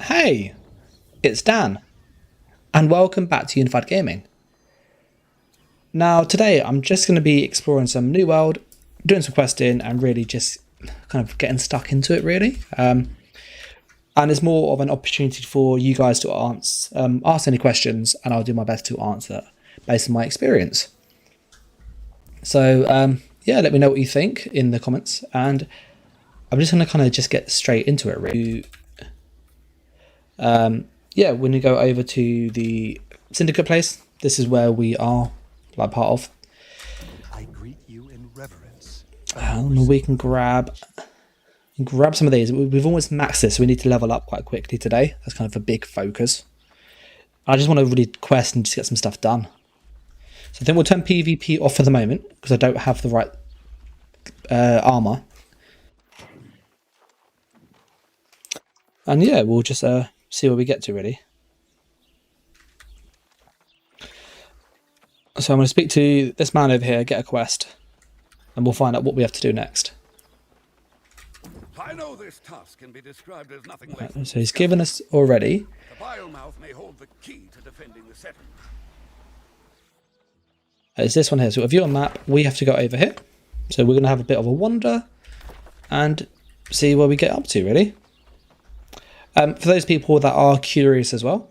Hey, it's Dan, and welcome back to Unified Gaming. Now, today I'm just going to be exploring some new world, doing some questing, and really just kind of getting stuck into it, really. And it's more of an opportunity for you guys to ask any questions, and I'll do my best to answer based on my experience. So, yeah, let me know what you think in the comments, and I'm just going to kind of just get straight into it, really. Yeah, when you go over to the syndicate place, this is where we are, like part of. I greet you in reverence. We can grab some of these. We've almost maxed this, so we need to level up quite quickly today. That's kind of a big focus. I just want to really quest and just get some stuff done. So I think we'll turn PvP off for the moment because I don't have the right armor. And yeah, we'll just see where we get to, really. So I'm going to speak to this man over here, get a quest, and we'll find out what we have to do next. I know this task can be described as nothing less. So he's given us already. The biomouth may hold the key to defending the settlement. It's this one here. So a view on map, we have to go over here. So we're going to have a bit of a wander and see where we get up to, really. For those people that are curious as well,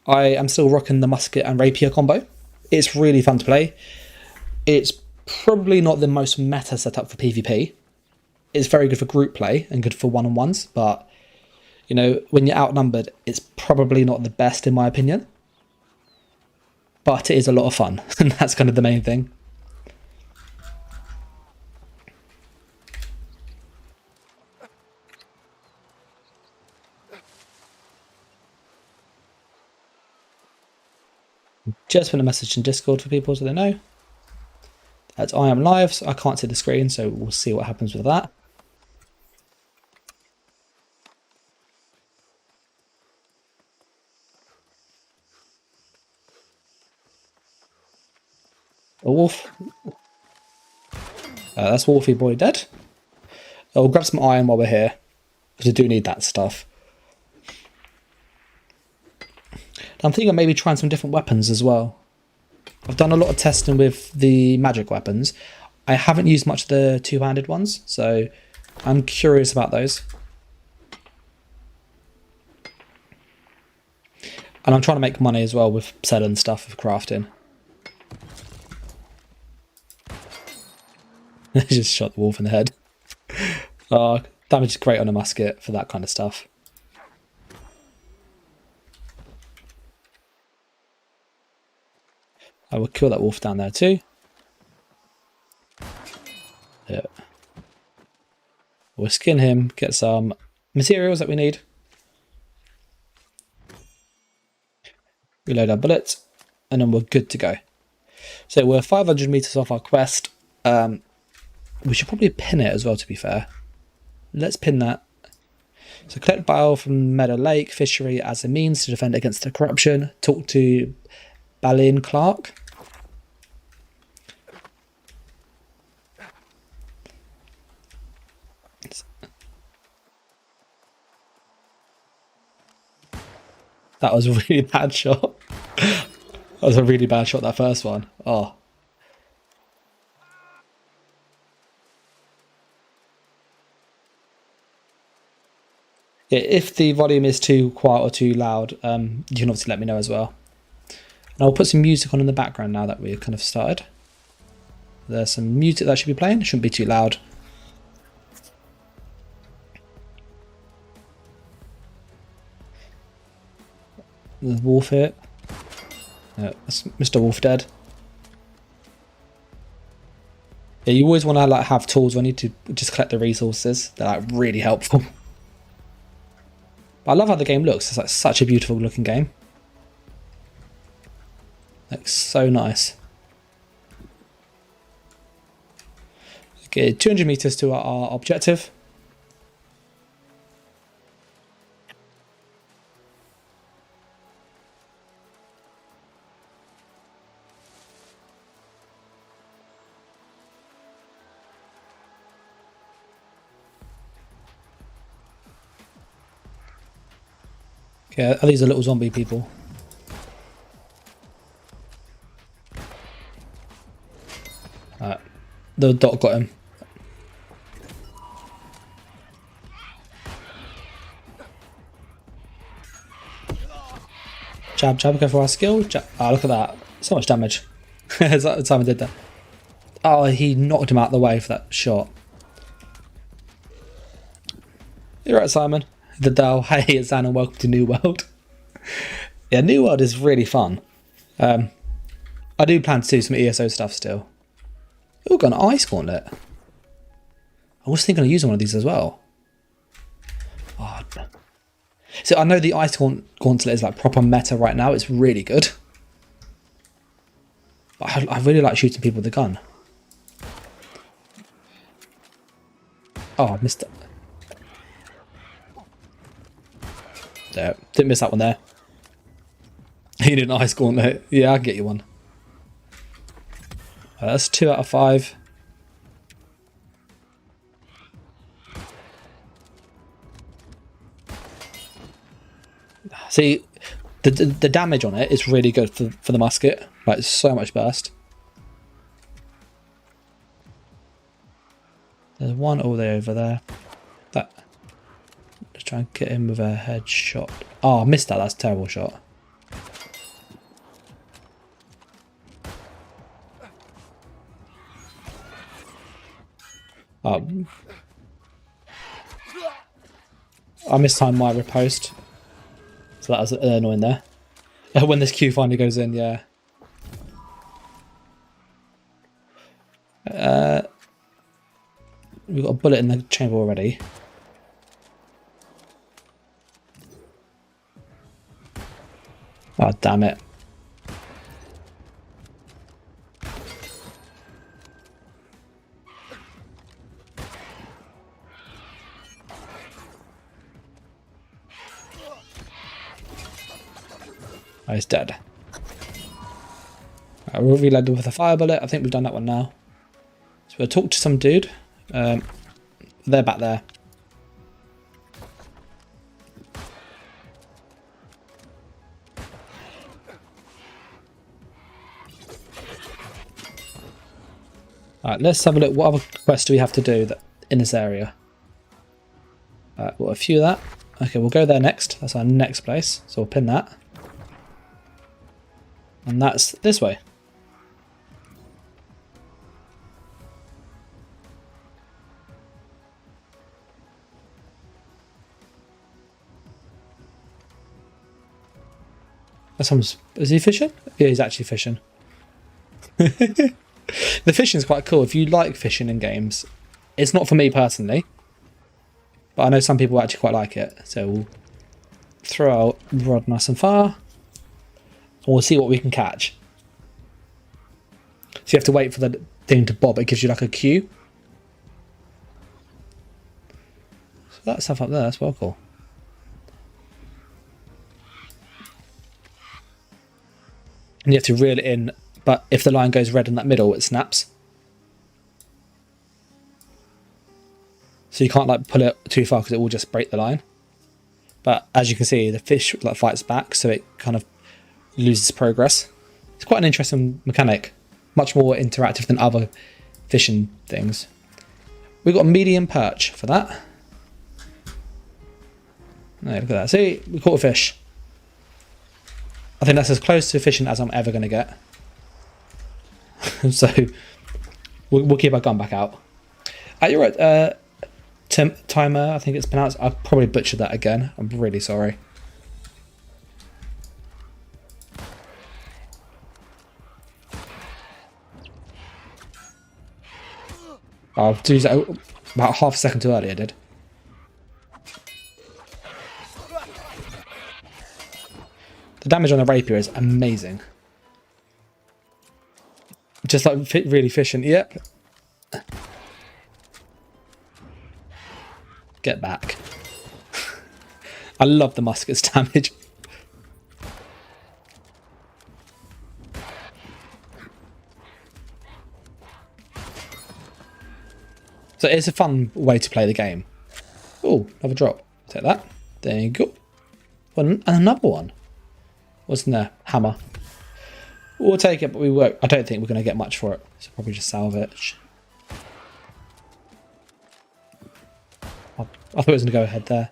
I am still rocking the musket and rapier combo. It's really fun to play. It's probably not the most meta setup for PvP. It's very good for group play and good for one-on-ones, but you know, when you're outnumbered, it's probably not the best in my opinion. But it is a lot of fun, and that's kind of the main thing. Just put a message in Discord for people so they know. That's I am live, so I can't see the screen, so we'll see what happens with that. A wolf. That's Wolfie boy dead. I'll grab some iron while we're here, because I do need that stuff. I'm thinking of maybe trying some different weapons as well. I've done a lot of testing with the magic weapons. I haven't used much of the two-handed ones, so I'm curious about those. And I'm trying to make money as well with selling stuff for crafting. Just shot the wolf in the head. Damage is great on a musket for that kind of stuff. I will kill that wolf down there too. Yeah. We'll skin him, get some materials that we need. Reload our bullets, and then we're good to go. So we're 500 meters off our quest. We should probably pin it as well, to be fair. Let's pin that. So collect bile from Meadow Lake Fishery as a means to defend against the corruption. Talk to Balin Clark. That was a really bad shot. That was a really bad shot, that first one. Oh. Yeah, if the volume is too quiet or too loud, you can obviously let me know as well. And I'll put some music on in the background now that we've kind of started. There's some music that should be playing. It shouldn't be too loud. There's wolf here. That's Mr. Wolf dead. Yeah, you always want to like have tools when you to just collect the resources. They're like really helpful. But I love how the game looks. It's like such a beautiful looking game. Like so nice. Okay, 200 meters to our objective. Yeah, these are little zombie people. The dot got him. Jab, jab, go for our skill. Jab. Oh, look at that. So much damage. Simon did that. Oh, he knocked him out of the way for that shot. You're right, Simon. The Dell. Hey, it's Anne and welcome to New World. Yeah, New World is really fun. I do plan to do some ESO stuff still. Oh, got an ice gauntlet. I was thinking of using one of these as well. Oh. So I know the ice gauntlet is like proper meta right now. It's really good. But I really like shooting people with a gun. Oh, I missed it. There, didn't miss that one there. He did an ice gauntlet. Yeah, I'll get you one. That's 2 out of 5. See, the damage on it is really good for the musket. Like, so much burst. There's one all the way over there. That. Let's try and get him with a headshot. Oh, I missed that. That's a terrible shot. I mistimed my riposte. So that was annoying there. When this Q finally goes in, yeah. We've got a bullet in the chamber already. Oh, damn it. Oh, he's dead. Right, we'll reload with a fire bullet. I think we've done that one now. So we'll talk to some dude. They're back there. Alright, let's have a look. What other quests do we have to do in this area? Well, a few of that. Okay, we'll go there next. That's our next place. So we'll pin that. And that's this way. Is he fishing? Yeah, he's actually fishing. The fishing is quite cool. If you like fishing in games, it's not for me personally, but I know some people actually quite like it. So we'll throw out rod nice and far. And we'll see what we can catch. So you have to wait for the thing to bob. It gives you like a cue. So that stuff up there, that's well cool. And you have to reel it in, but if the line goes red in that middle, it snaps. So you can't like pull it too far because it will just break the line. But as you can see, the fish like fights back, so it kind of loses progress. It's quite an interesting mechanic, much more interactive than other fishing things. We've got a medium perch for that. No, look at that. See, we caught a fish. I think that's as close to fishing as I'm ever going to get. So we'll keep our gun back out. You're right. Timer, I think it's pronounced. I'll probably butcher that again. I'm really sorry. I'll do that about half a second too early, I did. The damage on the rapier is amazing. Just like really efficient. Yep. Get back. I love the musket's damage. So it's a fun way to play the game. Oh, another drop. Take that. There you go. Well, and another one. What's in there? Hammer. We'll take it, but we won't. I don't think we're going to get much for it. So probably just salvage. I thought it was going to go ahead there.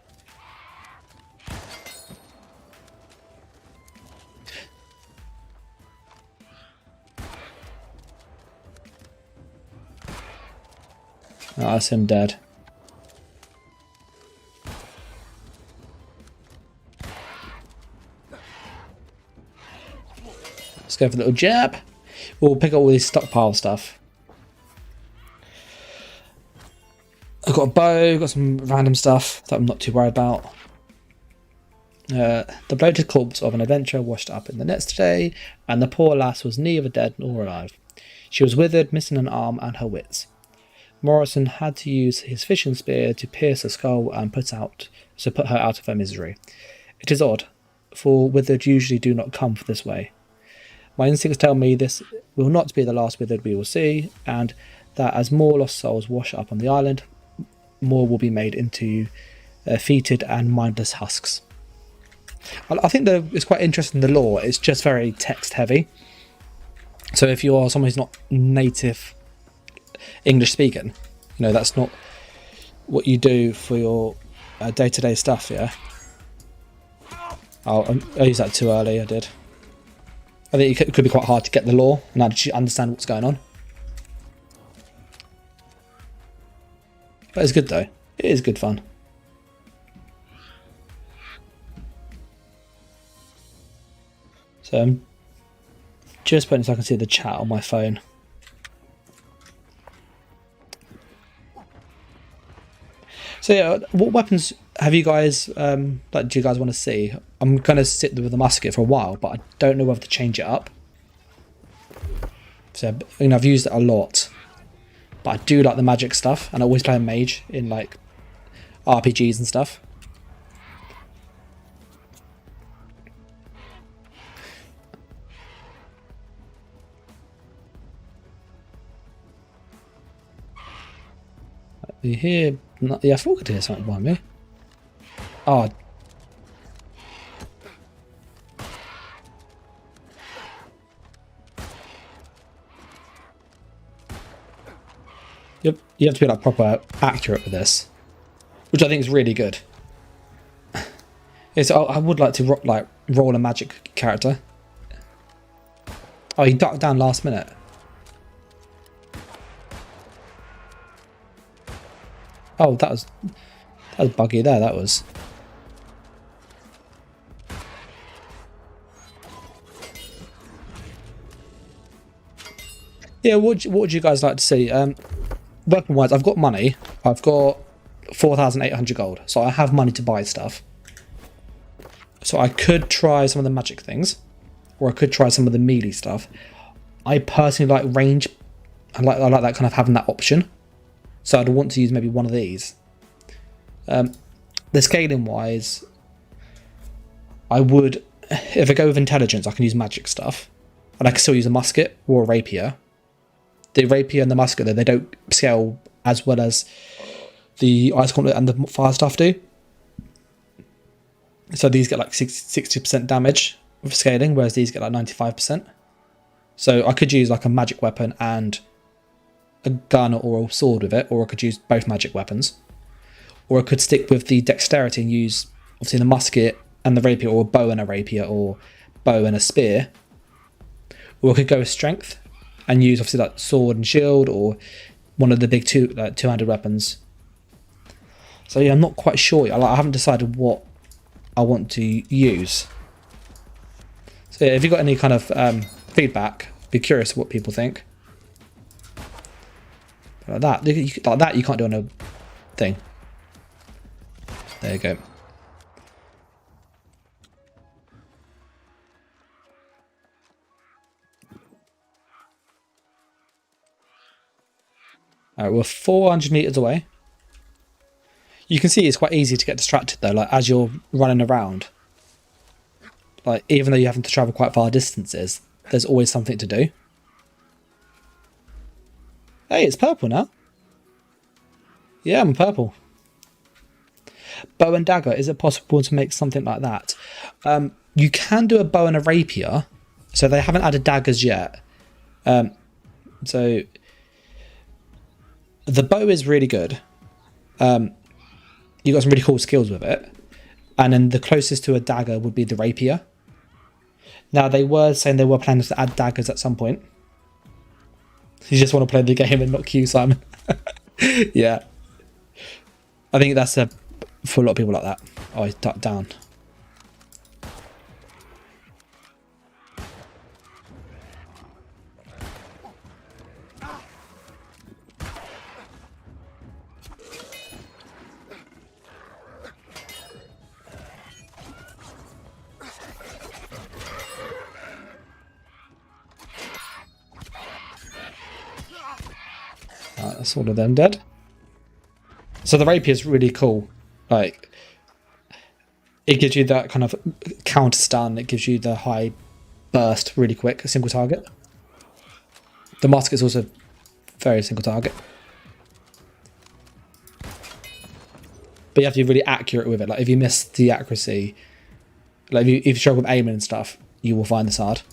Oh, that's him dead. Let's go for a little jab. We'll pick up all these stockpile stuff. I've got a bow, got some random stuff that I'm not too worried about. The bloated corpse of an adventurer washed up in the nets today, and the poor lass was neither dead nor alive. She was withered, missing an arm and her wits. Morrison had to use his fishing spear to pierce her skull and put her out of her misery. It is odd, for withered usually do not come this way. My instincts tell me this will not be the last withered we will see, and that as more lost souls wash up on the island, more will be made into fetid and mindless husks. I think that it's quite interesting, the lore. It's just very text heavy. So if you're someone who's not native English speaking, that's not what you do for your day-to-day stuff, yeah? I used that too early, I did. I think it could be quite hard to get the lore and actually understand what's going on. But it's good though. It is good fun. So I'm just putting so I can see the chat on my phone. So yeah, what weapons have you guys, do you guys want to see? I'm going to sit with the musket for a while, but I don't know whether to change it up. So, I've used it a lot. But I do like the magic stuff, and I always play a mage in, like, RPGs and stuff. You hear... Yeah, I thought I could hear something behind me. Oh. You have to be like proper accurate with this, which I think is really good. I would like to roll a magic character. Oh, he ducked down last minute. Oh, that was buggy there. That was. Yeah, what would you guys like to see? Weapon wise, I've got money. I've got 4,800 gold, so I have money to buy stuff. So I could try some of the magic things, or I could try some of the melee stuff. I personally like range. I like that kind of having that option. So I'd want to use maybe one of these. The scaling wise, I would, if I go with intelligence, I can use magic stuff, and I can still use a musket or a rapier. The rapier and the musket, though, they don't scale as well as the ice gauntlet and the fire stuff do. So these get like 60% damage with scaling, whereas these get like 95%. So I could use like a magic weapon and a gun or a sword with it, or I could use both magic weapons. Or I could stick with the dexterity and use obviously the musket and the rapier, or a bow and a rapier, or bow and a spear. Or I could go with strength and use obviously like sword and shield, or one of the big two-handed weapons. So yeah, I'm not quite sure. I haven't decided what I want to use. So yeah, if you've got any kind of feedback, be curious what people think. Like that, you can't do on a thing. There you go. Alright, we're 400 meters away. You can see it's quite easy to get distracted though, like as you're running around. Like even though you're having to travel quite far distances, there's always something to do. Hey, it's purple now. Yeah, I'm purple. bow and dagger, is it possible to make something like that? You can do a bow and a rapier. So they haven't added daggers yet. So the bow is really good. You've got some really cool skills with it. And then the closest to a dagger would be the rapier. Now, they were saying they were planning to add daggers at some point. You just want to play the game and not queue, Simon. Yeah. I think that's for a lot of people like that. Oh, he's ducked down. That's all of them dead. So the rapier is really cool. Like, it gives you that kind of counter stun. It gives you the high burst really quick, a single target. The musket is also very single target. But you have to be really accurate with it. Like, if you miss the accuracy, like if you struggle with aiming and stuff, you will find this hard.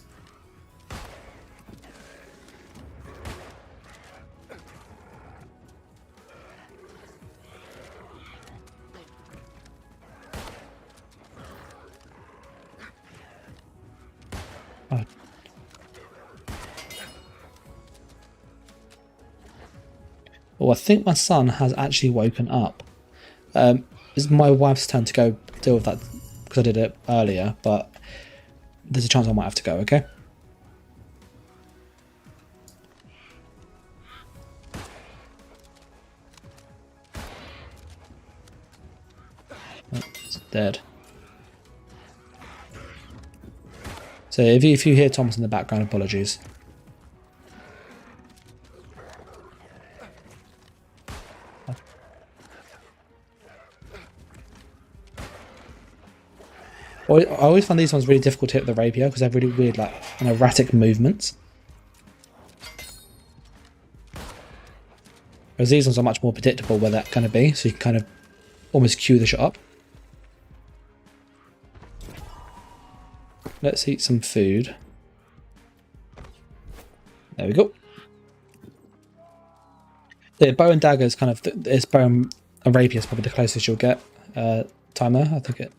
Oh, I think my son has actually woken up. It's my wife's turn to go deal with that because I did it earlier, but there's a chance I might have to go, okay? Oh, it's dead. So if you hear Thomas in the background, apologies. I always find these ones really difficult to hit with the rapier because they're really weird, like, and erratic movements. Whereas these ones are much more predictable where that kind of be, so you can kind of almost cue the shot up. Let's eat some food. There we go. The bow and dagger is kind of, it's bow and rapier is probably the closest you'll get. Time there, I think it.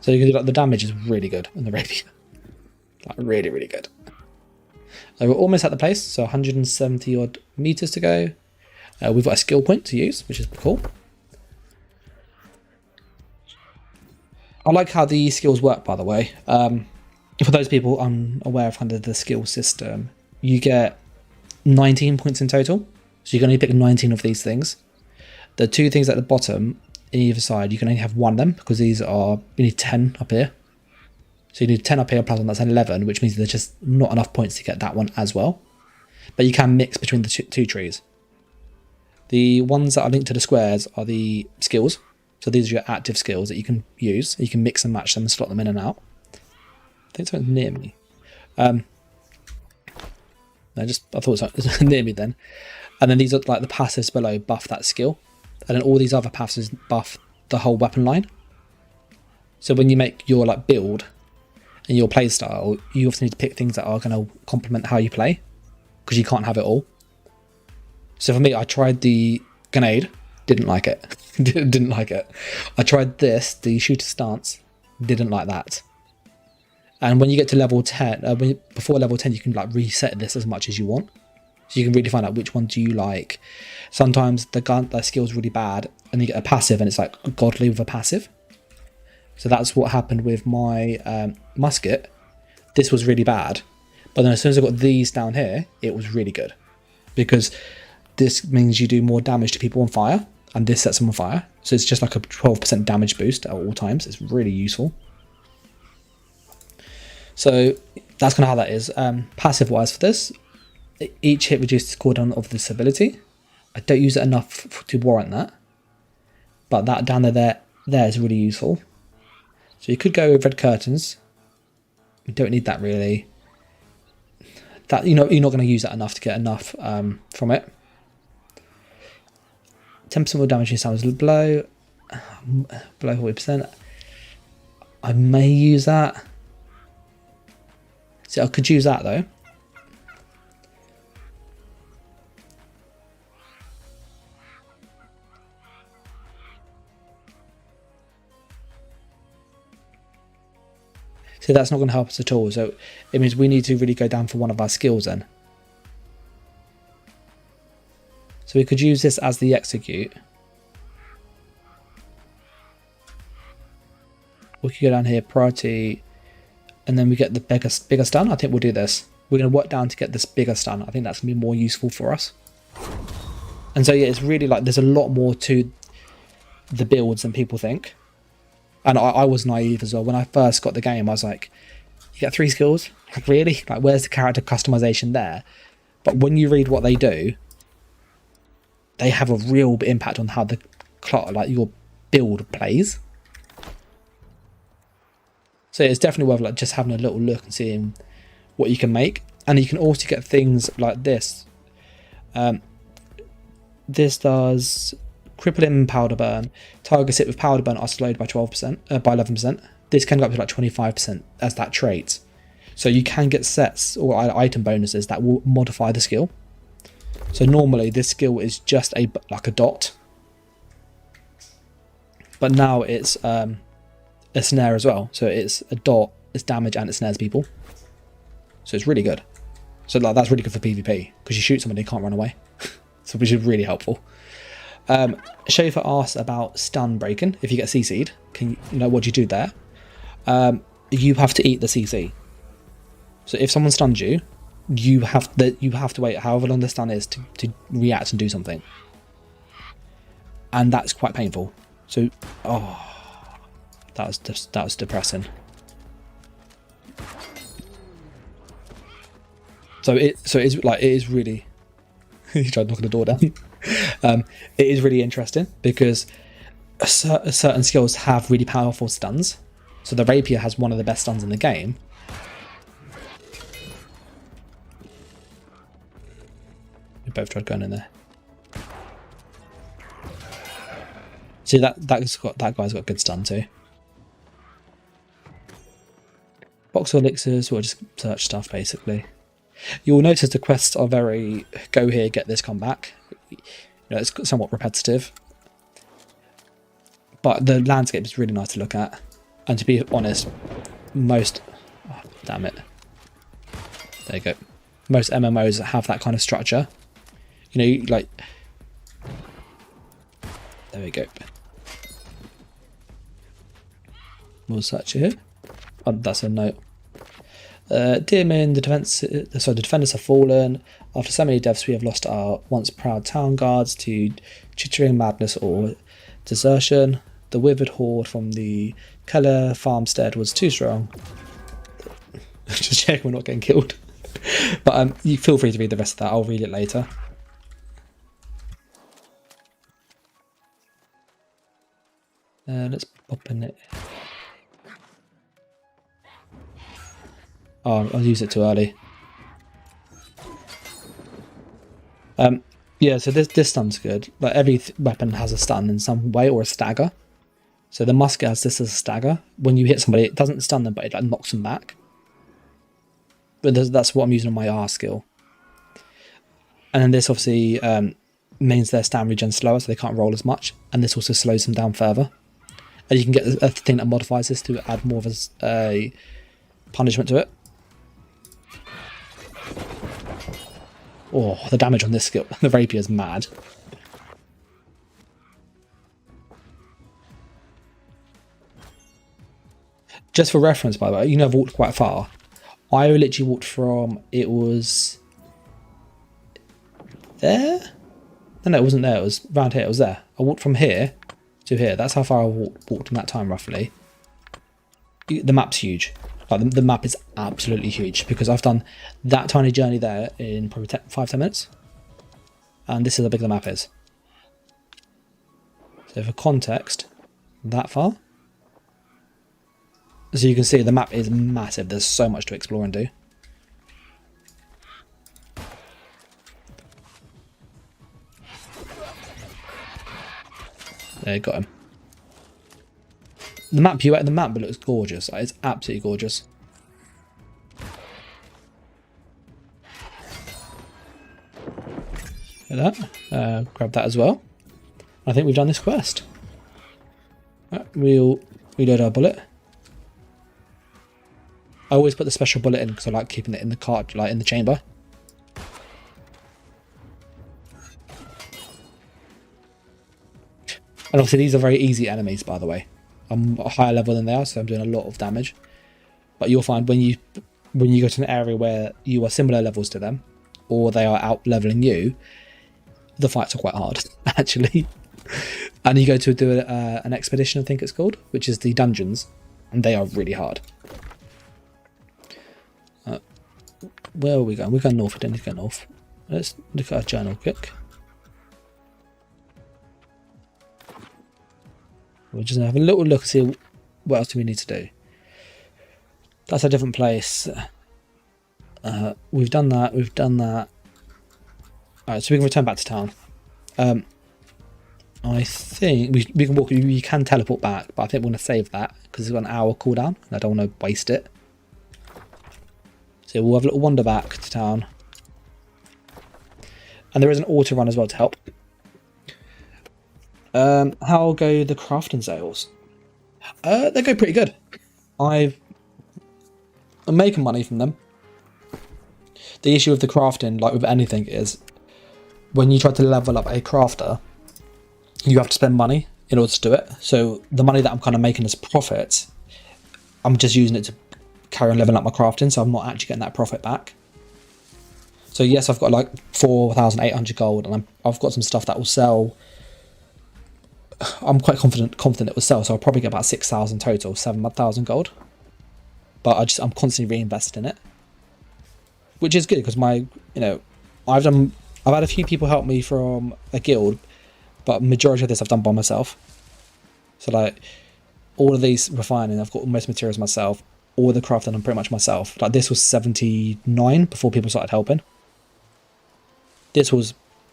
So you can do, like, the damage is really good on the rapier. Like, really, really good. So we're almost at the place, so 170 odd meters to go. We've got a skill point to use, which is cool. I like how the skills work, by the way. For those people unaware of kind of the skill system, you get 19 points in total. So you can only pick 19 of these things. The two things at the bottom, in either side, you can only have one of them because these are, you need 10 up here. So you need 10 up here plus one, that's 11, which means there's just not enough points to get that one as well. But you can mix between the two trees. The ones that are linked to the squares are the skills. So these are your active skills that you can use. You can mix and match them and slot them in and out. I think someone's near me. I thought it was near me then. And then these are like the passives below buff that skill. And then all these other passives buff the whole weapon line. So when you make your like build and your play style, you often need to pick things that are going to complement how you play, because you can't have it all. So for me, I tried the grenade, didn't like it. Didn't like it. I tried this, the shooter stance, didn't like that. And when you get to level 10, before level 10, you can like reset this as much as you want. So you can really find out which one do you like. Sometimes the skill's really bad and you get a passive and it's like godly with a passive. So that's what happened with my musket. This was really bad. But then as soon as I got these down here, it was really good. Because this means you do more damage to people on fire. And this sets them on fire. So it's just like a 12% damage boost at all times. It's really useful. So that's kind of how that is. Passive wise for this, each hit reduces the cooldown of this ability. I don't use it enough to warrant that. But that down there is really useful. So you could go with red curtains. We don't need that really. that you're not going to use that enough to get enough from it. 10% more damage in sounds below 40%. I may use that. See, I could use that though. See, that's not going to help us at all. So it means we need to really go down for one of our skills then. So we could use this as the execute. We could go down here, priority, and then we get the bigger stun. I think we'll do this. We're going to work down to get this bigger stun. I think that's going to be more useful for us. And so yeah, it's really like there's a lot more to the builds than people think. And I was naive as well. When I first got the game, I was like, you get 3 skills? Like, really? Like, where's the character customization there? But when you read what they do, they have a real impact on how the your build plays. So it's definitely worth like just having a little look and seeing what you can make. And you can also get things like this. This does cripple him, powder burn. Targets it with powder burn are slowed by 12%, by 11%. This can go up to like 25% as that trait. So you can get sets or item bonuses that will modify the skill. So normally this skill is just like a dot, but now it's a snare as well. So it's a dot, it's damage, and it snares people. So it's really good. So like that's really good for PvP because you shoot someone, they can't run away. So which is really helpful. Schaefer asks about stun breaking. If you get CC'd, what do you do there? You have to eat the CC. So if someone stuns you, you have to wait however long the stun is to react and do something, and that's quite painful. So that was depressing. It is really he tried knocking the door down. It is really interesting because certain skills have really powerful stuns. So the rapier has one of the best stuns in the game. We both tried going in there. See that guy's got good stun too. Box of elixirs, we'll just search stuff basically. You'll notice the quests are very go here, get this, come back. It's somewhat repetitive. But the landscape is really nice to look at. And to be honest, damn it. There you go. Most MMOs have that kind of structure. Like there we go. We'll search here. That's a note. Dear Min, the defenders have fallen. After so many deaths, we have lost our once proud town guards to chittering madness or desertion. The withered horde from the Keller farmstead was too strong. Just check we're not getting killed. But you feel free to read the rest of that. I'll read it later. Let's pop in it. Oh, I'll use it too early. Yeah, so this stun's good. Like every weapon has a stun in some way or a stagger. So the musket has this as a stagger. When you hit somebody, it doesn't stun them, but it like knocks them back. But that's what I'm using on my R skill. And then this obviously means their stamina regen slower, so they can't roll as much. And this also slows them down further. And you can get a thing that modifies this to add more of a punishment to it. Oh, the damage on this skill, the rapier is mad. Just for reference, by the way, I've walked quite far. I literally walked from, it was there? No, it wasn't there, it was around here, it was there. I walked from here to here, that's how far I walked in that time roughly. The map's huge. Like the map is absolutely huge because I've done that tiny journey there in probably 5-10 minutes. And this is how big the map is. So for context, that far. So you can see the map is massive. There's so much to explore and do. There, got him. The map it looks gorgeous. It's absolutely gorgeous. Look at that. Grab that as well. I think we've done this quest. Right, we'll reload our bullet. I always put the special bullet in because I like keeping it in the cart, like in the chamber. And obviously these are very easy enemies, by the way. I'm a higher level than they are, so I'm doing a lot of damage. But you'll find when you go to an area where you are similar levels to them, or they are out leveling you, the fights are quite hard, actually. And you go to do an expedition, I think it's called, which is the dungeons, and they are really hard. Where are we going? We're going north. We don't need to go north. Let's look at our journal quick. We're just going to have a little look and see what else do we need to do. That's a different place. We've done that. We've done that. Alright, so we can return back to town. I think we can walk. We can teleport back, but I think we're going to save that because it's got an hour cooldown, and I don't want to waste it. So we'll have a little wander back to town, and there is an auto run as well to help. How go the crafting sales? They go pretty good. I'm making money from them. The issue with the crafting, like with anything, is when you try to level up a crafter, you have to spend money in order to do it. So the money that I'm kind of making as profit, I'm just using it to carry on leveling up my crafting, so I'm not actually getting that profit back. So yes, I've got like 4,800 gold, and I've got some stuff that will sell. I'm quite confident it will sell, so I'll probably get about 6,000 total, 7,000 gold. But I'm constantly reinvesting in it, which is good because I've had a few people help me from a guild, but majority of this I've done by myself. So like all of these refining, I've got most materials myself. All the crafting, I'm pretty much myself. Like this was 79 before people started helping. This was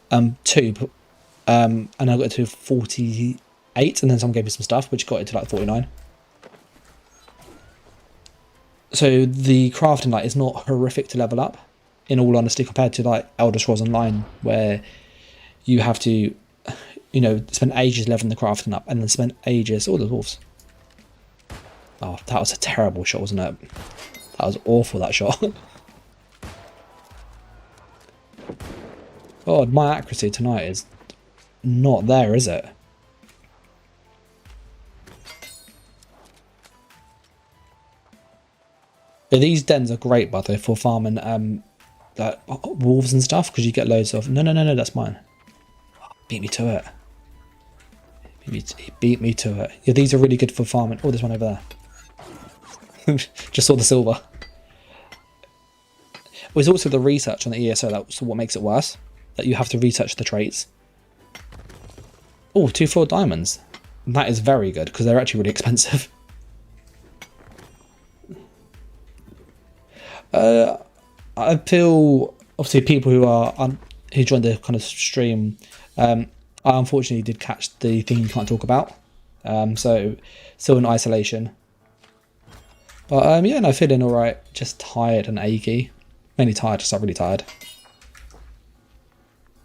2, and I got it to 48, and then someone gave me some stuff, which got it to like 49. So the crafting like is not horrific to level up, in all honesty, compared to like Elder Scrolls Online, where you have to, spend ages leveling the crafting up, and then spend ages. Oh, the wolves! Oh, that was a terrible shot, wasn't it? That was awful. That shot. God, my accuracy tonight is not there, is it? But these dens are great, by the way, for farming like wolves and stuff, because you get loads of. No, that's mine. Beat me to it. He beat me to it. Yeah, these are really good for farming. Oh, there's one over there. Just saw the silver. There's also the research on the ESO. That's what makes it worse. That you have to research the traits. Oh, 2 full diamonds. That is very good because they're actually really expensive. I feel obviously people who joined the kind of stream. I unfortunately did catch the thing you can't talk about. So still in isolation. But yeah, no, feeling all right. Just tired and achy. Mainly tired, just not really tired.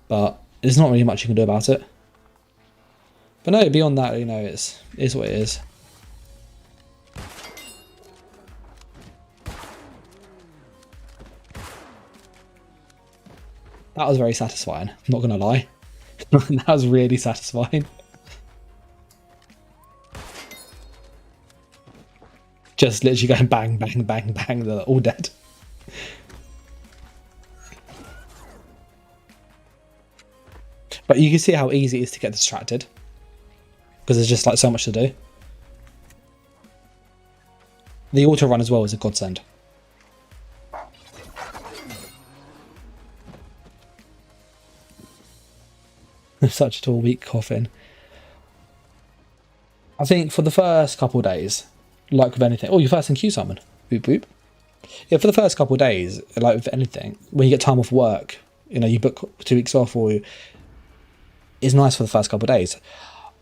But there's not really much you can do about it. But no, beyond that, it's what it is. That was very satisfying, I'm not going to lie. That was really satisfying. Just literally going bang, bang, bang, bang, they're all dead. But you can see how easy it is to get distracted. Because there's just like so much to do. The auto run as well is a godsend. Such a tall, weak coffin. I think for the first couple of days, like with anything. Oh, you're first in queue, Simon. Boop, boop. Yeah, for the first couple of days, like with anything, when you get time off work, you book 2 weeks off, or it's nice for the first couple of days.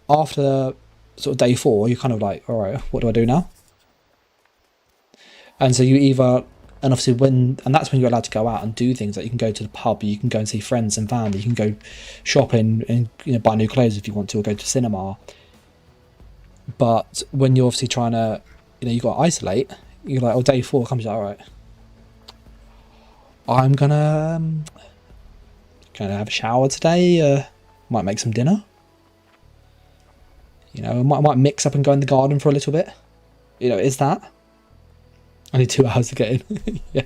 after sort of day 4, you're kind of like, all right, what do I do now? And so you either, and obviously and that's when you're allowed to go out and do things. Like you can go to the pub, you can go and see friends and family, you can go shopping and buy new clothes if you want to, or go to cinema. But when you're obviously trying to, you got to isolate. You're like, oh, day 4 comes, all right, I'm gonna have a shower today. Might make some dinner. I might mix up and go in the garden for a little bit. Is that? I need 2 hours to get in. Yeah.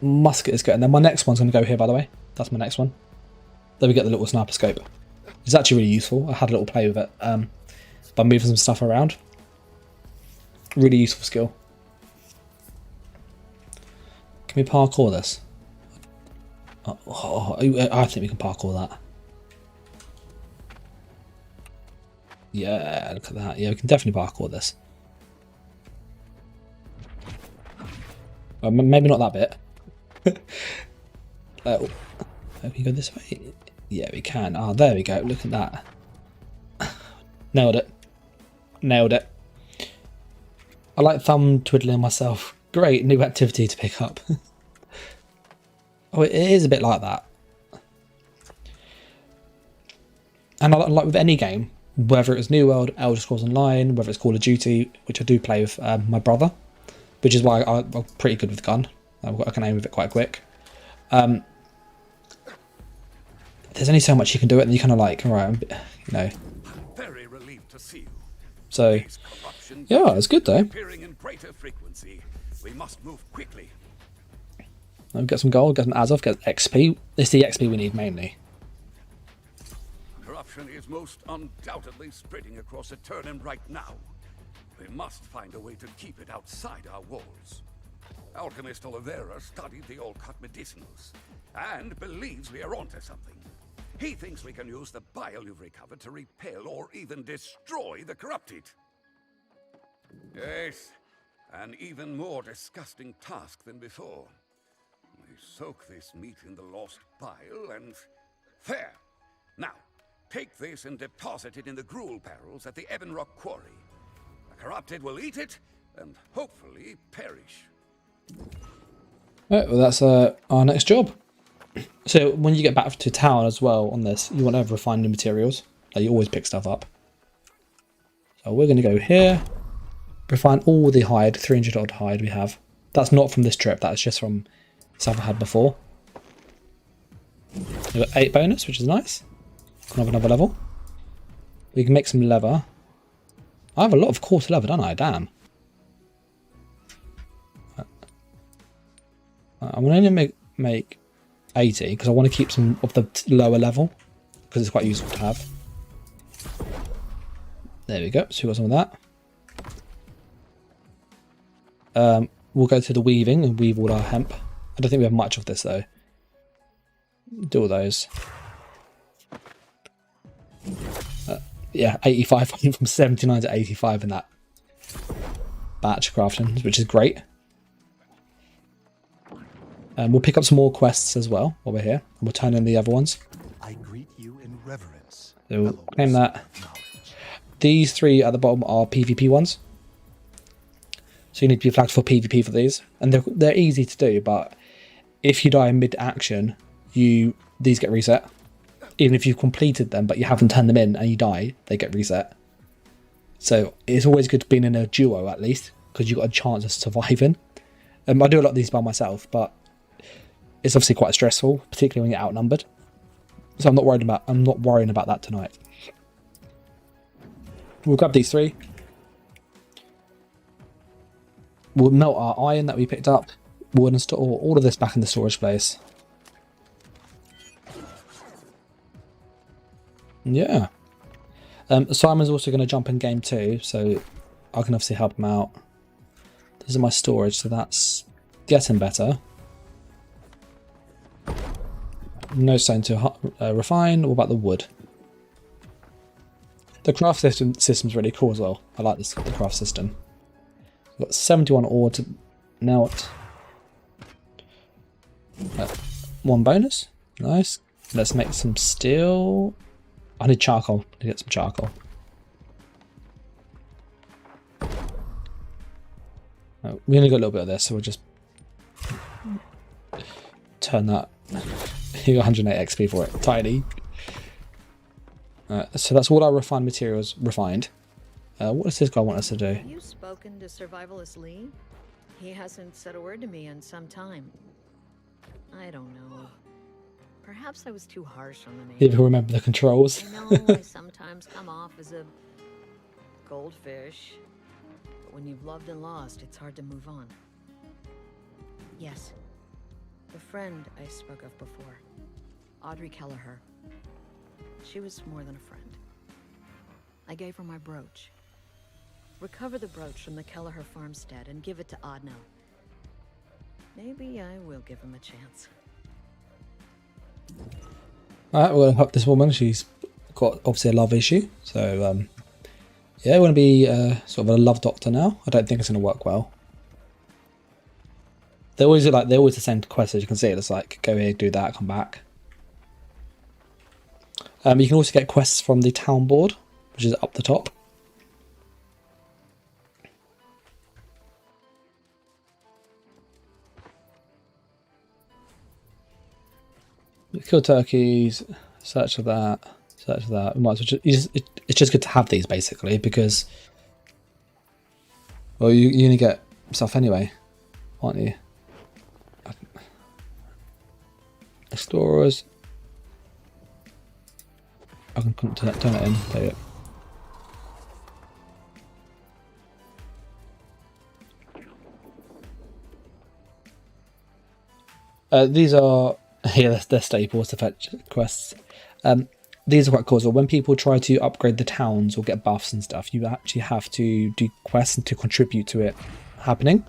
Musket is good. And then my next one's going to go here, by the way. That's my next one. There we get the little sniper scope. It's actually really useful. I had a little play with it by moving some stuff around. Really useful skill. Can we parkour this? I think we can parkour that. Yeah, look at that. Yeah, we can definitely parkour this. Well, maybe not that bit. Can we go this way? Yeah, we can. Oh, there we go. Look at that. Nailed it. Nailed it. I like thumb twiddling myself. Great new activity to pick up. Oh, it is a bit like that. And like with any game, whether it's New World, Elder Scrolls Online, whether it's Call of Duty, which I do play with my brother, which is why I'm pretty good with the gun. I can aim with it quite quick. There's only so much you can do it, and you kind of like, all right, I'm very relieved to see you. So, yeah, it's good though. Appearing in greater frequency. We must move quickly. I'll get some gold, get some Azov, get XP. It's the XP we need mainly. Corruption is most undoubtedly spreading across Eternum right now. We must find a way to keep it outside our walls. Alchemist Oliveira studied the old-cut medicinals and believes we are onto something. He thinks we can use the bile you've recovered to repel or even destroy the corrupted. Yes, an even more disgusting task than before. We soak this meat in the lost bile and... There! Now, take this and deposit it in the gruel barrels at the Ebon Rock Quarry. The corrupted will eat it and hopefully perish. Right, well that's our next job. So when you get back to town as well on this, you want to refine the materials. Like you always pick stuff up. So we're going to go here. Refine all the hide, 300 odd hide we have. That's not from this trip, that's just from stuff I had before. We've got 8 bonus, which is nice. Can have another level. We can make some leather. I have a lot of coarse leather, don't I? Damn. I'm going to only make 80 because I want to keep some of the lower level because it's quite useful to have. There we go. So we've got some of that. We'll go to the weaving and weave all our hemp. I don't think we have much of this though. Do all those. Yeah, 85. I went from 79 to 85 in that batch crafting, which is great. We'll pick up some more quests as well while we're here, and we'll turn in the other ones. I greet you in reverence. So we'll claim that. These 3 at the bottom are PvP ones. So you need to be flagged for PvP for these. And they're easy to do, but if you die mid-action, these get reset. Even if you've completed them, but you haven't turned them in and you die, they get reset. So it's always good being in a duo at least, because you've got a chance of surviving. I do a lot of these by myself, but it's obviously quite stressful, particularly when you're outnumbered. So I'm not worrying about that tonight. We'll grab these 3. We'll melt our iron that we picked up. We'll install all of this back in the storage place. Yeah. Simon's also going to jump in game 2, so I can obviously help him out. This is my storage, so that's getting better. No stone to refine. What about the wood? The craft system's really cool as well. I like the craft system. got 71 ore to now. One bonus. Nice. Let's make some steel. I need charcoal to get some charcoal. Oh, we only got a little bit of this, so we'll just turn that. You got 108 XP for it. Tiny. So that's all our refined materials refined. What does this guy want us to do? Have you spoken to Survivalist Lee? He hasn't said a word to me in some time. I don't know. Perhaps I was too harsh on the name. People remember the controls. I know I sometimes come off as a goldfish. But when you've loved and lost, it's hard to move on. Yes. The friend I spoke of before. Audrey Kelleher. She was more than a friend. I gave her my brooch. Recover the brooch from the Kelleher farmstead and give it to Adno. Maybe I will give him a chance. Alright, we're going to help this woman. She's got obviously a love issue. So, yeah, we're going to be sort of a love doctor now. I don't think it's going to work well. They're always the same quest, as you can see. It's like, go here, do that, come back. You can also get quests from the town board, which is up the top. Kill turkeys, search for that, search for that. We might as well it's just good to have these basically because, well, you only get stuff anyway, aren't you? Explorers. I can turn it in. There you go. These are they're staples to fetch quests. These are quite cool. So when people try to upgrade the towns or get buffs and stuff, you actually have to do quests and to contribute to it happening.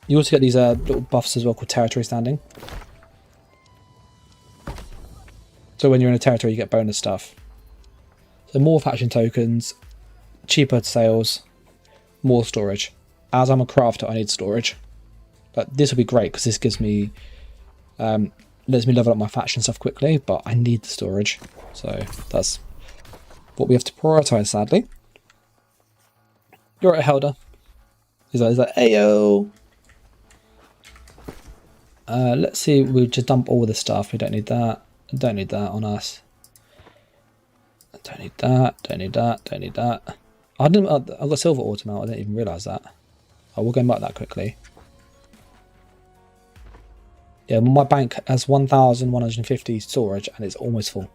You also get these little buffs as well called territory standing. So when you're in a territory, you get bonus stuff. So more faction tokens, cheaper sales, more storage. As I'm a crafter, I need storage. But this will be great because this gives me, lets me level up my faction stuff quickly, but I need the storage. So that's what we have to prioritize, sadly. You're right, Helder. He's like, ayo! Let's see, we'll just dump all this stuff. We don't need that. Don't need that on us. Don't need that. Don't need that. Don't need that. I've got silver ore to melt. I didn't even realise that. Oh, we'll go and melt that quickly. Yeah, my bank has 1,150 storage and it's almost full.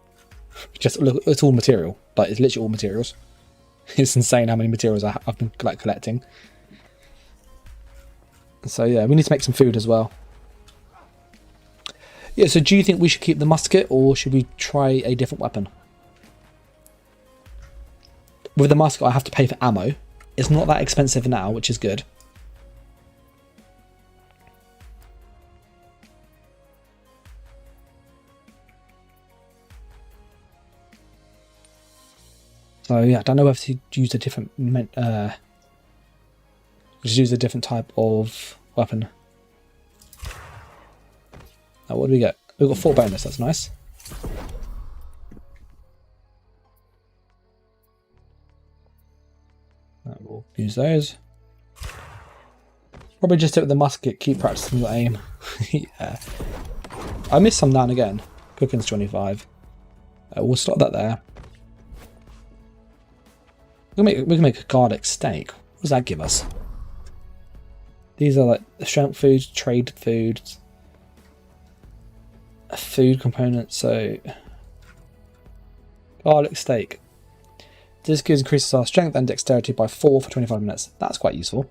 Just look, it's all material. Like it's literally all materials. It's insane how many materials I've been collecting. So yeah, we need to make some food as well. Yeah, so do you think we should keep the musket or should we try a different weapon? With the musket, I have to pay for ammo. It's not that expensive now, which is good. So yeah, I don't know if to use a different just use a different type of weapon. Now, what do we get? We've got 4 bonus, that's nice. We'll use those. Probably just stick with the musket, keep practicing your aim. Yeah. I miss some now and again. Cooking's 25. We'll stop that there. We can make a garlic steak. What does that give us? These are like strength foods, trade foods, food components. So garlic steak. This increases our strength and dexterity by 4 for 25 minutes. That's quite useful.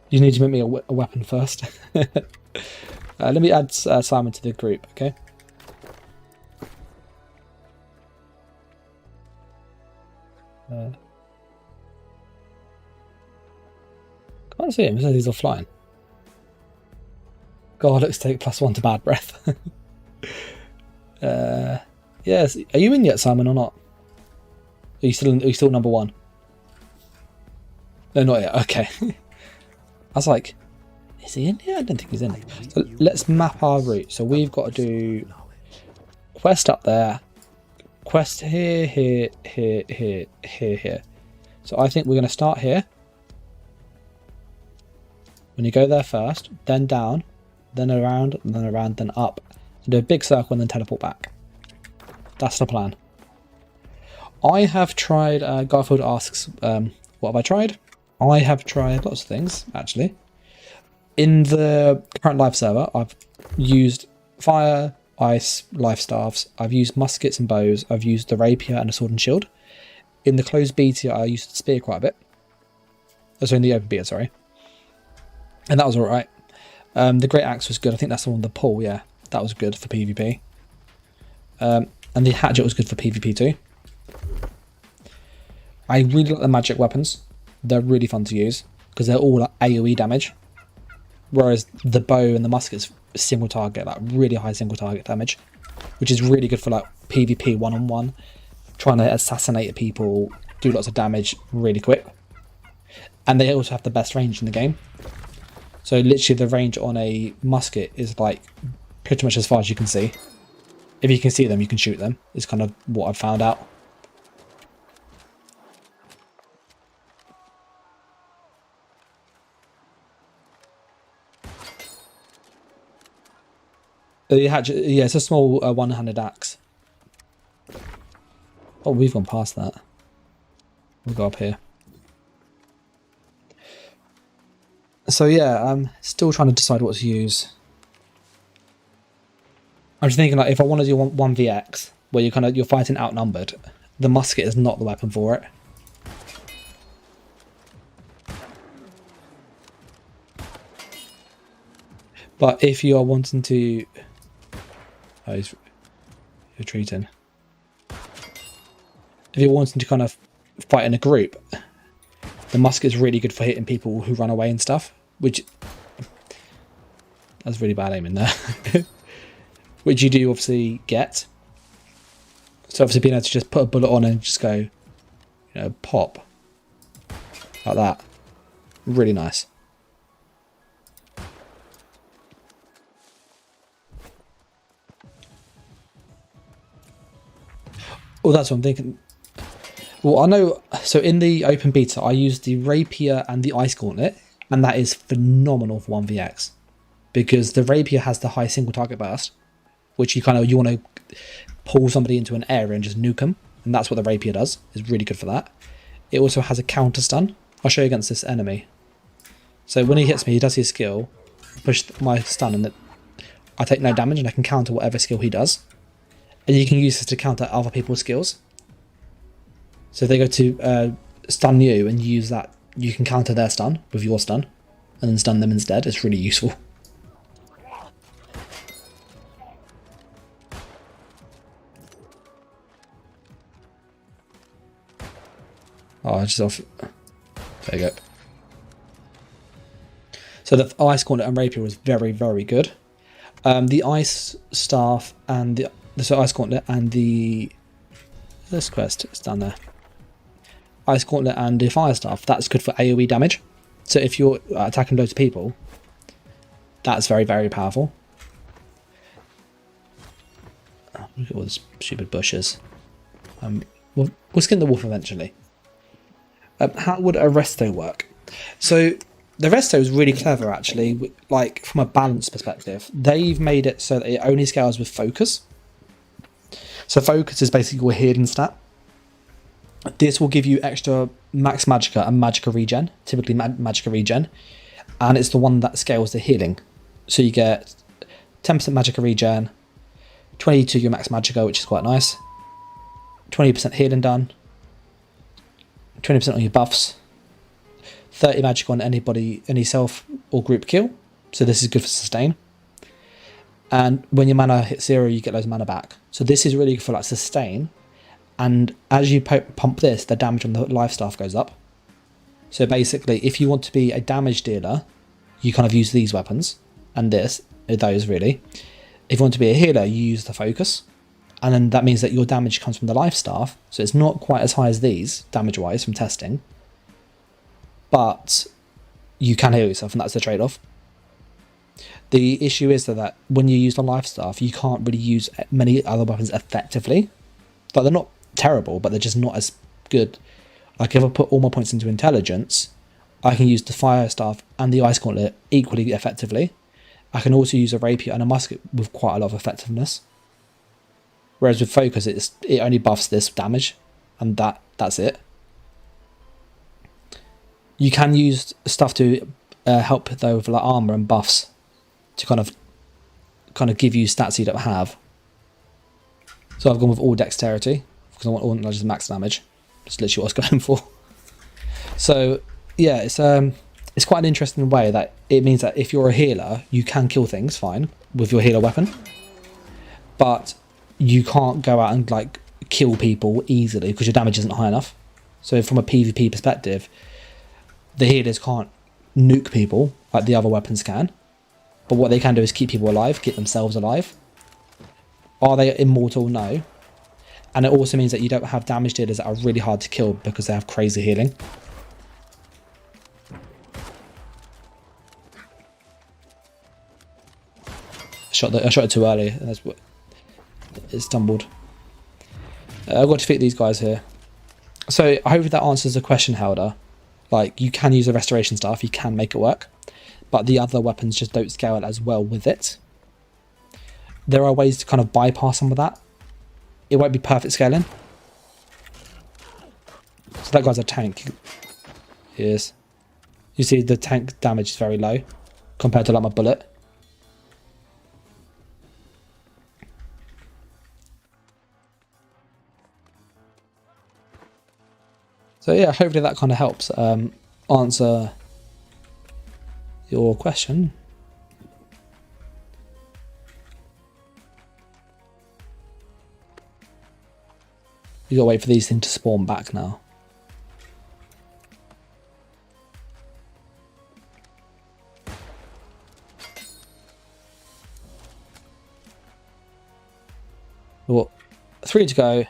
You need to make me a weapon first. Let me add Simon to the group, okay? Can't see him, it says he's offline. Garlic steak +1 to bad breath. Yes, are you in yet, Simon, or not? Are you still number 1? No, not yet. Okay. I was like, is he in here? I don't think he's in here. So let's map our route. So we've got to do quest up there, quest here, here, here, here, here, here. So I think we're going to start here. When you go there first, then down, then around, then up. Do a big circle and then teleport back. That's the plan. I have tried, Garfield asks, what have I tried? I have tried lots of things, actually. In the current live server, I've used fire, ice, life staffs. I've used muskets and bows. I've used the rapier and a sword and shield. In the closed beta, I used the spear quite a bit. Oh, sorry, in the open beta, sorry. And that was alright. The great axe was good. I think that's the one with the pull, yeah. That was good for PvP. And the hatchet was good for PvP too. I really like the magic weapons. They're really fun to use because they're all like AoE damage. Whereas the bow and the musket's single target, like really high single target damage, which is really good for like PvP one-on-one, trying to assassinate people, do lots of damage really quick. And they also have the best range in the game. So literally the range on a musket is like pretty much as far as you can see. If you can see them, you can shoot them. Is kind of what I've found out. Yeah, it's a small one-handed axe. Oh, we've gone past that. We'll go up here. So yeah, I'm still trying to decide what to use. I'm just thinking, like, if I want to do 1vx, where you're fighting outnumbered, the musket is not the weapon for it. But if you are wanting to, oh, he's retreating. If you're wanting to kind of fight in a group, the musket is really good for hitting people who run away and stuff. Which, that's really bad aiming there. Which you do obviously get. So obviously being able to just put a bullet on and just go, you know, pop. Like that. Really nice. Oh, that's what I'm thinking. Well, I know, so in the open beta, I used the rapier and the ice gauntlet, and that is phenomenal for 1vx. Because the rapier has the high single target burst, which you want to pull somebody into an area and just nuke them, and that's what the rapier does. It's really good for that. It also has a counter stun. I'll show you against this enemy. So when he hits me, he does his skill, push my stun, and I take no damage, and I can counter whatever skill he does. And you can use this to counter other people's skills. So if they go to stun you and you use that, you can counter their stun with your stun and then stun them instead. It's really useful. Oh, just off. There you go. So the ice gauntlet and rapier was very, very good. The ice staff and the ice gauntlet and this quest is down there. Ice gauntlet and the fire staff, that's good for AoE damage. So if you're attacking loads of people, that's very, very powerful. Oh, look at all these stupid bushes. We'll skin the wolf eventually. How would a resto work? So the resto is really clever, actually. Like from a balance perspective, they've made it so that it only scales with focus. So focus is basically your healing stat. This will give you extra max magicka and magicka regen, typically magicka regen, and it's the one that scales the healing. So you get 10% magicka regen, 20 to your max magicka, which is quite nice, 20% healing done, 20% on your buffs, 30 magic on any self or group kill. So this is good for sustain. And when your mana hits 0, you get those mana back. So this is really good for like sustain. And as you pump this, the damage on the life staff goes up. So basically, if you want to be a damage dealer, you kind of use these weapons and those really. If you want to be a healer, you use the focus. And then that means that your damage comes from the life staff. So it's not quite as high as these, damage-wise, from testing. but you can heal yourself, and that's the trade-off. The issue is that when you use the life staff, you can't really use many other weapons effectively. Like, they're not terrible, but they're just not as good. Like, if I put all my points into intelligence, I can use the fire staff and the ice gauntlet equally effectively. I can also use a rapier and a musket with quite a lot of effectiveness. Whereas with focus, it only buffs this damage, and that's it. You can use stuff to help though with like armor and buffs to kind of give you stats you don't have. So I've gone with all dexterity because I want all just max damage. That's literally what I was going for. So yeah, it's quite an interesting way that it means that if you're a healer, you can kill things fine with your healer weapon, but you can't go out and like kill people easily because your damage isn't high enough. So from a PvP perspective, the healers can't nuke people like the other weapons can, but what they can do is keep people alive, keep themselves alive. Are they immortal? No. And it also means that you don't have damage dealers that are really hard to kill because they have crazy healing. I shot it too early. That's what it stumbled. I've got to defeat these guys here. So I hope that answers the question, Helder. Like, you can use the restoration staff, you can make it work, but the other weapons just don't scale as well with it. There are ways to kind of bypass some of that. It won't be perfect scaling. So that guy's a tank. He is. You see the tank damage is very low compared to like my bullet. So yeah, hopefully that kind of helps answer your question. You gotta wait for these things to spawn back now. Well, 3 to go.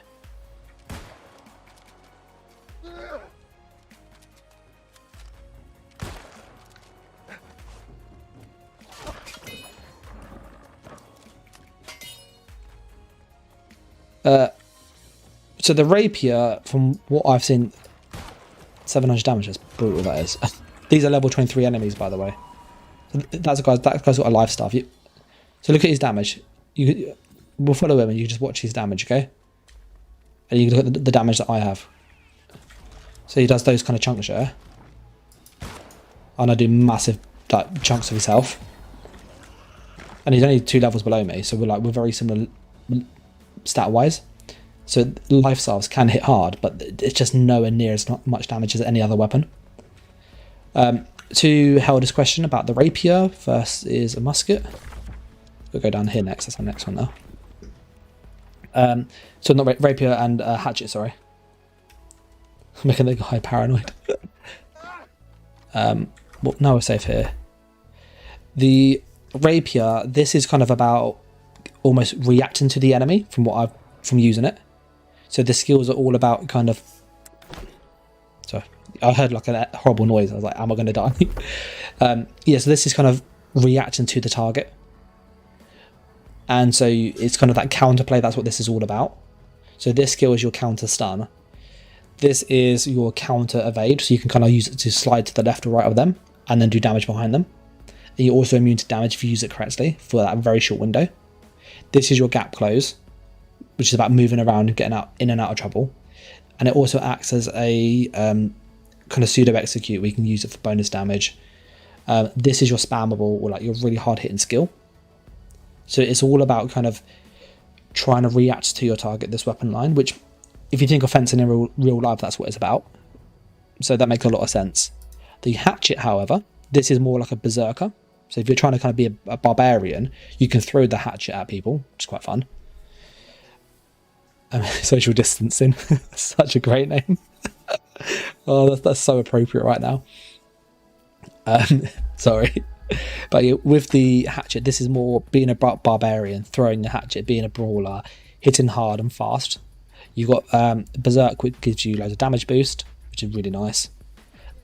So the rapier, from what I've seen, 700 damage. That's brutal. That is. These are level 23 enemies, by the way. So that guy's got a life staff. So look at his damage. We'll follow him, and you just watch his damage, okay? And you can look at the damage that I have. So he does those kind of chunks, yeah. And I do massive like chunks of his health. And he's only 2 levels below me, so we're very similar stat wise. So life salves can hit hard, but it's just nowhere near as much damage as any other weapon. To Helder's question about the rapier, first is a musket. We'll go down here next. That's our next one now. So not rapier and hatchet. Sorry, I'm making the guy paranoid. Well, no, we're safe here. The rapier. This is kind of about almost reacting to the enemy from using it. So the skills are all about kind of... Sorry, I heard like a horrible noise. I was like, am I going to die? Yeah, so this is kind of reacting to the target. And so it's kind of that counterplay. That's what this is all about. So this skill is your counter stun. This is your counter evade. So you can kind of use it to slide to the left or right of them and then do damage behind them. And you're also immune to damage if you use it correctly for that very short window. This is your gap close, which is about moving around and getting in and out of trouble. And it also acts as a kind of pseudo execute where you can use it for bonus damage. This is your spammable or like your really hard hitting skill. So it's all about kind of trying to react to your target, this weapon line, which if you think of fencing in real life, that's what it's about. So that makes a lot of sense. The hatchet, however, this is more like a berserker. So if you're trying to kind of be a barbarian, you can throw the hatchet at people, which is quite fun. Social distancing, such a great name. Oh, that's so appropriate right now. Sorry, but with the hatchet, this is more being a barbarian, throwing the hatchet, being a brawler, hitting hard and fast. You've got Berserk, which gives you loads of damage boost, which is really nice.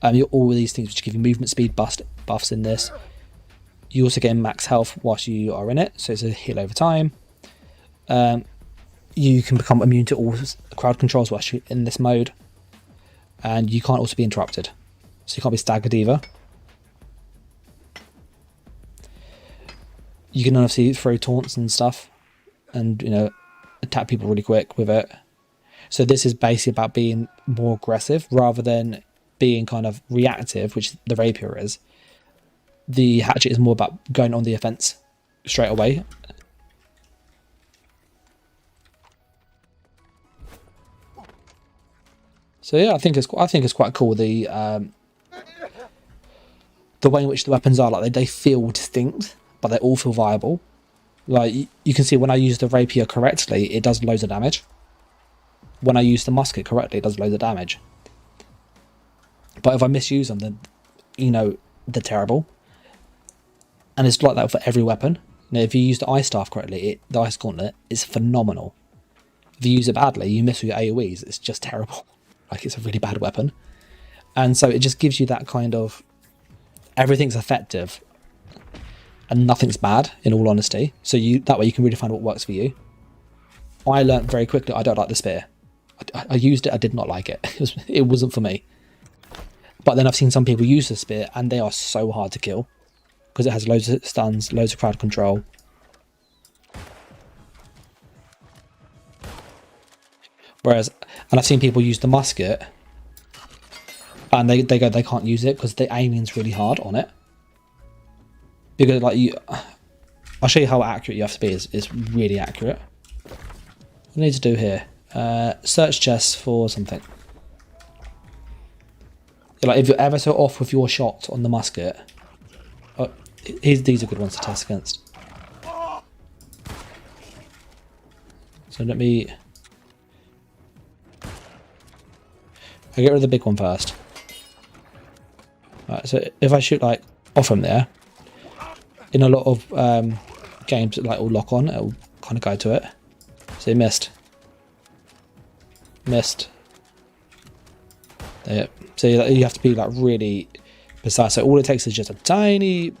You all of these things which give you movement speed buffs in this. You also gain max health whilst you are in it, so it's a heal over time. You can become immune to all crowd controls whilst you're in this mode, and you can't also be interrupted, so you can't be staggered either. You can obviously throw taunts and stuff, and attack people really quick with it. So this is basically about being more aggressive rather than being kind of reactive, which the rapier is. The hatchet is more about going on the offense straight away. So yeah, I think it's quite cool. The way in which the weapons are, like they feel distinct, but they all feel viable. Like you can see when I use the rapier correctly, it does loads of damage. When I use the musket correctly, it does loads of damage. But if I misuse them, then they're terrible. And it's like that for every weapon. If you use the ice staff correctly, the ice gauntlet is phenomenal. If you use it badly, you miss with your AoEs. It's just terrible. Like it's a really bad weapon. And so it just gives you that kind of everything's effective and nothing's bad, in all honesty. So that way you can really find what works for you. I learned very quickly I don't like the spear. I used it, I did not like it. It wasn't for me. But then I've seen some people use the spear and they are so hard to kill because it has loads of stuns, loads of crowd control. Whereas, and I've seen people use the musket and they can't use it because the aiming's really hard on it. Because I'll show you how accurate you have to be. Is really accurate. What I need to do here, search chests for something. Like if you're ever so off with your shot on the musket, these are good ones to test against. So let me. I'll get rid of the big one first. Right, so if I shoot like off from there, in a lot of games it will lock on, it'll kind of go to it. So you missed. There. So you have to be really precise. So all it takes is just a tiny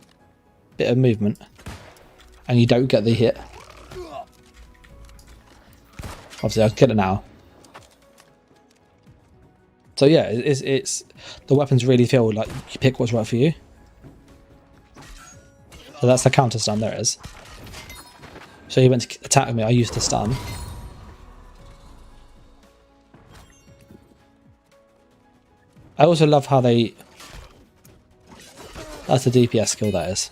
bit of movement and you don't get the hit. Obviously I'll get it now. So yeah, it's the weapons really feel like you pick what's right for you. So that's the counter stun, there it is. So he went to attack me, I used the stun. I also love how that's the DPS skill, that is.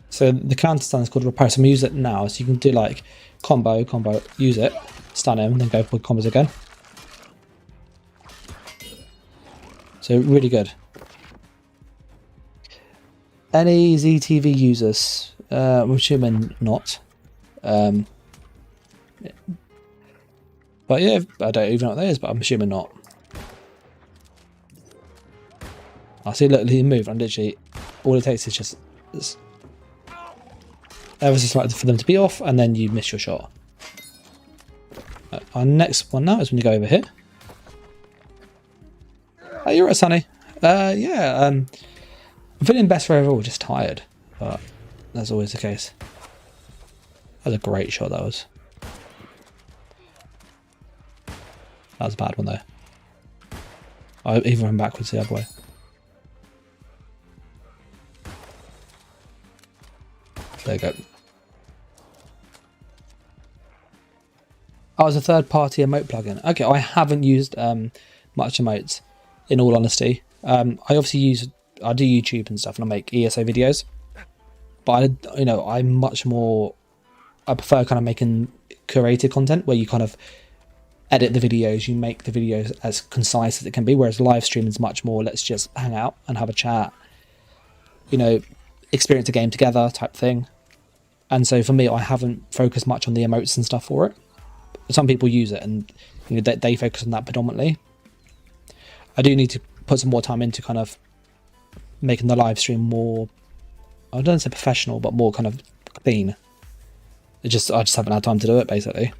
So the counter stun is called riposte. I'm going to use it now, so you can do combo, use it, stun him, and then go for combos again. So really good. Any ZTV users? I'm assuming not. But yeah, I don't even know what that is, but I'm assuming not. I see, look, he moved, and literally all it takes is just ever so slightly for them to be off, and then you miss your shot. Our next one now is when you go over here. Oh, you're right, Sonny. Yeah, I'm feeling best for overall, just tired, but that's always the case. That was a great shot, that was. That was a bad one though. I even went backwards the other way. There you go. Oh, it's a third-party emote plugin. Okay, I haven't used much emotes, in all honesty. I obviously I do YouTube and stuff, and I make ESO videos. But I'm much more. I prefer kind of making curated content where you kind of edit the videos, you make the videos as concise as it can be. Whereas live stream is much more, let's just hang out and have a chat. Experience a game together type thing. And so for me, I haven't focused much on the emotes and stuff for it. Some people use it and they focus on that predominantly. I do need to put some more time into kind of making the live stream more, I don't say professional, but more kind of clean. I just haven't had time to do it, basically.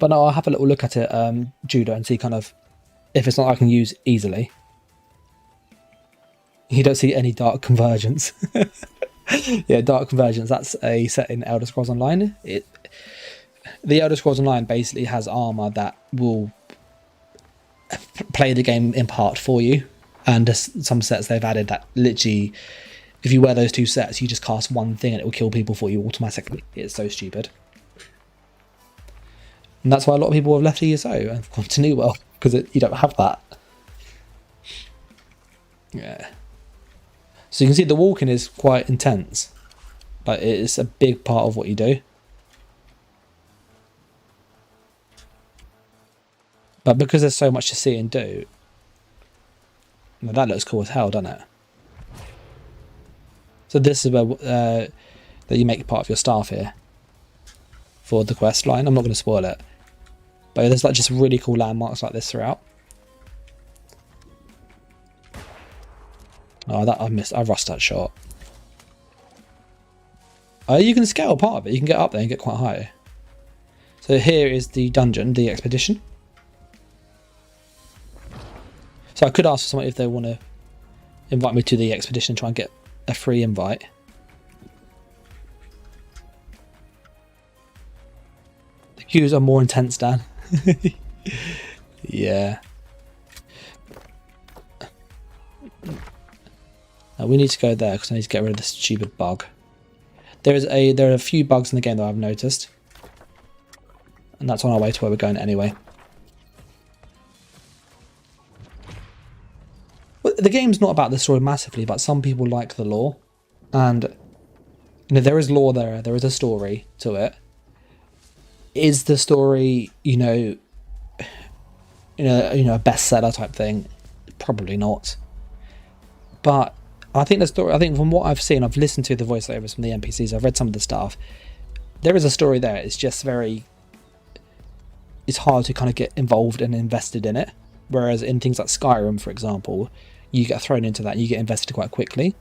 But no, I'll have a little look at it, Judah, and see kind of if it's not I can use easily. You don't see any Dark Convergence. Yeah, Dark Convergence, that's a set in Elder Scrolls Online. The Elder Scrolls Online basically has armor that will play the game in part for you. And there's some sets they've added that literally, if you wear those two sets, you just cast one thing and it will kill people for you automatically. It's so stupid. And that's why a lot of people have left ESO and have gone to New World, because you don't have that. Yeah. So you can see the walking is quite intense. Like, it's a big part of what you do. But because there's so much to see and do, well, that looks cool as hell, doesn't it? So this is where that you make part of your staff here for the quest line. I'm not going to spoil it, but there's like just really cool landmarks like this throughout. Oh, that I missed. I rushed that shot. You can scale part of it. You can get up there and get quite high. So here is the dungeon, the expedition. So I could ask someone if they want to invite me to the expedition and try and get a free invite. The queues are more intense, Dan. Yeah. Now we need to go there because I need to get rid of this stupid bug. There are a few bugs in the game that I've noticed, and that's on our way to where we're going anyway. Well, the game's not about the story massively, but some people like the lore, and you know, there is lore there. There is a story to it. Is the story, you know, a bestseller type thing? Probably not. But I think the story. I think from what I've seen, I've listened to the voiceovers from the NPCs. I've read some of the stuff. There is a story there. It's just it's hard to kind of get involved and invested in it. Whereas in things like Skyrim, for example, you get thrown into that and you get invested quite quickly.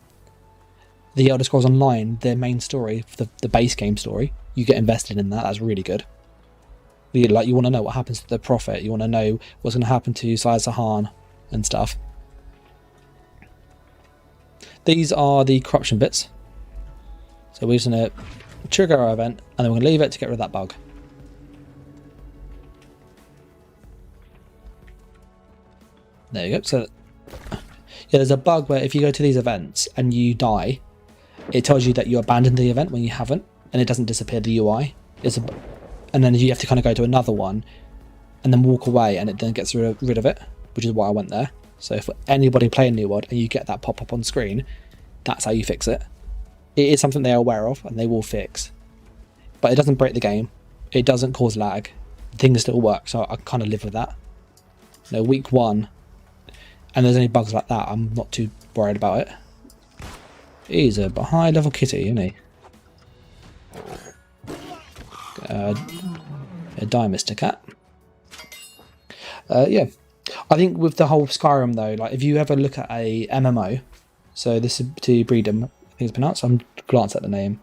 The Elder Scrolls Online, their main story, the base game story, you get invested in that. That's really good. You want to know what happens to the Prophet. You want to know what's going to happen to Sire Sahan and stuff. These are the corruption bits. So we're just going to trigger our event and then we're going to leave it to get rid of that bug. There you go. So yeah, there's a bug where if you go to these events and you die, it tells you that you abandoned the event when you haven't, and it doesn't disappear the UI. And then you have to kind of go to another one and then walk away, and it then gets rid of it, which is why I went there. So for anybody playing New World and you get that pop up on screen, that's how you fix it. It is something they are aware of and they will fix. But it doesn't break the game. It doesn't cause lag. Things still work, so I kind of live with that. You know, week 1, and there's any bugs like that, I'm not too worried about it. He's a high level kitty, isn't he? Die, Mr. Cat. Yeah. I think with the whole Skyrim though, like if you ever look at a MMO, so this is to Breedom, I think it's pronounced. I'm glance at the name.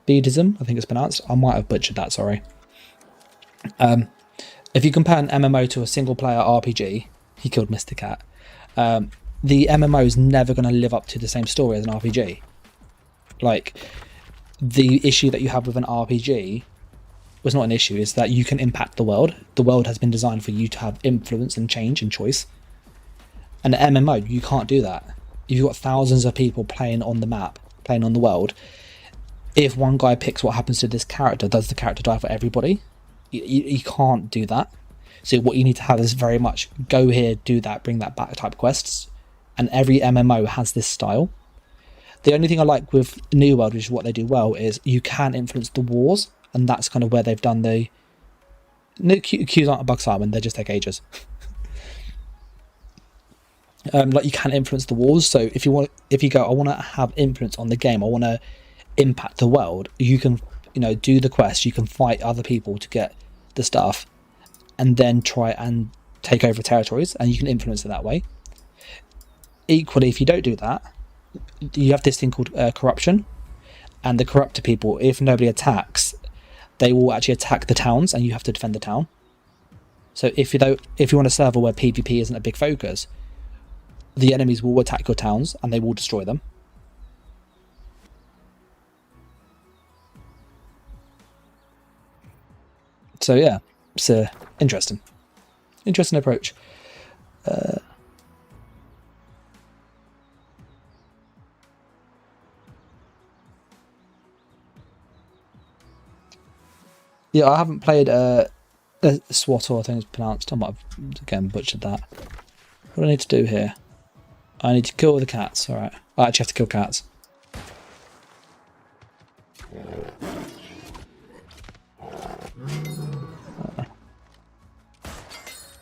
Beedism, I think it's pronounced. I might have butchered that, sorry. If you compare an MMO to a single player RPG, he killed Mr. Cat. The MMO is never going to live up to the same story as an RPG. Like, the issue that you have with an RPG was not an issue, is that you can impact the world. The world has been designed for you to have influence and change and choice. And an MMO, you can't do that. If you've got thousands of people playing on the map, playing on the world, if one guy picks what happens to this character, does the character die for everybody? You can't do that. So what you need to have is very much go here, do that, bring that back type quests. And every MMO has this style. The only thing I like with New World, which is what they do well, is you can influence the wars. And that's kind of where they've done the... No, queues aren't a bug, Simon, they just take ages. Like you can influence the wars. So if you go, I want to have influence on the game, I want to impact the world, you can, do the quest, you can fight other people to get the stuff, and then try and take over territories, and you can influence it that way. Equally, if you don't do that, you have this thing called corruption, and the corrupted people, if nobody attacks, they will actually attack the towns, and you have to defend the town. So if you want a server where PvP isn't a big focus, the enemies will attack your towns and they will destroy them. So yeah, it's a interesting approach. Yeah, I haven't played SWAT, I think it's pronounced. I might have again butchered that. What do I need to do here? I need to kill the cats. All right, I actually have to kill cats.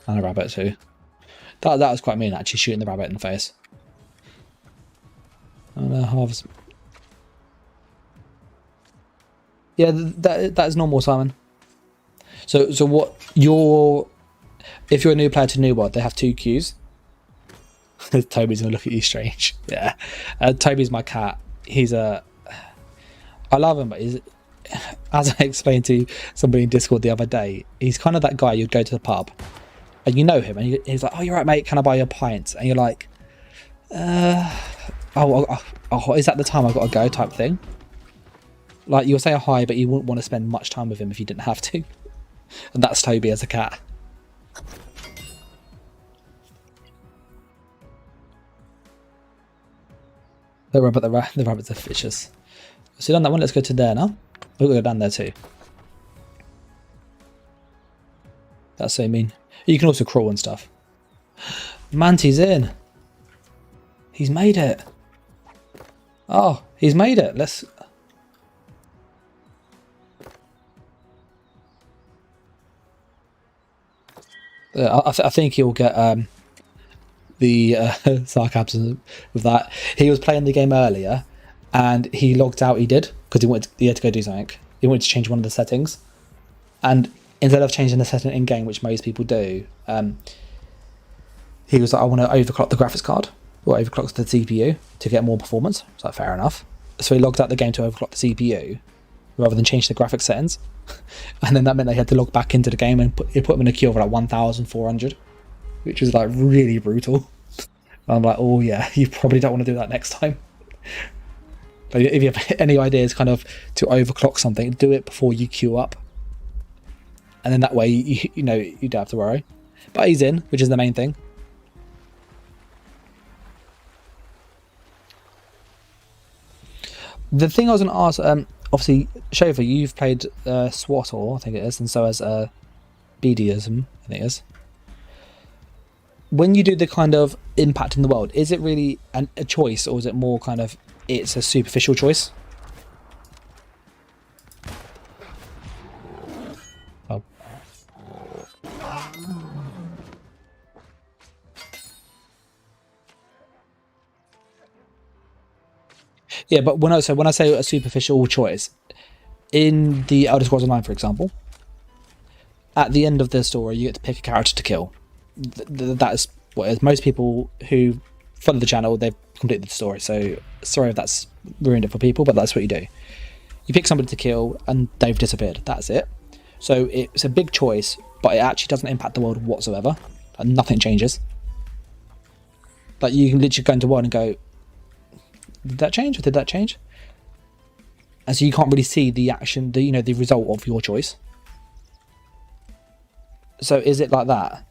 And a rabbit too. That was quite mean, actually, shooting the rabbit in the face. And harvest. Yeah, that is normal, Simon. So what if you're a new player to New World, they have 2 queues. Toby's gonna look at you strange. Yeah, Toby's my cat. I love him, but he's, as I explained to somebody in Discord the other day, he's kind of that guy you'd go to the pub and you know him and he's like, oh, you're right, mate, can I buy you a pint? And you're like, oh, is that the time I've got to go type thing? Like, you'll say a hi, but you wouldn't want to spend much time with him if you didn't have to. And that's Toby as a cat. Don't worry about the rabbits are vicious. So done that one, let's go to there now. We'll go down there too. That's so mean. You can also crawl and stuff. Manty's in. He's made it. Oh, he's made it. Let's... I think he'll get the sarcasm with that. He was playing the game earlier and he logged out. He did because he had to go do something. He wanted to change one of the settings, and instead of changing the setting in game, which most people do, he was like, I want to overclock the graphics card or overclock the CPU to get more performance. It's like, fair enough. So he logged out the game to overclock the CPU rather than change the graphics settings. And then that meant they had to log back into the game and it put him in a queue of like 1,400, which is like really brutal. And I'm like, oh yeah, you probably don't want to do that next time. But if you have any ideas kind of to overclock something, do it before you queue up. And then that way, you know, you don't have to worry. But he's in, which is the main thing. The thing I was going to ask, obviously, Shofa, you've played SWAT, I think it is, and so has BDism, I think it is. When you do the kind of impact in the world, is it really a choice, or is it more kind of, it's a superficial choice? Oh. Yeah, but when I say a superficial choice, in the Elder Scrolls Online, for example, at the end of the story, you get to pick a character to kill. That is what it is. Most people who follow the channel, they've completed the story. So sorry if that's ruined it for people, but that's what you do. You pick somebody to kill, and they've disappeared. That's it. So it's a big choice, but it actually doesn't impact the world whatsoever. And nothing changes. Like, you can literally go into world and go, did that change or did that change? And so you can't really see the action, the result of your choice. So is it like that?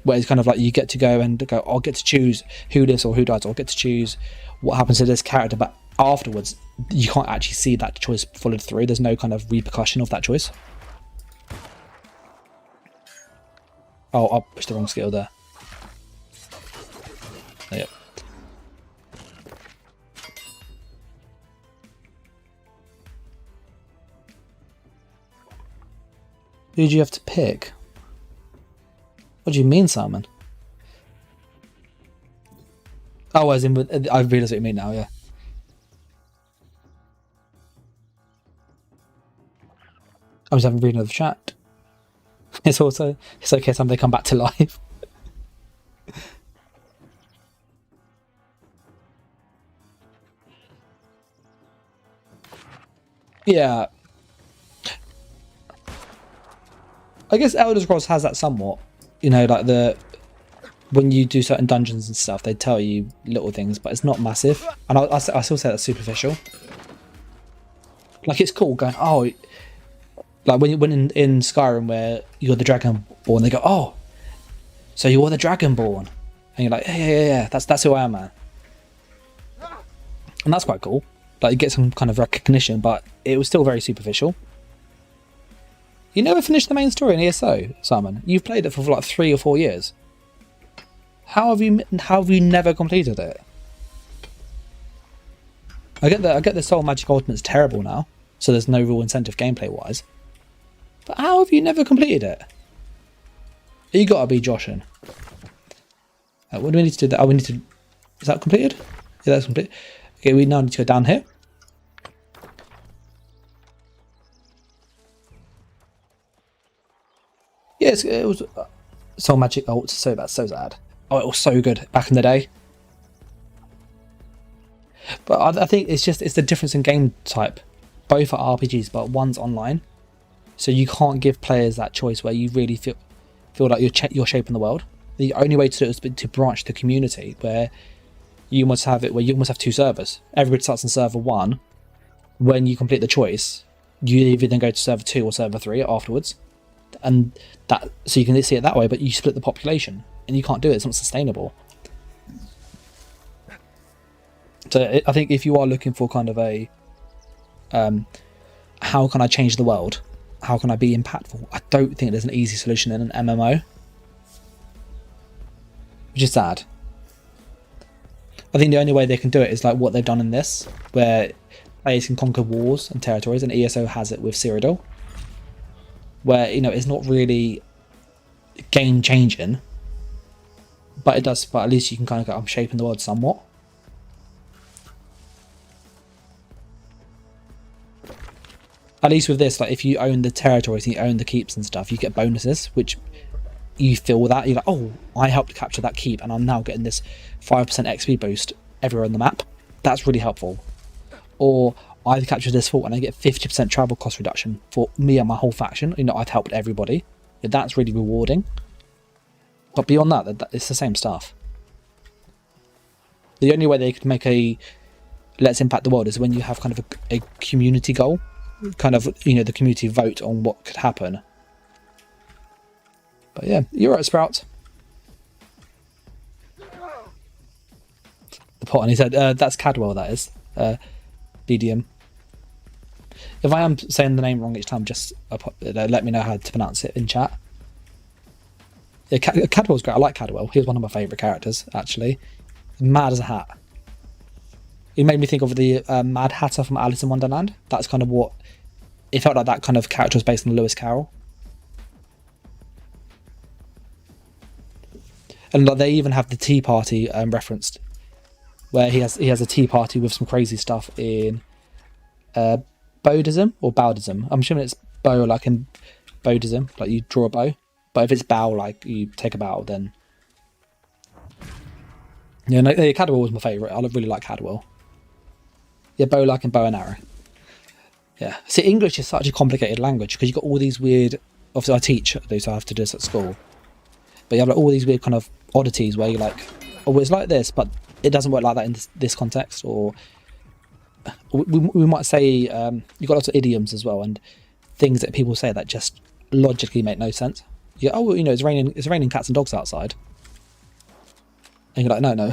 Where it's kind of like you get to go and go, I'll get to choose who lives or who dies, or I'll get to choose what happens to this character, but afterwards you can't actually see that choice followed through. There's no kind of repercussion of that choice. Oh, I pushed the wrong skill there. Yep. Who do you have to pick? What do you mean, Simon? Oh, as in, I realise what you mean now, yeah. I'm just having reading of the chat. It's okay, somebody come back to life. Yeah. I guess Elder Scrolls has that somewhat. You know, like when you do certain dungeons and stuff, they tell you little things, but it's not massive. And I still say that's superficial. Like, it's cool going, oh, like when in Skyrim where you're the Dragonborn, they go, oh, so you're the Dragonborn, and you're like, yeah, that's who I am, man. And that's quite cool. Like, you get some kind of recognition, but it was still very superficial. You never finished the main story in ESO, Simon. You've played it for like 3 or 4 years. How have you never completed it? I get the Soul Magic Ultimate's terrible now, so there's no real incentive gameplay wise. But how have you never completed it? You gotta be joshing. What do we need to do? That? Oh, we need to. Is that completed? Yeah, that's complete. Okay, we now need to go down here. Yes, it was Soul Magic Ult. So that's so sad. Oh, it was so good back in the day. But I think it's the difference in game type. Both are RPGs, but one's online, so you can't give players that choice where you really feel like you're shaping the world. The only way to do it is to branch the community, where you must have 2 servers. Everybody starts on server 1. When you complete the choice, you either then go to server 2 or server 3 afterwards, and that so you can see it that way. But you split the population, and you can't do it. It's not sustainable. So I think if you are looking for kind of a how can I change the world? How can I be impactful? I don't think there's an easy solution in an MMO. Which is sad. I think the only way they can do it is like what they've done in this, where players can conquer wars and territories, and ESO has it with Cyrodiil. Where, you know, it's not really game changing, but at least you can kind of go, I'm shaping the world somewhat. At least with this, like, if you own the territories and you own the keeps and stuff, you get bonuses, which you feel that. You're like, oh, I helped capture that keep, and I'm now getting this 5% XP boost everywhere on the map. That's really helpful. Or I've captured this fort and I get 50% travel cost reduction for me and my whole faction. You know, I've helped everybody. Yeah, that's really rewarding. But beyond that, it's the same stuff. The only way they could make a let's impact the world is when you have kind of a community goal. Kind of, you know, the community vote on what could happen. But yeah, you're right, Sprout. The pot, and he said, that's Cadwell, that is. BDM. If I am saying the name wrong each time, just let me know how to pronounce it in chat. Yeah, Cadwell's great. I like Cadwell. He was one of my favourite characters, actually. Mad as a hat. He made me think of the Mad Hatter from Alice in Wonderland. That's kind of what... It felt like that kind of character was based on Lewis Carroll. And they even have the Tea Party referenced, where he has a tea party with some crazy stuff in Buddhism or Bowdism. I'm assuming it's bow like in Buddhism, like you draw a bow. But if it's bow like you take a bow, then yeah. No, Cadwell was my favourite. I really like Cadwell. Yeah, bow like in bow and arrow. Yeah. See, English is such a complicated language because you've got all these weird. Obviously, I teach, so I have to do this at school. But you have like all these weird kind of oddities where you're like, oh, it's like this, but it doesn't work like that in this context. Or we might say you've got lots of idioms as well and things that people say that just logically make no sense. You go, oh, well, you know, it's raining cats and dogs outside. And you're like, no.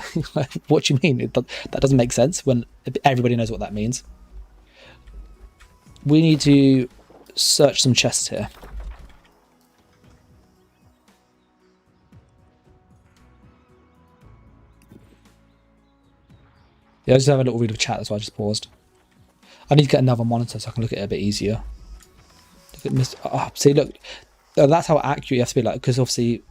What do you mean? That doesn't make sense when everybody knows what that means. We need to search some chests here. Yeah, I just have a little read of chat, that's why I just paused. I need to get another monitor so I can look at it a bit easier. Look at see, look, that's how accurate you have to be, like, because obviously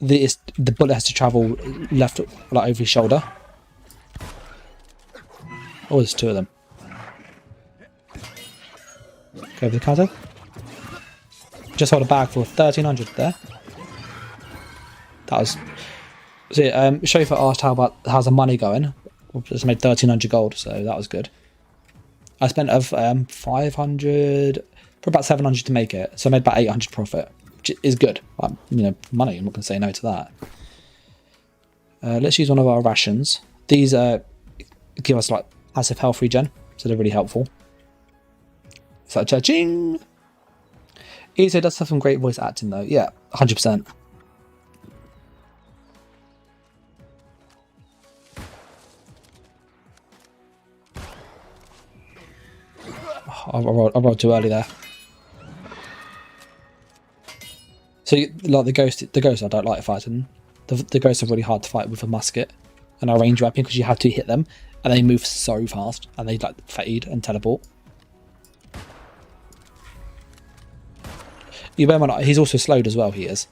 the bullet has to travel left, like over his shoulder. Oh, there's 2 of them. Go over the counter. Just hold a bag for 1,300 there. That was. See, Chauffeur asked how's the money going. We just made 1,300 gold, so that was good. I spent of 500 for about 700 to make it. So I made about 800 profit, which is good. You know, money. I'm not going to say no to that. Let's use one of our rations. These give us like passive health regen, so they're really helpful. So cha-ching! ESO does have some great voice acting though. Yeah, 100%. I rolled too early there. So like the ghosts I don't like fighting. The ghosts are really hard to fight with a musket and a range weapon because you have to hit them and they move so fast and they like fade and teleport. You bear in mind, he's also slowed as well, he is.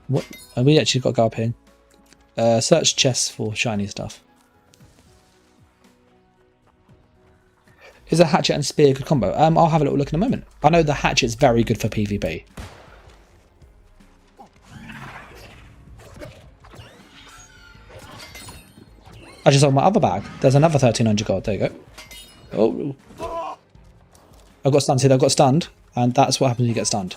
What? And we actually got to go up here. Search chests for shiny stuff. Is a hatchet and spear a good combo? I'll have a little look in a moment. I know the hatchet's very good for PvP. I just saw my other bag. There's another 1300 gold. There you go. Oh. I got stunned. See, I got stunned. And that's what happens when you get stunned.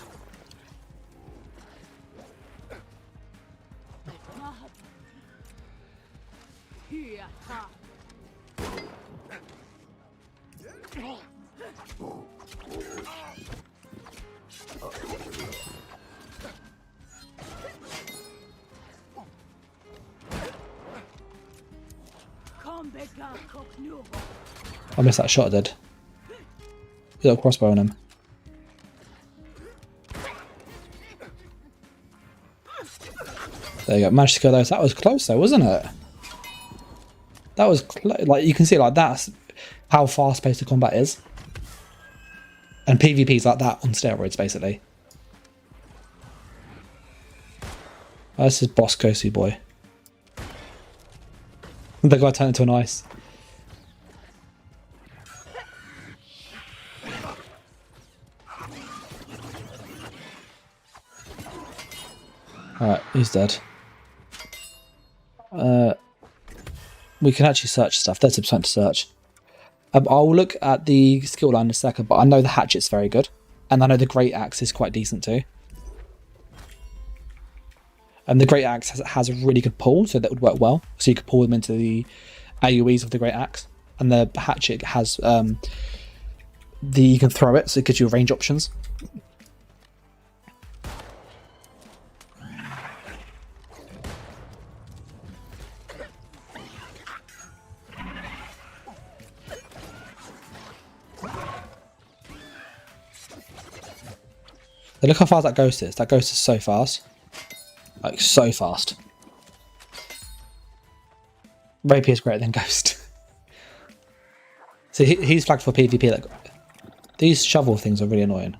I missed that shot, I did. Little crossbow on him. There you go. Managed to kill those. That was close though, wasn't it? That was like you can see, like that's how fast-paced the combat is. And PvP is like that on steroids, basically. Oh, this is Boss Kosu boy. The guy turned into an ice. Alright, he's dead. We can actually search stuff. There's 30% to search. I'll look at the skill line in a second, but I know the hatchet's very good. And I know the Great Axe is quite decent too. And the Great Axe has a really good pull, so that would work well. So you could pull them into the AoEs of the Great Axe. And the hatchet has you can throw it, so it gives you range options. Look how fast that ghost is. That ghost is so fast. Like, so fast. Rapier is greater than Ghost. So he's flagged for PvP. Like, these shovel things are really annoying.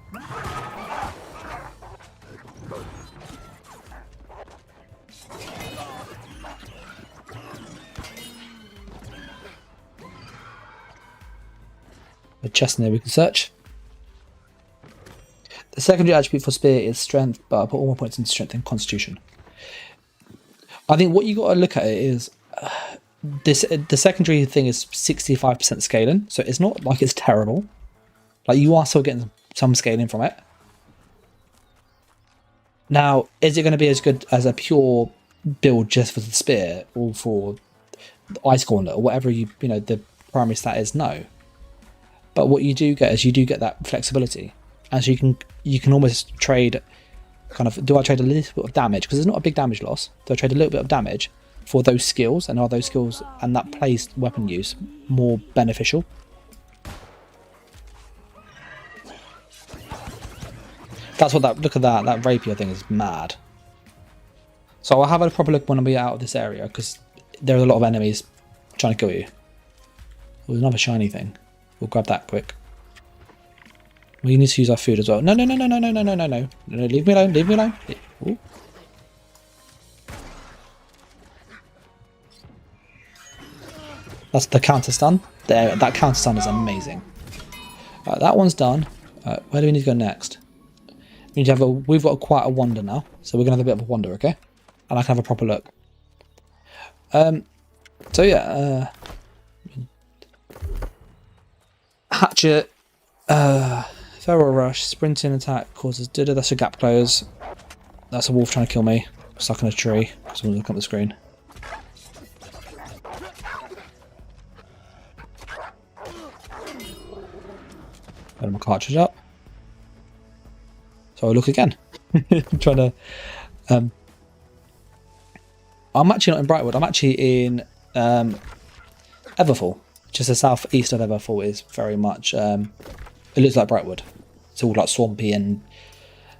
A chest in there we can search. The secondary attribute for spear is strength, but I put all my points into strength and constitution. I think what you got to look at it is the secondary thing is 65% scaling, so it's not like it's terrible. Like you are still getting some scaling from it. Now, is it going to be as good as a pure build just for the spear or for the ice gauntlet or whatever you know the primary stat is? No. But what you do get is you do get that flexibility. And so you can almost trade kind of, do I trade a little bit of damage? Because there's not a big damage loss. Do I trade a little bit of damage for those skills? And are those skills and that placed weapon use more beneficial? That's what that, look at that rapier thing is mad. So I'll have a proper look when we out of this area because there are a lot of enemies trying to kill you. Oh, there's another shiny thing. We'll grab that quick. We need to use our food as well. No, no, no, no, no, no, no, no, no, no. No, leave me alone, leave me alone. Ooh. That's the counter stun. There, that counter stun is amazing. That one's done. Where do we need to go next? We need to have we've got quite a wander now. So we're going to have a bit of a wander, okay? And I can have a proper look. So yeah. Hatchet, feral rush, sprinting attack causes that's a gap close. That's a wolf trying to kill me. Stuck in a tree. Someone's looking at the screen. Load my cartridge up. So I look again. I'm trying to. I'm actually not in Brightwood. I'm actually in Everfall. Just the southeast of Everfall is very much. It looks like Brightwood. It's all like swampy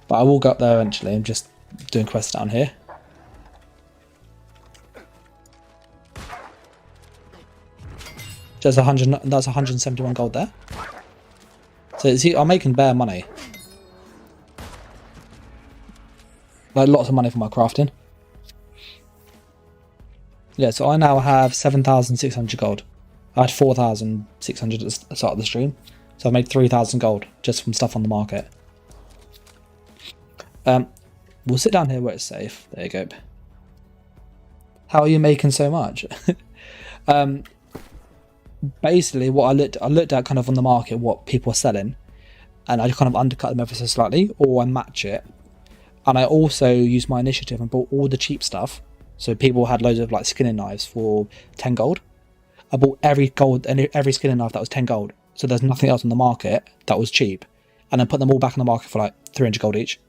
but I will go up there eventually. I'm just doing quests down here. Just 100. That's 171 gold there. So see, I'm making bare money. Like lots of money for my crafting. Yeah, so I now have 7,600 gold. I had 4,600 at the start of the stream. So I made 3,000 gold just from stuff on the market. We'll sit down here where it's safe. There you go. How are you making so much? Basically, what I looked at kind of on the market, what people are selling, and I kind of undercut them ever so slightly, or I match it. And I also used my initiative and bought all the cheap stuff. So people had loads of like skinning knives for 10 gold. I bought every skinning knife that was 10 gold. So there's nothing else on the market that was cheap. And then put them all back on the market for like 300 gold each.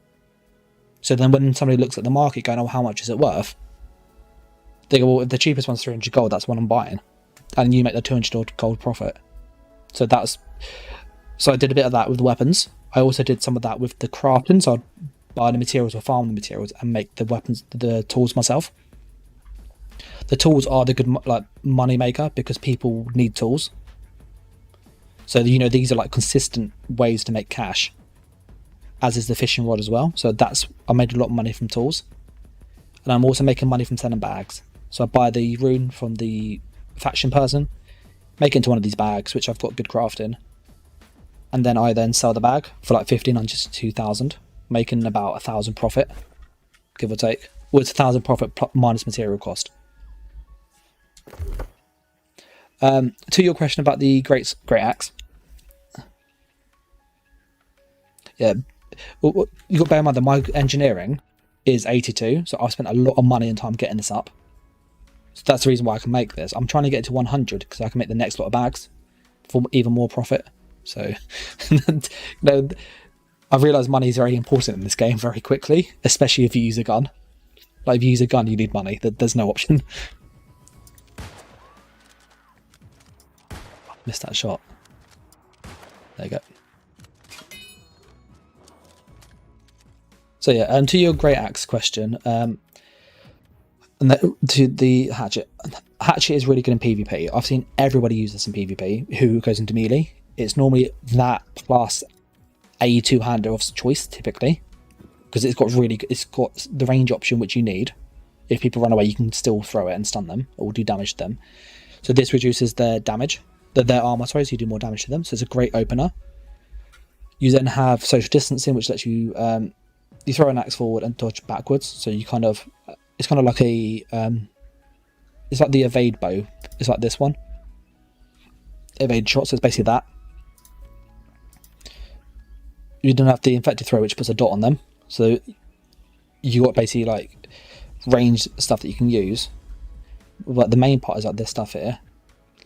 So then when somebody looks at the market going, oh, how much is it worth? They go, well, if the cheapest one's 300 gold, that's what I'm buying. And you make the 200 gold profit. So I did a bit of that with the weapons. I also did some of that with the crafting. So I'd buy the materials or farm the materials and make the weapons, the tools myself. The tools are the good like money maker because people need tools. So these are like consistent ways to make cash, as is the fishing rod as well. So I made a lot of money from tools, and I'm also making money from selling bags. So I buy the rune from the faction person, make it into one of these bags, which I've got good craft in, and then I sell the bag for like 1,500 to 2,000, making about 1,000 profit, give or take. Well, it's 1,000 profit minus material cost. To your question about the great axe, yeah, well, you got to bear in mind that my engineering is 82, so I've spent a lot of money and time getting this up. So that's the reason why I can make this. I'm trying to get it to 100 because I can make the next lot of bags for even more profit. So, I've realised money is very important in this game very quickly, especially if you use a gun. Like if you use a gun, you need money. There's no option. Missed that shot. There you go. So yeah, to your great axe question, and to the hatchet. Hatchet is really good in PvP. I've seen everybody use this in PvP who goes into melee. It's normally that plus a two-hander of choice typically, because it's got the range option which you need. If people run away, you can still throw it and stun them or do damage to them. So this reduces their damage, their armor. Sorry, so you do more damage to them. So it's a great opener. You then have social distancing, which lets you you throw an axe forward and dodge backwards. So you it's kind of like a it's like the evade bow. It's like this one, evade shot. So it's basically that. You don't have the infected throw, which puts a dot on them. So you got basically like ranged stuff that you can use. But the main part is like this stuff here.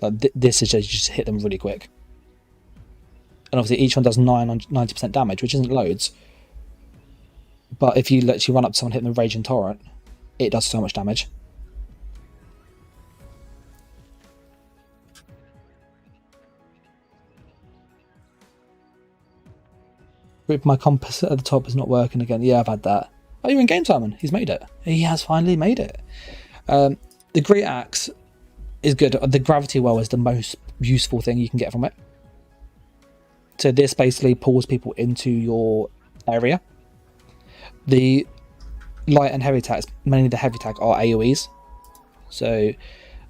Like this is just you just hit them really quick. And obviously each one does 90% damage, which isn't loads. But if you literally run up to someone hitting the Raging Torrent, it does so much damage. With my compass at the top is not working again. Yeah, I've had that. Oh, you're in game, Simon. He's made it. He has finally made it. The Great Axe is good. The Gravity Well is the most useful thing you can get from it. So this basically pulls people into your area. The light and heavy attacks, mainly the heavy attack, are AoEs. So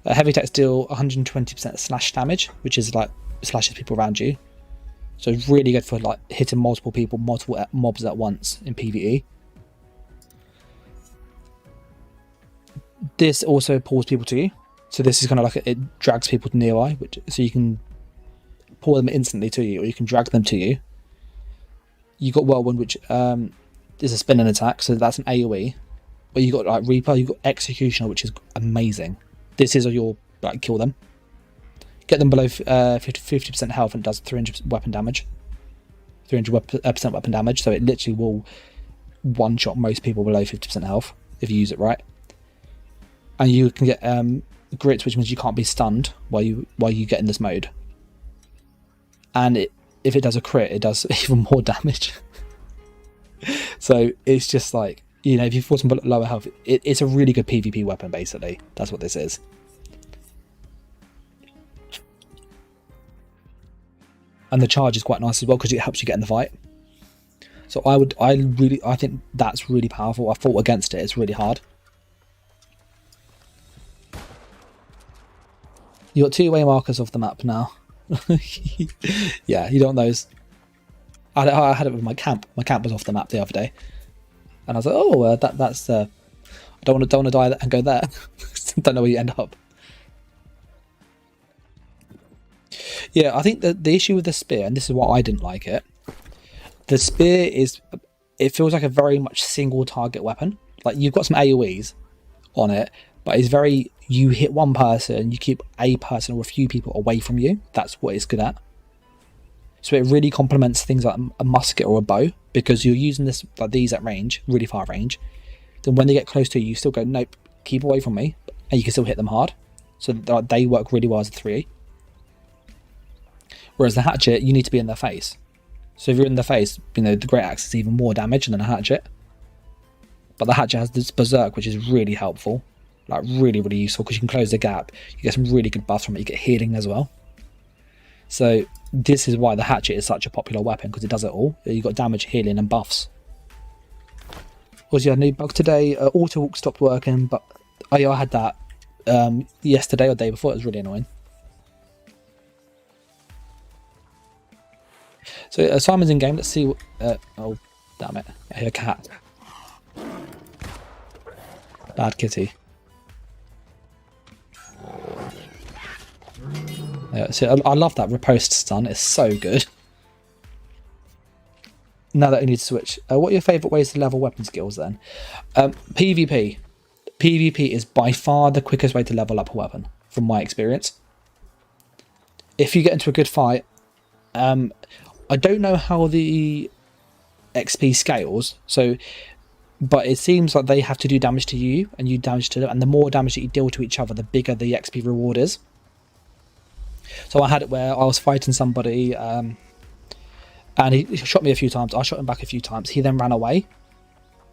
heavy attacks deal 120% slash damage, which is like slashes people around you. So it's really good for like hitting multiple people, multiple mobs at once in PvE. This also pulls people to you. So this is kind of like it drags people nearby, so you can pull them instantly to you, or you can drag them to you. You got Whirlwind, which is a spinning attack, so that's an AoE. But you got like Reaper, you got Executioner, which is amazing. This is your like kill them. Get them below 50% health and it does 300 weapon damage. 300% weapon damage, so it literally will one-shot most people below 50% health if you use it right. And you can get grits, which means you can't be stunned while you get in this mode. And if it does a crit, it does even more damage. So it's just like, you know, if you force them lower health, it's a really good PvP weapon, basically. That's what this is. And the charge is quite nice as well because it helps you get in the fight. So I think that's really powerful. I fought against it. It's really hard. You got two-way markers of the map now. Yeah, you don't want those. I had it with my camp. My camp was off the map the other day, and I was like, "Oh, that's I don't want to die and go there. Don't know where you end up." Yeah, I think the issue with the spear, and this is why I didn't like it. The spear it feels like a very much single target weapon. Like you've got some AoEs on it, but it's very, you hit one person, you keep a person or a few people away from you. That's what it's good at. So it really complements things like a musket or a bow, because you're using these at range, really far range. Then when they get close to you, you still go, nope, keep away from me, and you can still hit them hard. So they work really well as a 3E. Whereas the hatchet, you need to be in their face. So if you're in the face, you know, the great axe is even more damage than a hatchet. But the hatchet has this berserk, which is really helpful. Like really, really useful, because you can close the gap. You get some really good buffs from it. You get healing as well. So this is why the hatchet is such a popular weapon, because it does it all. You've got damage, healing, and buffs. Also, a new bug today. Auto walk stopped working, but I had that yesterday or the day before. It was really annoying. So Simon's in game. Let's see. Oh, damn it! I hear a cat. Bad kitty. Yeah, so I love that riposte stun. It's so good. Now that I need to switch, what are your favourite ways to level weapon skills then? PvP. PvP is by far the quickest way to level up a weapon, from my experience. If you get into a good fight, I don't know how the XP scales, but it seems like they have to do damage to you and you damage to them, and the more damage that you deal to each other, the bigger the XP reward is. So I had it where I was fighting somebody, and he shot me a few times. I shot him back a few times. He then ran away.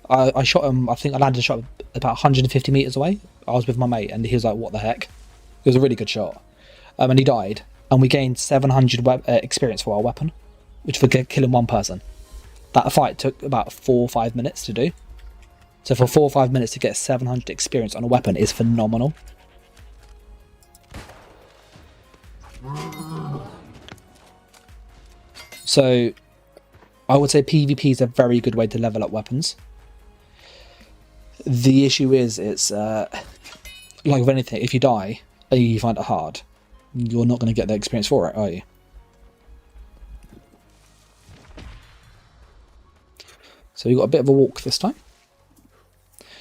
I shot him, I think I landed a shot about 150 meters away. I was with my mate, and he was like, what the heck? It was a really good shot. And he died, and we gained 700 experience for our weapon, which for killing one person. That fight took about 4 or 5 minutes to do. So for 4 or 5 minutes to get 700 experience on a weapon is phenomenal. So I would say PvP is a very good way to level up weapons. The issue is, it's like with anything, if you die and you find it hard, you're not going to get the experience for it, are you? So we've got a bit of a walk this time.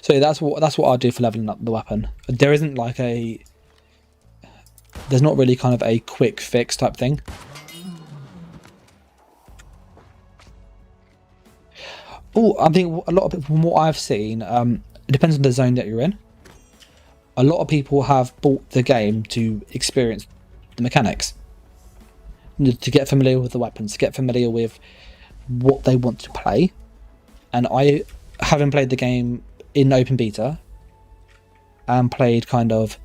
So yeah, that's what I do for leveling up the weapon. There isn't like there's not really kind of a quick fix type thing. Oh, I think a lot of people, from what I've seen, it depends on the zone that you're in. A lot of people have bought the game to experience the mechanics, to get familiar with the weapons, to get familiar with what they want to play. And I, having played the game in open beta and played kind of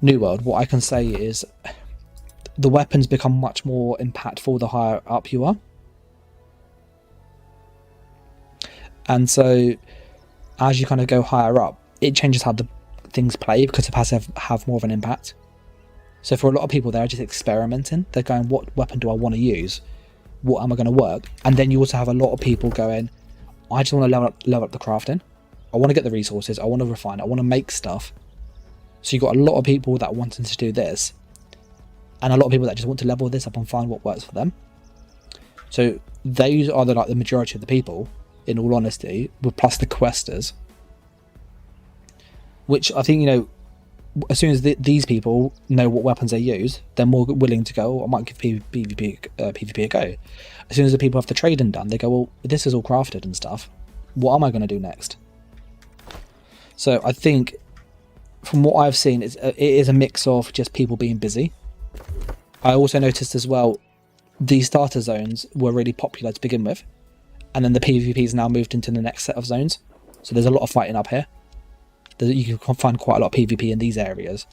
New World, what I can say is the weapons become much more impactful the higher up you are. And so as you kind of go higher up, it changes how the things play, because it has to have more of an impact. So for a lot of people, they're just experimenting. They're going, what weapon do I want to use? What am I going to work? And then you also have a lot of people going, I just want to level up the crafting. I want to get the resources. I want to refine. I want to make stuff. So you've got a lot of people that are wanting to do this. and a lot of people that just want to level this up and find what works for them. So those are the majority of the people, in all honesty, plus the questers, which I think, you know, as soon as these people know what weapons they use, they're more willing to go, I might give PvP a go. As soon as the people have the trading done, they go, well, this is all crafted and stuff. What am I going to do next? So I think, from what I've seen, it is a mix of just people being busy. I also noticed as well, these starter zones were really popular to begin with, and then the PvP's now moved into the next set of zones. So there's a lot of fighting up here. You can find quite a lot of PvP in these areas.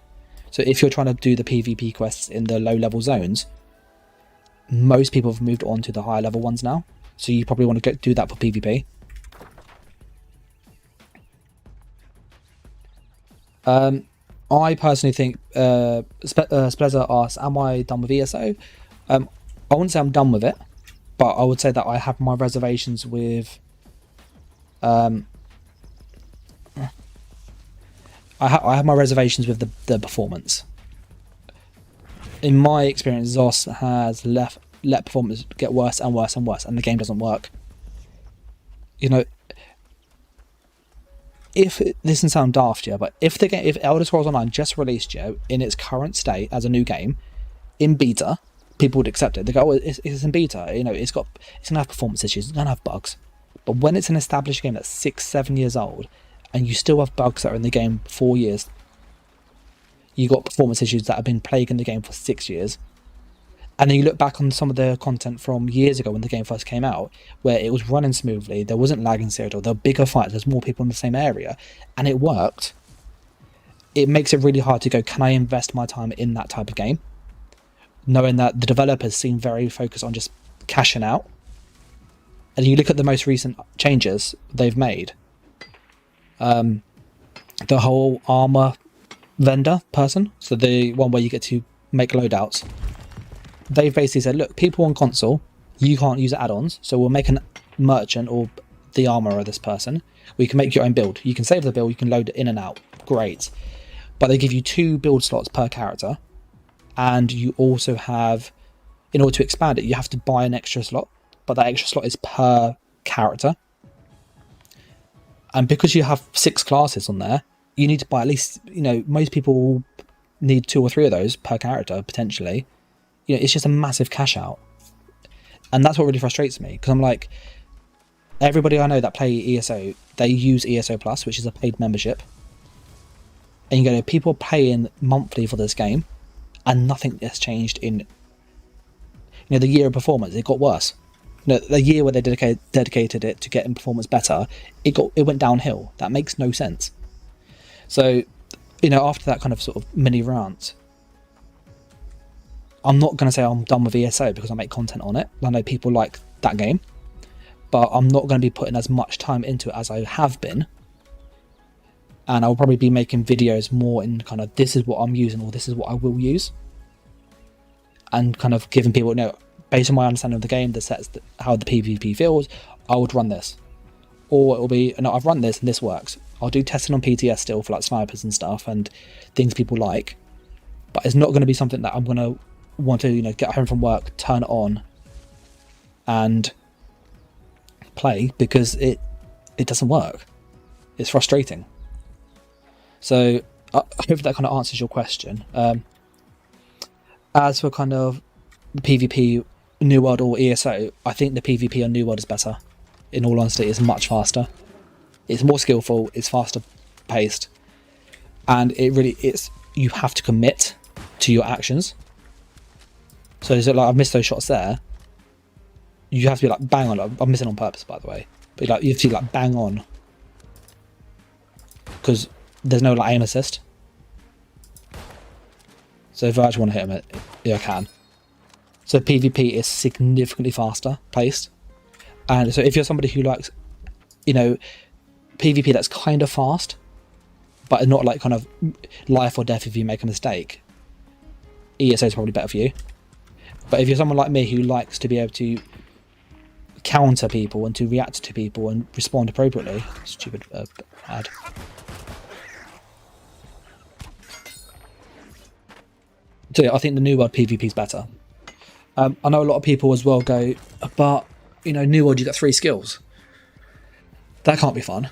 So if you're trying to do the PvP quests in the low level zones, most people have moved on to the higher level ones now. So you probably want to do that for PvP. I personally think Splezza asks, am I done with ESO? I wouldn't say I'm done with it, but I would say that I have my reservations with I have my reservations with the performance. In my experience, ZOS has let performance get worse and worse and worse, and the game doesn't work. You know, this doesn't sound daft, yeah, but if Elder Scrolls Online just released, in its current state as a new game, in beta, people would accept it. They go, oh, it's in beta, you know, it's gonna have performance issues, it's gonna have bugs. But when it's an established game that's 6-7 years old, and you still have bugs that are in the game 4 years, you got performance issues that have been plaguing the game for 6 years, and then you look back on some of the content from years ago when the game first came out, where it was running smoothly, there wasn't lagging at all, there were bigger fights, there's more people in the same area, and it worked. It makes it really hard to go, can I invest my time in that type of game? Knowing that the developers seem very focused on just cashing out. And you look at the most recent changes they've made. The whole armor vendor person, so the one where you get to make loadouts, they've basically said, look, people on console, you can't use add-ons, so we'll make a merchant or the armorer this person. We can make your own build. You can save the build, you can load it in and out. Great. But they give you 2 build slots per character, and you also have, in order to expand it, you have to buy an extra slot, but that extra slot is per character. And because you have 6 classes on there, you need to buy at least, you know, most people need 2 or 3 of those per character, potentially. You know, it's just a massive cash out. And that's what really frustrates me, because I'm like, everybody I know that play ESO, they use ESO Plus, which is a paid membership. And you go, people are paying monthly for this game, and nothing has changed in, you know, the year of performance. It got worse. You know, the year where they dedicated it to getting performance better, it went downhill. That makes no sense. So, you know, after that kind of sort of mini rant, I'm not going to say I'm done with ESO because I make content on it. I know people like that game, but I'm not going to be putting as much time into it as I have been. And I'll probably be making videos more in kind of, this is what I'm using, or this is what I will use. And kind of giving people, you know, based on my understanding of the game, the sets, how the PvP feels, I would run this. Or it'll be, no, I've run this and this works. I'll do testing on PTS still for like snipers and stuff and things people like. But it's not going to be something that I'm going to want to, you know, get home from work, turn it on and play, because it doesn't work. It's frustrating. So I hope that kind of answers your question. As for kind of the PvP New World or ESO, I think the PvP on New World is better. In all honesty, it's much faster. It's more skillful, it's faster paced, and you have to commit to your actions. So is it like, I've missed those shots there, you have to be like bang on. I'm missing on purpose, by the way, but like you have to be like bang on, because there's no like aim assist. So if I actually want to hit him, yeah, I can. So PvP is significantly faster paced, and so if you're somebody who likes, you know, PvP that's kind of fast, but not like kind of life or death if you make a mistake, ESO is probably better for you. But if you're someone like me who likes to be able to counter people and to react to people and respond appropriately, stupid ad. So yeah, I think the New World PvP is better. I know a lot of people as well go, but you know, New World you get 3 skills. That can't be fun.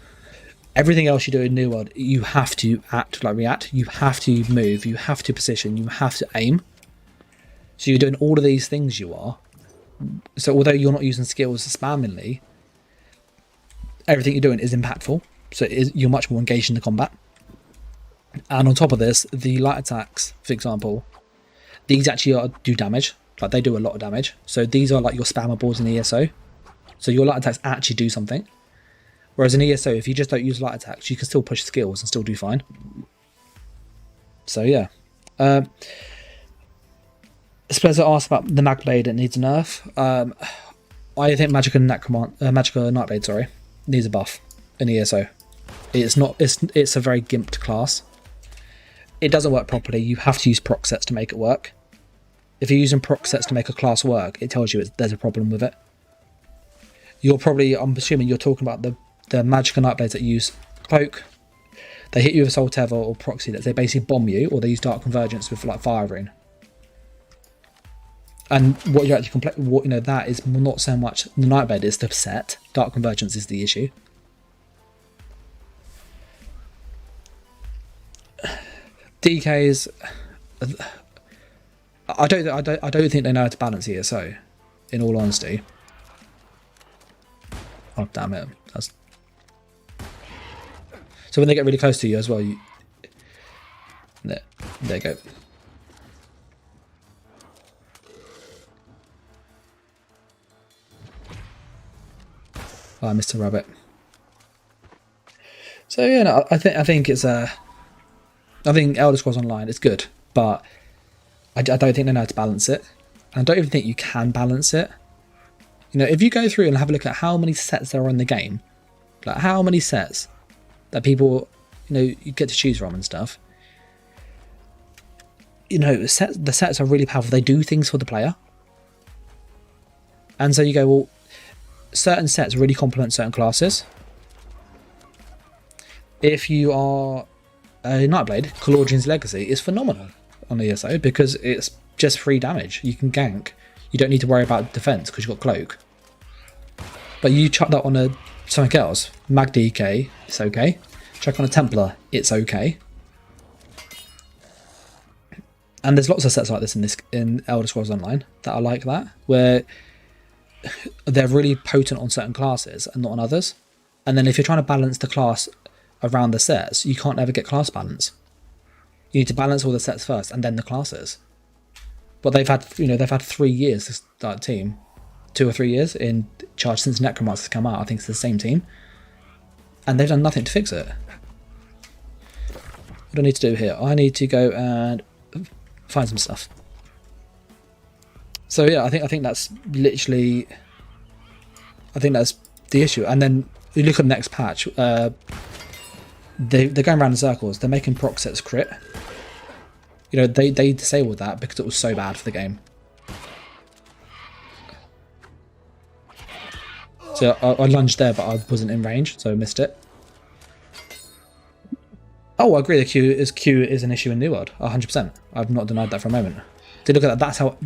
Everything else you do in New World, you have to act like React. You have to move. You have to position. You have to aim. So you're doing all of these things. You are. So although you're not using skills spammingly, everything you're doing is impactful. So you're much more engaged in the combat. And on top of this, the light attacks, for example, these actually do damage. Like they do a lot of damage. So these are like your spammer boards in the ESO. So your light attacks actually do something. Whereas in ESO, if you just don't use light attacks, you can still push skills and still do fine. So yeah. Spencer asked about the Mag Blade, it needs a nerf. I think Magica Nightblade, sorry, needs a buff in ESO. It's a very gimped class. It doesn't work properly. You have to use proc sets to make it work. If you're using proc sets to make a class work, it tells you there's a problem with it. I'm assuming you're talking about the Magica Nightblades that use Cloak. They hit you with Soul Tether or Proxy, that they basically bomb you, or they use Dark Convergence with like Fire Rune. And what you're actually that is not so much the Nightblade, is the set. Dark Convergence is the issue. DKs, I don't think they know how to balance ESO, in all honesty. Oh damn it! So when they get really close to you as well, there you go. Oh, I missed a rabbit. So yeah, no, I think it's I think Elder Scrolls Online is good, but I don't think they know how to balance it. And I don't even think you can balance it. You know, if you go through and have a look at how many sets there are in the game, like how many sets that people, you get to choose from and stuff. The sets are really powerful. They do things for the player. And so you go, well, certain sets really complement certain classes. If you are a Nightblade, Calordrian's Legacy is phenomenal on ESO because it's just free damage. You can gank. You don't need to worry about defense because you've got Cloak. But you chuck that on something else. Mag DK, it's okay. Chuck on a Templar, it's okay. And there's lots of sets like this in Elder Scrolls Online that are like that, where they're really potent on certain classes and not on others. And then if you're trying to balance the class around the sets, you can't ever get class balance. You need to balance all the sets first and then the classes. But they've had 3 years, this team, 2 or 3 years in charge since Necromancer's come out. I think it's the same team, and they've done nothing to fix it. What do I need to do here? I need to go and find some stuff. So yeah, I think that's literally, I think that's the issue. And then you look at the next patch. They're going around in circles. They're making proc sets crit. They disabled that because it was so bad for the game. So I lunged there, but I wasn't in range, so I missed it. Oh, I agree. The Q is an issue in New World, 100%. I've not denied that for a moment. So look at that.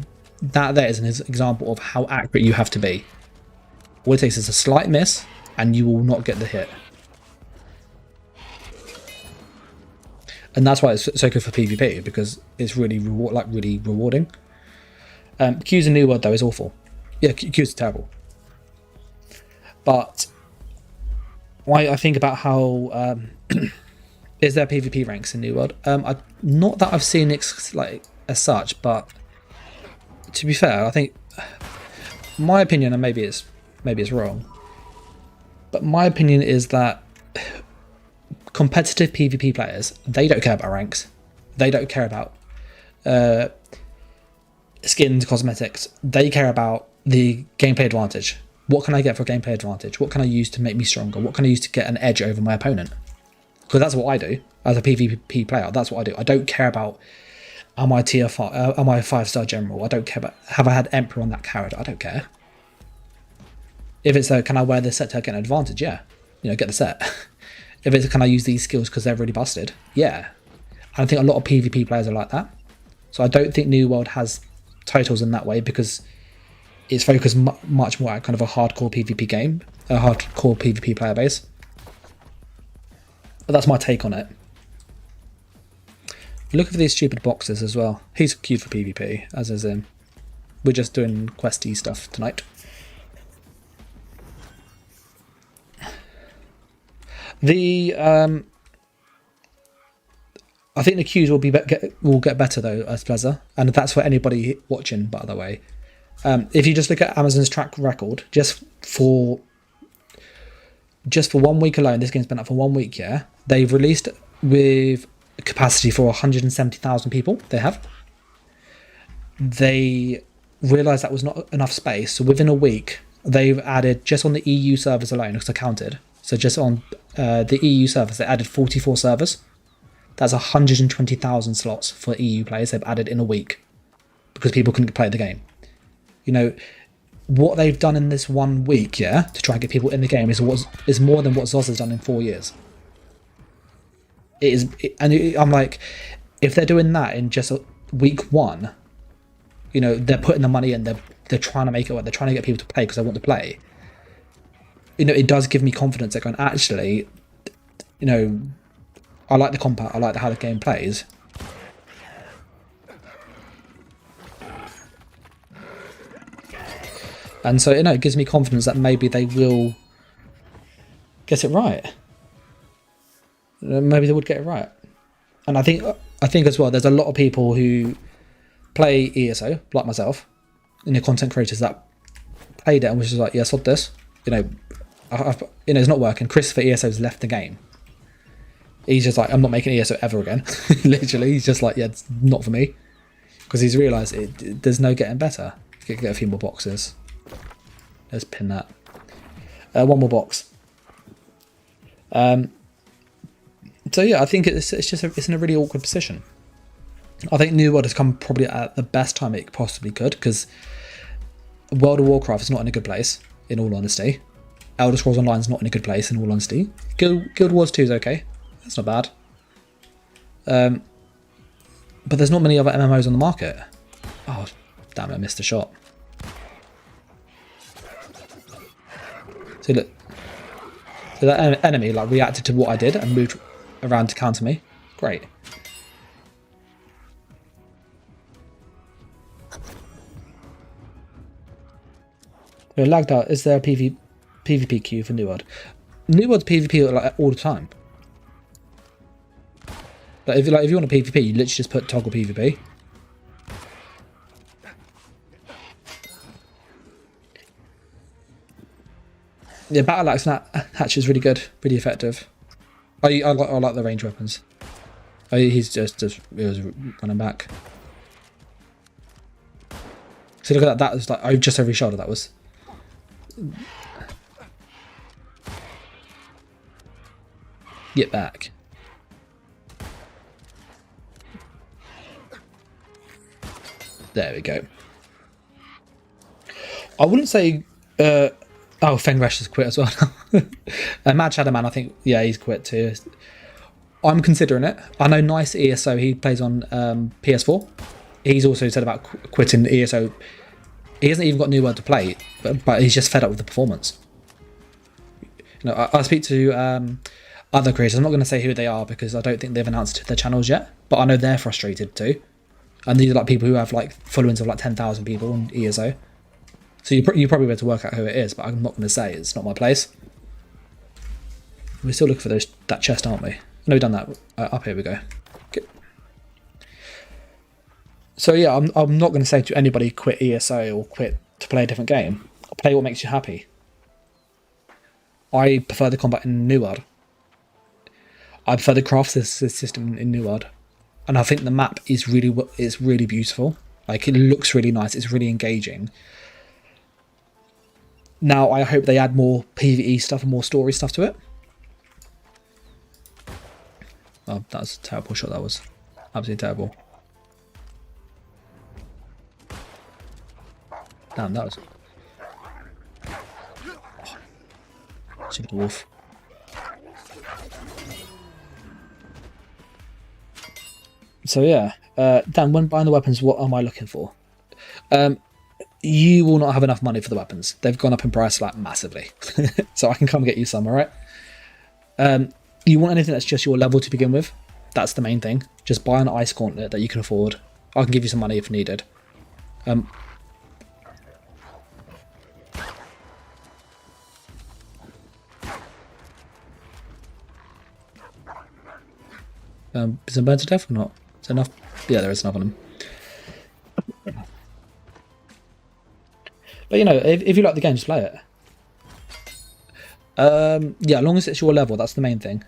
That there is an example of how accurate you have to be. All it takes is a slight miss, and you will not get the hit. And that's why it's so good for PvP, because it's really rewarding. Q's in New World though is awful. Yeah, Q's terrible. But I think about how is there PvP ranks in New World? Not that I've seen it like as such, but to be fair, I think my opinion, and maybe it's wrong, but my opinion is that competitive PvP players, they don't care about ranks. They don't care about skins, cosmetics. They care about the gameplay advantage. What can I get for a gameplay advantage? What can I use to make me stronger? What can I use to get an edge over my opponent? Because that's what I do as a PvP player. That's what I do. I don't care about am I tier 5, am I a 5-star general? I don't care about have I had Emperor on that character. I don't care. If it's can I wear this set to get an advantage? Yeah, get the set. If it's can I use these skills because they're really busted? Yeah. And I think a lot of PvP players are like that. So I don't think New World has totals in that way because it's focused much more at kind of a hardcore PvP game, a hardcore PvP player base. But that's my take on it. Look for these stupid boxes as well. He's cute for PvP, as is him. We're just doing questy stuff tonight. I think the queues will get better though as pleasure, and that's for anybody watching. By the way, if you just look at Amazon's track record, just for 1 week alone, this game's been up for 1 week. Yeah, they've released with capacity for 170,000 people. They realised that was not enough space, so within a week they've added, just on the EU servers alone, because I counted, so just on the EU servers they added 44 servers. That's 120,000 slots for EU players they've added in a week because people couldn't play the game. You know what they've done in this 1 week, yeah, to try and get people in the game is more than what Zoz has done in 4 years. I'm like, if they're doing that in just week 1, you know, they're putting the money in, they're trying to make it work, they're trying to get people to play because they want to play. You know, it does give me confidence that going, actually, you know, I like the combat, I like how the game plays. And so, you know, it gives me confidence that maybe they will get it right. Maybe they would get it right. And I think as well, there's a lot of people who play ESO, like myself, and the content creators that played it and was just like, yeah, sod this. You know, it's not working. Chris for ESO's left the game. He's just like, I'm not making ESO ever again. Literally, he's just like, yeah, it's not for me. Because he's realised there's no getting better. Get a few more boxes. Let's pin that. One more box. So yeah, I think it's in a really awkward position. I think New World has come probably at the best time it possibly could, because World of Warcraft is not in a good place, in all honesty. Elder Scrolls Online is not in a good place, in all honesty. Guild Wars 2 is okay. That's not bad. But there's not many other MMOs on the market. Oh, damn it, I missed a shot. See, look. So that enemy like reacted to what I did and moved around to counter me. Great. We're lagged out. Is there a PvP queue for New World? New World's PvP like all the time. Like if you want a PvP, you literally just put toggle PvP. Yeah, Battle Axe Hatch is really good, really effective. I like the range weapons. Oh, he's just he was running back. So look at that. That was like just over his shoulder. That was. Get back. There we go. I wouldn't say. Oh, Fenresh has quit as well. Mad Shadow Man, I think, yeah, he's quit too. I'm considering it. I know Nice ESO, he plays on PS4. He's also said about quitting ESO. He hasn't even got New World to play, but he's just fed up with the performance. You know, I speak to other creators. I'm not going to say who they are because I don't think they've announced their channels yet, but I know they're frustrated too. And these are like people who have like followings of like 10,000 people on ESO. So you probably be able to work out who it is, but I'm not going to say. It's not my place. We're still looking for that chest, aren't we? No, we've done that. Up here we go. Okay. So yeah, I'm not going to say to anybody quit ESO or quit to play a different game. Play what makes you happy. I prefer the combat in New World. I prefer the craft system in New World, and I think the map is really beautiful. Like it looks really nice. It's really engaging. Now, I hope they add more PvE stuff and more story stuff to it. Oh, that was a terrible shot, that was. Absolutely terrible. Damn, that was... Oh. Super wolf. So yeah, Dan, when buying the weapons, what am I looking for? You will not have enough money for the weapons. They've gone up in price like massively. So I can come get you some, alright? You want anything that's just your level to begin with? That's the main thing. Just buy an ice gauntlet that you can afford. I can give you some money if needed. Is it burned to death or not? Is there enough? Yeah, there is enough on them. But you know, if you like the game, just play it. Yeah, as long as it's your level, that's the main thing.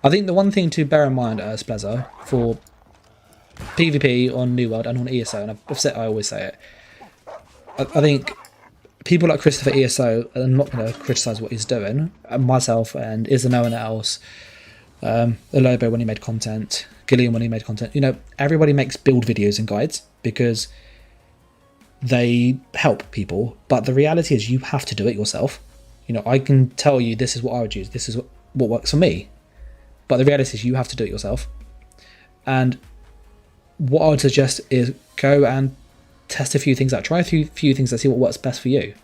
I think the one thing to bear in mind as Splezza for PvP on New World and on ESO, and I always say it, I think people like Christopher ESO, I'm not going to criticise what he's doing, and myself, and is there no one else, Lobo when he made content, Gillian when he made content, you know, everybody makes build videos and guides because they help people, but the reality is you have to do it yourself. You know, I can tell you this is what I would use, this is what works for me, but the reality is you have to do it yourself. And what I would suggest is go and test a few things out, try a few things and see what works best for you.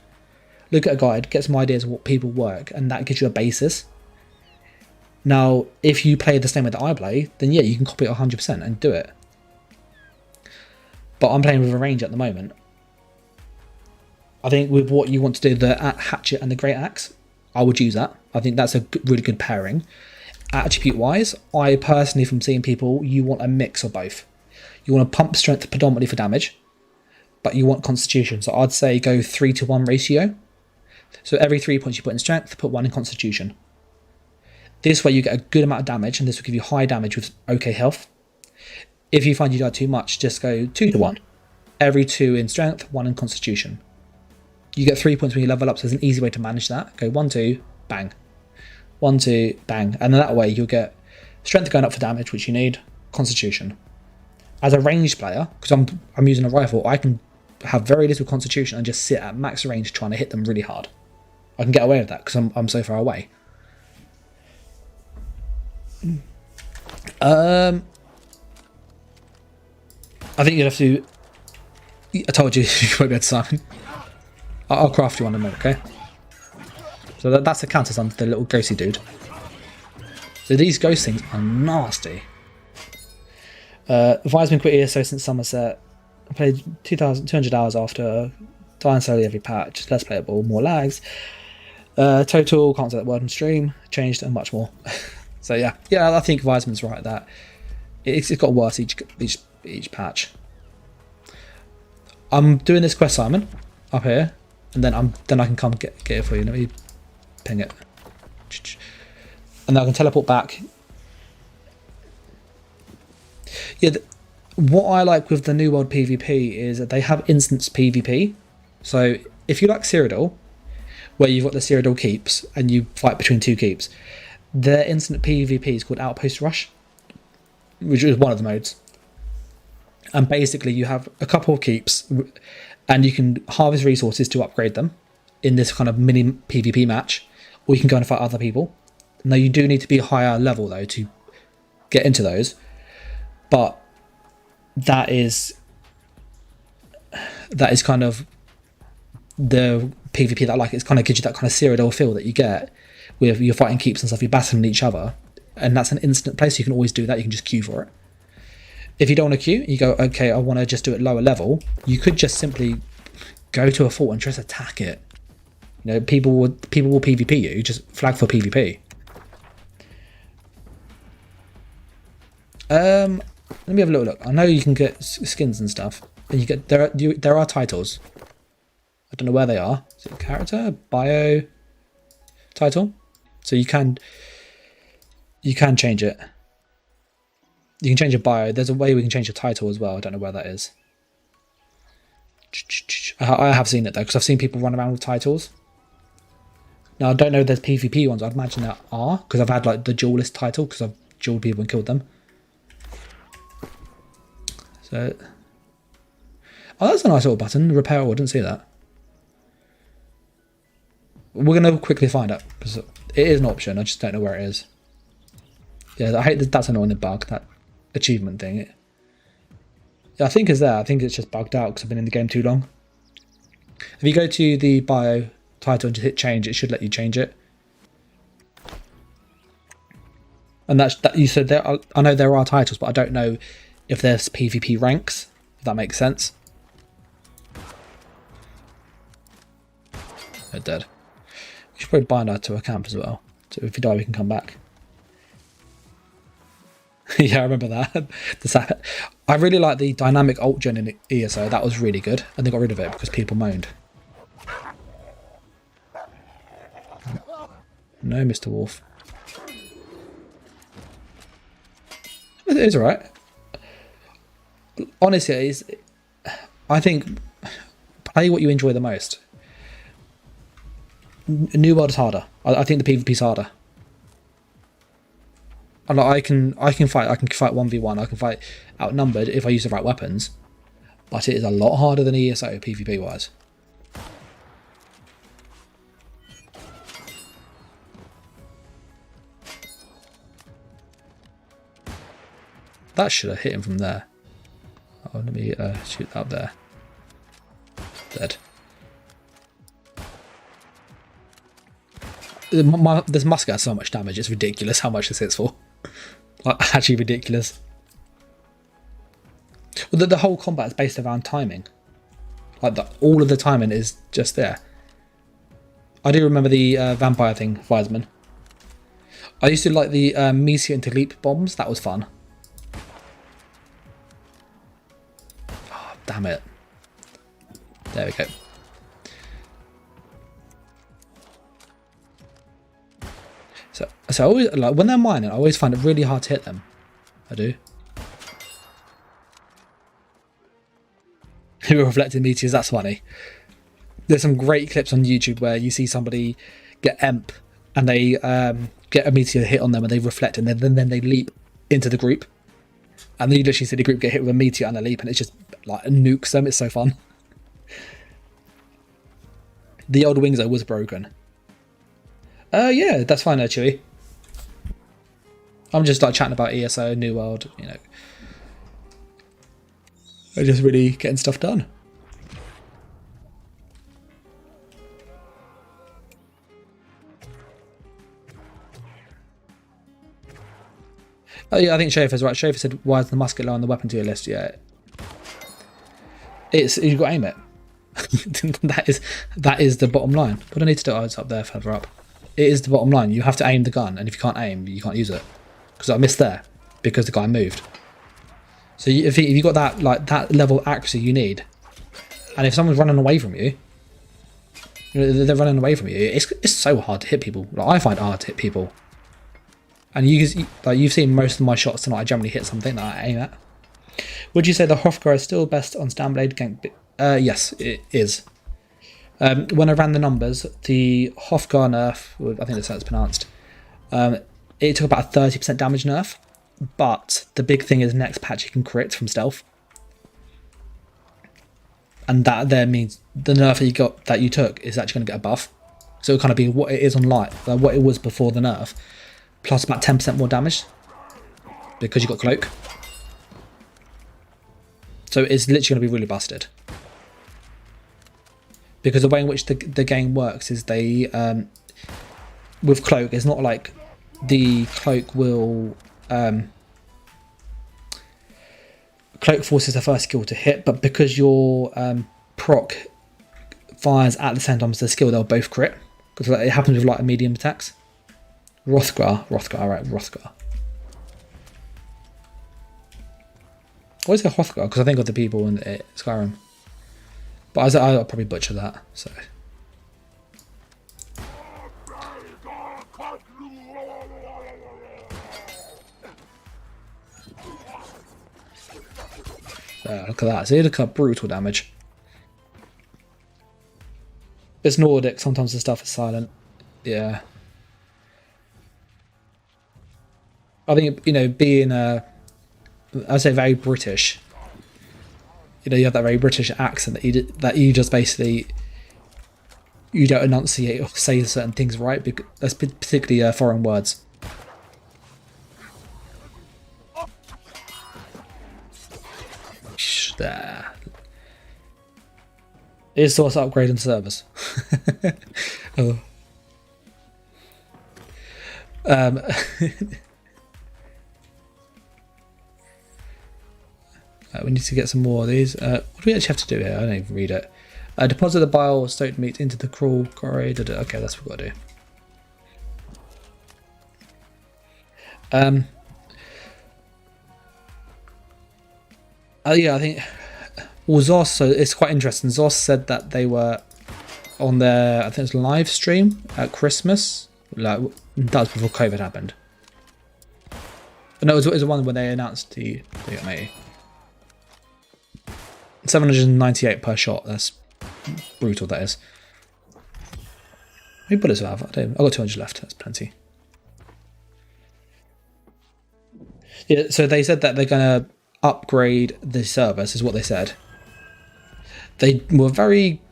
Look at a guide, get some ideas of what people work, and that gives you a basis. Now, if you play the same way that I play, then yeah, you can copy it 100% and do it. But I'm playing with a range at the moment. I think with what you want to do, the hatchet and the great axe, I would use that. I think that's a really good pairing. Attribute wise, I personally, from seeing people, you want a mix of both. You want to pump strength predominantly for damage, but you want constitution. So I'd say go 3-to-1 ratio. So every 3 points you put in strength, put 1 in constitution. This way you get a good amount of damage, and this will give you high damage with okay health. If you find you die too much, just go 2-to-1. Every 2 in strength, 1 in constitution. You get 3 points when you level up, so there's an easy way to manage that. Go 1-2, bang. 1-2, bang. And then that way you'll get strength going up for damage, which you need, constitution. As a ranged player, because I'm using a rifle, I can have very little constitution and just sit at max range trying to hit them really hard. I can get away with that because I'm so far away. I think you'd have to... I told you you won't be able to summon. I'll craft you one in a minute, okay? So that's the counter on the little ghosty dude. So these ghost things are nasty. Vi's been quit ESO since Somerset. I played 200 hours after, dying slowly every patch, less playable, more lags. Total, can't say that word on stream, changed and much more. So yeah, I think Wiseman's right at that. It's got worse each patch. I'm doing this quest, Simon, up here, and then I can come get it for you. Let me ping it, and then I can teleport back. Yeah, what I like with the New World PvP is that they have instance PvP. So if you like Cyrodiil, where you've got the Cyrodiil keeps and you fight between 2 keeps, their instant PvP is called Outpost Rush, which is one of the modes. And basically you have a couple of keeps and you can harvest resources to upgrade them in this kind of mini PvP match, or you can go and fight other people. Now you do need to be a higher level though to get into those, but that is kind of the PvP that I like. It kind of gives you that kind of Cyrodiil feel that you get with you're fighting keeps and stuff, you're battling each other, and that's an instant place. You can always do that. You can just queue for it. If you don't want to queue, you go, okay, I want to just do it lower level. You could just simply go to a fort and just attack it. You know, people will PvP you. Just flag for PvP. Let me have a little look. I know you can get skins and stuff. And you get there are titles. I don't know where they are. Is it character, bio, title? So you can change it. You can change your bio. There's a way we can change your title as well. I don't know where that is. I have seen it though, because I've seen people run around with titles. Now I don't know if there's PvP ones. I'd imagine there are, because I've had like the duelist title, because I've dueled people and killed them. So, oh, that's a nice little button. Repair all. I didn't see that. We're going to quickly find it, because it is an option. I just don't know where it is. Yeah, I hate that. That's an annoying bug, that achievement thing. I think it's there. I think it's just bugged out because I've been in the game too long. If you go to the bio title and just hit change, it should let you change it. And that you said there. I know there are titles, but I don't know if there's PvP ranks. If that makes sense. They're dead. You should probably bind her to a camp as well. So if you die, we can come back. Yeah, I remember that. I really like the dynamic alt gen in ESO. That was really good. And they got rid of it because people moaned. No, Mr. Wolf. It is alright. Honestly, I think play what you enjoy the most. New World is harder. I think the PvP is harder. I can fight 1v1. I can fight outnumbered if I use the right weapons, but it is a lot harder than ESO PvP wise. That should have hit him from there. Oh, let me shoot out there. Dead. This musket has so much damage. It's ridiculous how much this hits for. Like, actually ridiculous. Well, the whole combat is based around timing. Like all of the timing is just there. I do remember the vampire thing, Wiseman. I used to like the meteor into leap bombs. That was fun. Oh, damn it. There we go. So I always, like, when they're mining, I always find it really hard to hit them. I do. Reflecting meteors, that's funny. There's some great clips on YouTube where you see somebody get EMP and they get a meteor hit on them and they reflect and then they leap into the group. And then you literally see the group get hit with a meteor and a leap and it's just like nukes them. It's so fun. The old wings was broken. Yeah, that's fine, Chewy. I'm just like chatting about ESO, New World, you know. I'm just really getting stuff done. Oh yeah, I think Schaefer's right. Schaefer said, "Why is the musket low on the weapon tier list?" Yeah, you've got to aim it. that is the bottom line. What I need to do, it's up there, further up. It is the bottom line. You have to aim the gun, and if you can't aim, you can't use it. Because I missed there because the guy moved. So if you got that level of accuracy you need, and if someone's running away from you, they're running away from you. It's so hard to hit people. Like, I find it hard to hit people. And you've seen most of my shots tonight. I generally hit something that I aim at. Would you say the Hrothgar is still best on Stanblade gank? Yes, it is. When I ran the numbers, the Hrothgar nerf, I think that's how it's pronounced, it took about a 30% damage nerf, but the big thing is next patch you can crit from stealth. And that there means the nerf that you took is actually going to get a buff. So it'll kind of be what it is on light, what it was before the nerf, plus about 10% more damage, because you got cloak. So it's literally going to be really busted. Because the way in which the game works is they, with cloak, it's not like the cloak will, cloak forces the first skill to hit, but because your proc fires at the same time as the skill, they'll both crit. Because it happens with like medium attacks. Hrothgar, right, Hrothgar. Why is it Hrothgar? Because I think of the people in Skyrim. But I'll probably butcher that, so. Look at that. See, look at brutal damage. It's Nordic, sometimes the stuff is silent. Yeah. I think, you know, being, I'd say very British. You know, you have that very British accent that you just basically, you don't enunciate or say certain things right, because that's particularly foreign words. There. It's also upgrading servers. Oh. We need to get some more of these. What do we actually have to do here? I don't even read it. Deposit the bile soaked meat into the crawl quarry. Okay, that's what we've got to do. Yeah, I think. Well, Zos. So it's quite interesting. Zos said that they were on their, I think it was live stream at Christmas. Like that was before COVID happened. But no, it was the one when they announced the matey. 798 per shot. That's brutal. That is. How many bullets do I have? I've got 200 left. That's plenty. Yeah. So they said that they're gonna upgrade the service. Is what they said. They were very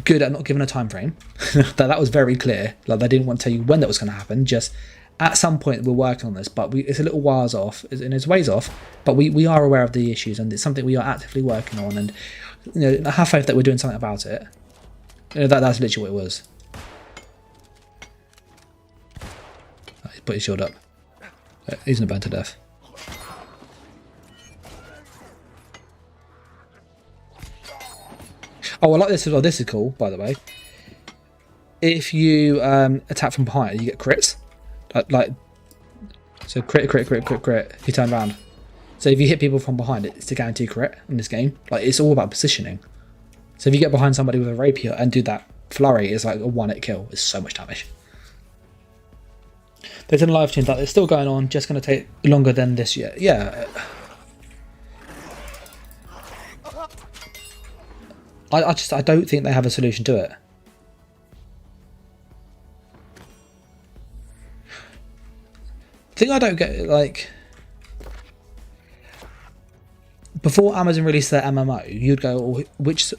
good at not giving a time frame. that was very clear. Like they didn't want to tell you when that was going to happen. Just at some point we're working on this, but it's a little whiles off, and it's ways off. But we are aware of the issues, and it's something we are actively working on. And have faith that we're doing something about it. That's literally what it was. He put his shield up. He's gonna burn to death. Oh, I like this as well. This is cool, by the way. If you attack from behind, you get crits. So crit. If you turn around. So if you hit people from behind, it's a guaranteed crit in this game. Like it's all about positioning. So if you get behind somebody with a rapier and do that flurry, it's like a 1-hit kill. It's so much damage. There's a live stream that it's still going on. Just going to take longer than this year. Yeah. I don't think they have a solution to it. The thing I don't get, like, before Amazon released their MMO, you'd go, which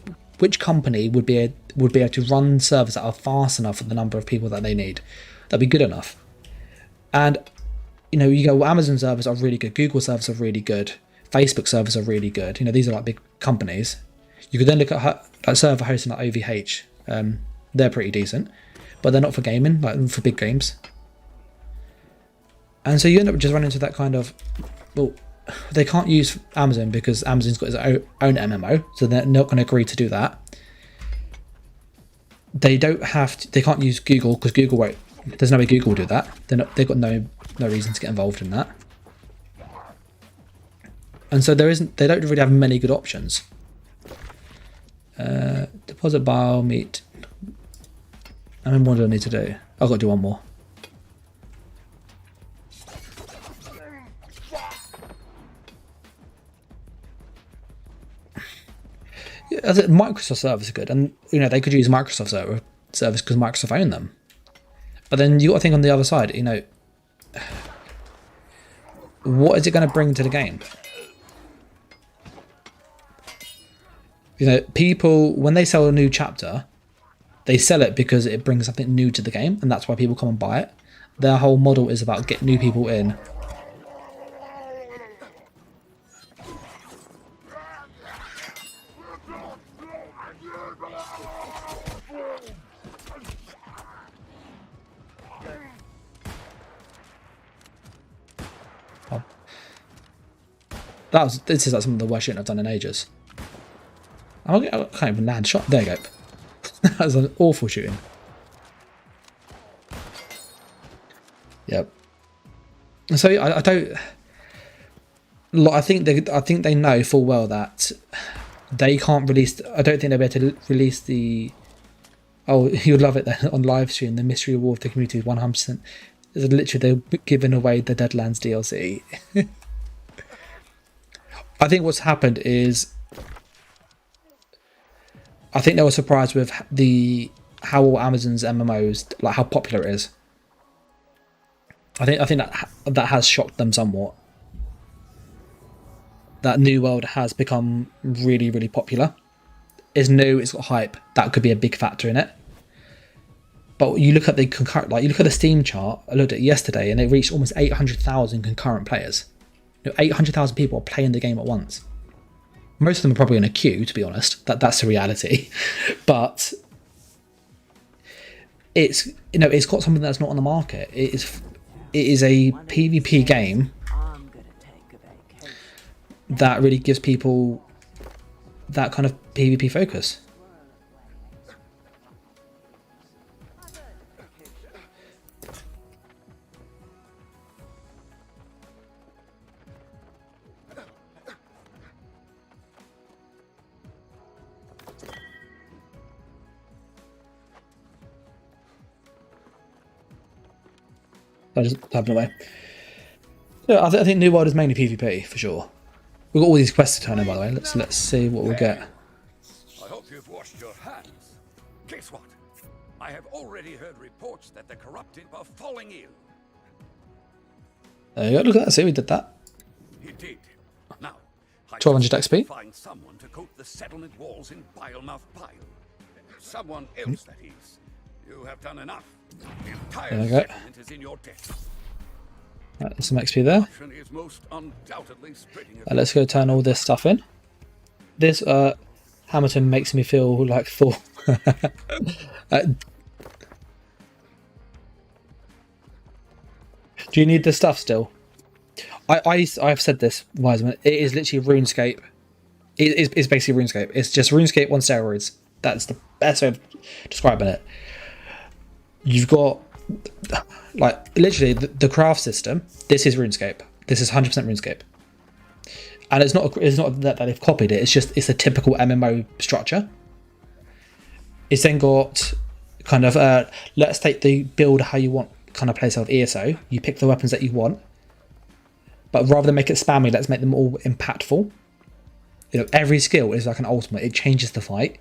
company would be able to run servers that are fast enough for the number of people that they need? That'd be good enough. And you go, well, Amazon servers are really good, Google servers are really good, Facebook servers are really good. These are like big companies. You could then look at a server hosting like OVH. They're pretty decent, but they're not for gaming, like for big games. And so you end up just running into that kind of, well, they can't use Amazon because Amazon's got its own MMO, so they're not going to agree to do that. They can't use Google because Google won't. There's no way Google will do that. They've got no reason to get involved in that. And so they don't really have many good options. Deposit bile meat. How many more do I need to do? I've got to do one more. Microsoft servers are good, and they could use Microsoft service because Microsoft own them. But then you got to think on the other side. What is it going to bring to the game? People, when they sell a new chapter, they sell it because it brings something new to the game, and that's why people come and buy it. Their whole model is about getting new people in. This is like some of the worst shit I've done in ages. I can't even land a shot. There you go. That was an awful shooting. Yep. So I don't. I think they know full well that they can't release. I don't think they'll be able to release the. Oh, you would love it then on live stream. The mystery award of the community 100%. Literally, they're giving away the Deadlands DLC. I think what's happened is, I think they were surprised with how Amazon's MMOs, like how popular it is. I think that has shocked them somewhat. That New World has become really, really popular. It's new, it's got hype. That could be a big factor in it. But you look at the concurrent, like you look at the Steam chart. I looked at it yesterday, and it reached almost 800,000 concurrent players. 800,000 people are playing the game at once. Most of them are probably in a queue, to be honest. That's the reality. But it's, you know, it's got something that's not on the market. It is a PvP game that really gives people that kind of PvP focus. I just have no way. Yeah, I think New World is mainly PvP for sure. We've got all these quests to turn in, by the way. Let's see what we'll get. I hope you've washed your hands. Guess what? I have already heard reports that the corrupted were falling ill. There you go. Look at that. See, we did that. He did. Now, 1200 XP. Find someone to coat the settlement walls in bile-mouth bile. Someone else, that is. You have done enough. The entire There we go. settlement is in your debt. Right, there's some XP there. Corruption is most undoubtedly spreading Let's go turn all this stuff in. This Hamilton makes me feel like Thor. Do you need this stuff still? I've said this, Wiseman. It is literally RuneScape. It's basically RuneScape. It's just RuneScape on steroids. That's the best way of describing it. You've got, like, literally the craft system. This is RuneScape. This is 100% RuneScape. And it's not that they've copied it. It's a typical MMO structure. It's then got kind of let's take the build how you want kind of place of ESO. You pick the weapons that you want, but rather than make it spammy, let's make them all impactful. You know, every skill is like an ultimate. It changes the fight.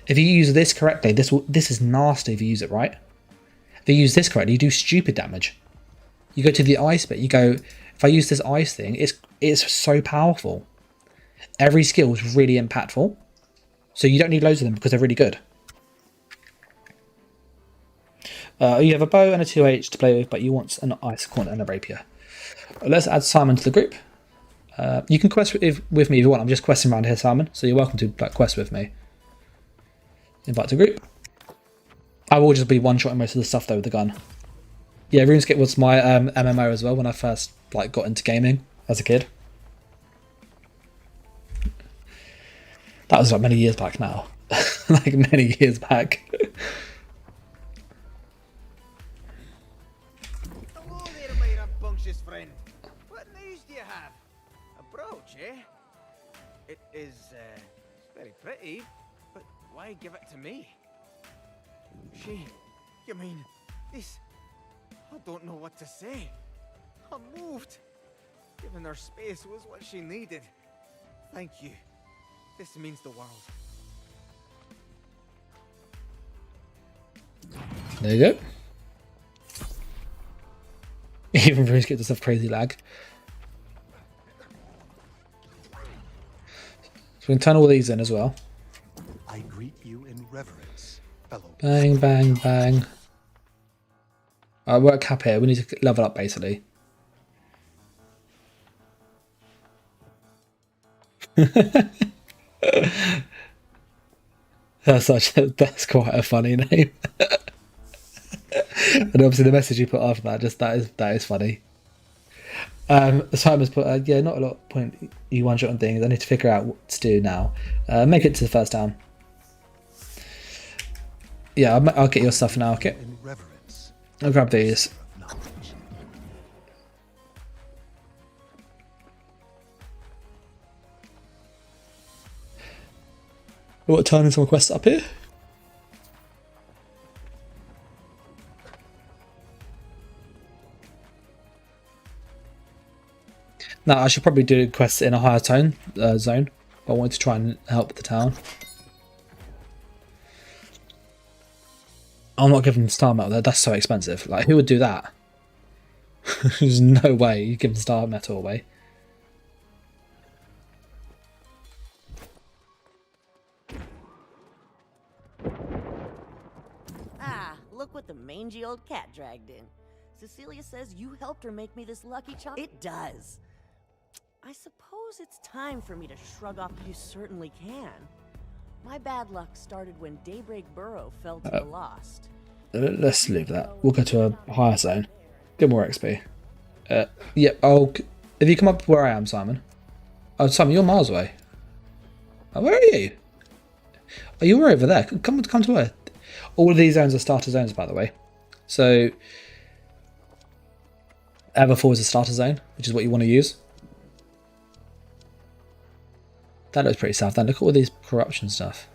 If you use this correctly, this is nasty if you use it right. If you use this correctly, you do stupid damage. You go to the ice bit, you go, if I use this ice thing, it's so powerful. Every skill is really impactful. So you don't need loads of them because they're really good. You have a bow and a 2H to play with, but you want an ice corn and a rapier. Let's add Simon to the group. You can quest with me if you want. I'm just questing around here, Simon. So you're welcome to quest with me. Invite to group. I will just be one-shotting most of the stuff though with the gun. Yeah, RuneScape was my MMO as well when I first got into gaming as a kid. That was like many years back now. Like many years back. Hello there, my rambunctious friend. What news do you have? A brooch, eh? It is, very pretty, but why give it to me? You mean, this... I don't know what to say. I'm moved. Giving her space was what she needed. Thank you. This means the world. There you go. Even RuneScape does have crazy lag. So we can turn all these in as well. I greet you in reverence, fellow. Bang, bang, bang. Alright, we're at cap here. We need to level up basically. That's quite a funny name. And obviously the message you put after that, that is funny. Simon's put, yeah, not a lot of point you one shot on things. I need to figure out what to do now. Make it to the first town. Yeah, I'll get your stuff now, okay? In reverence, I'll grab these. knowledge. What, turning some quests up here? Now, I should probably do quests in a higher zone, but I wanted to try and help the town. I'm not giving them star metal though, that's so expensive. Like, who would do that? There's no way you give them star metal away. Ah, look what the mangy old cat dragged in. Cecilia says you helped her make me this lucky charm. It does. I suppose it's time for me to shrug off. You certainly can. My bad luck started when Daybreak Burrow fell to the Lost. Let's leave that. We'll go to a higher zone. Get more XP. Yep. If you come up where I am, Simon. Oh, Simon, you're miles away. Oh, where are you? Oh, you're over there. Come to Earth. All of these zones are starter zones, by the way. So, Everfall is a starter zone, which is what you want to use. That looks pretty south then. Look at all these corruption stuff.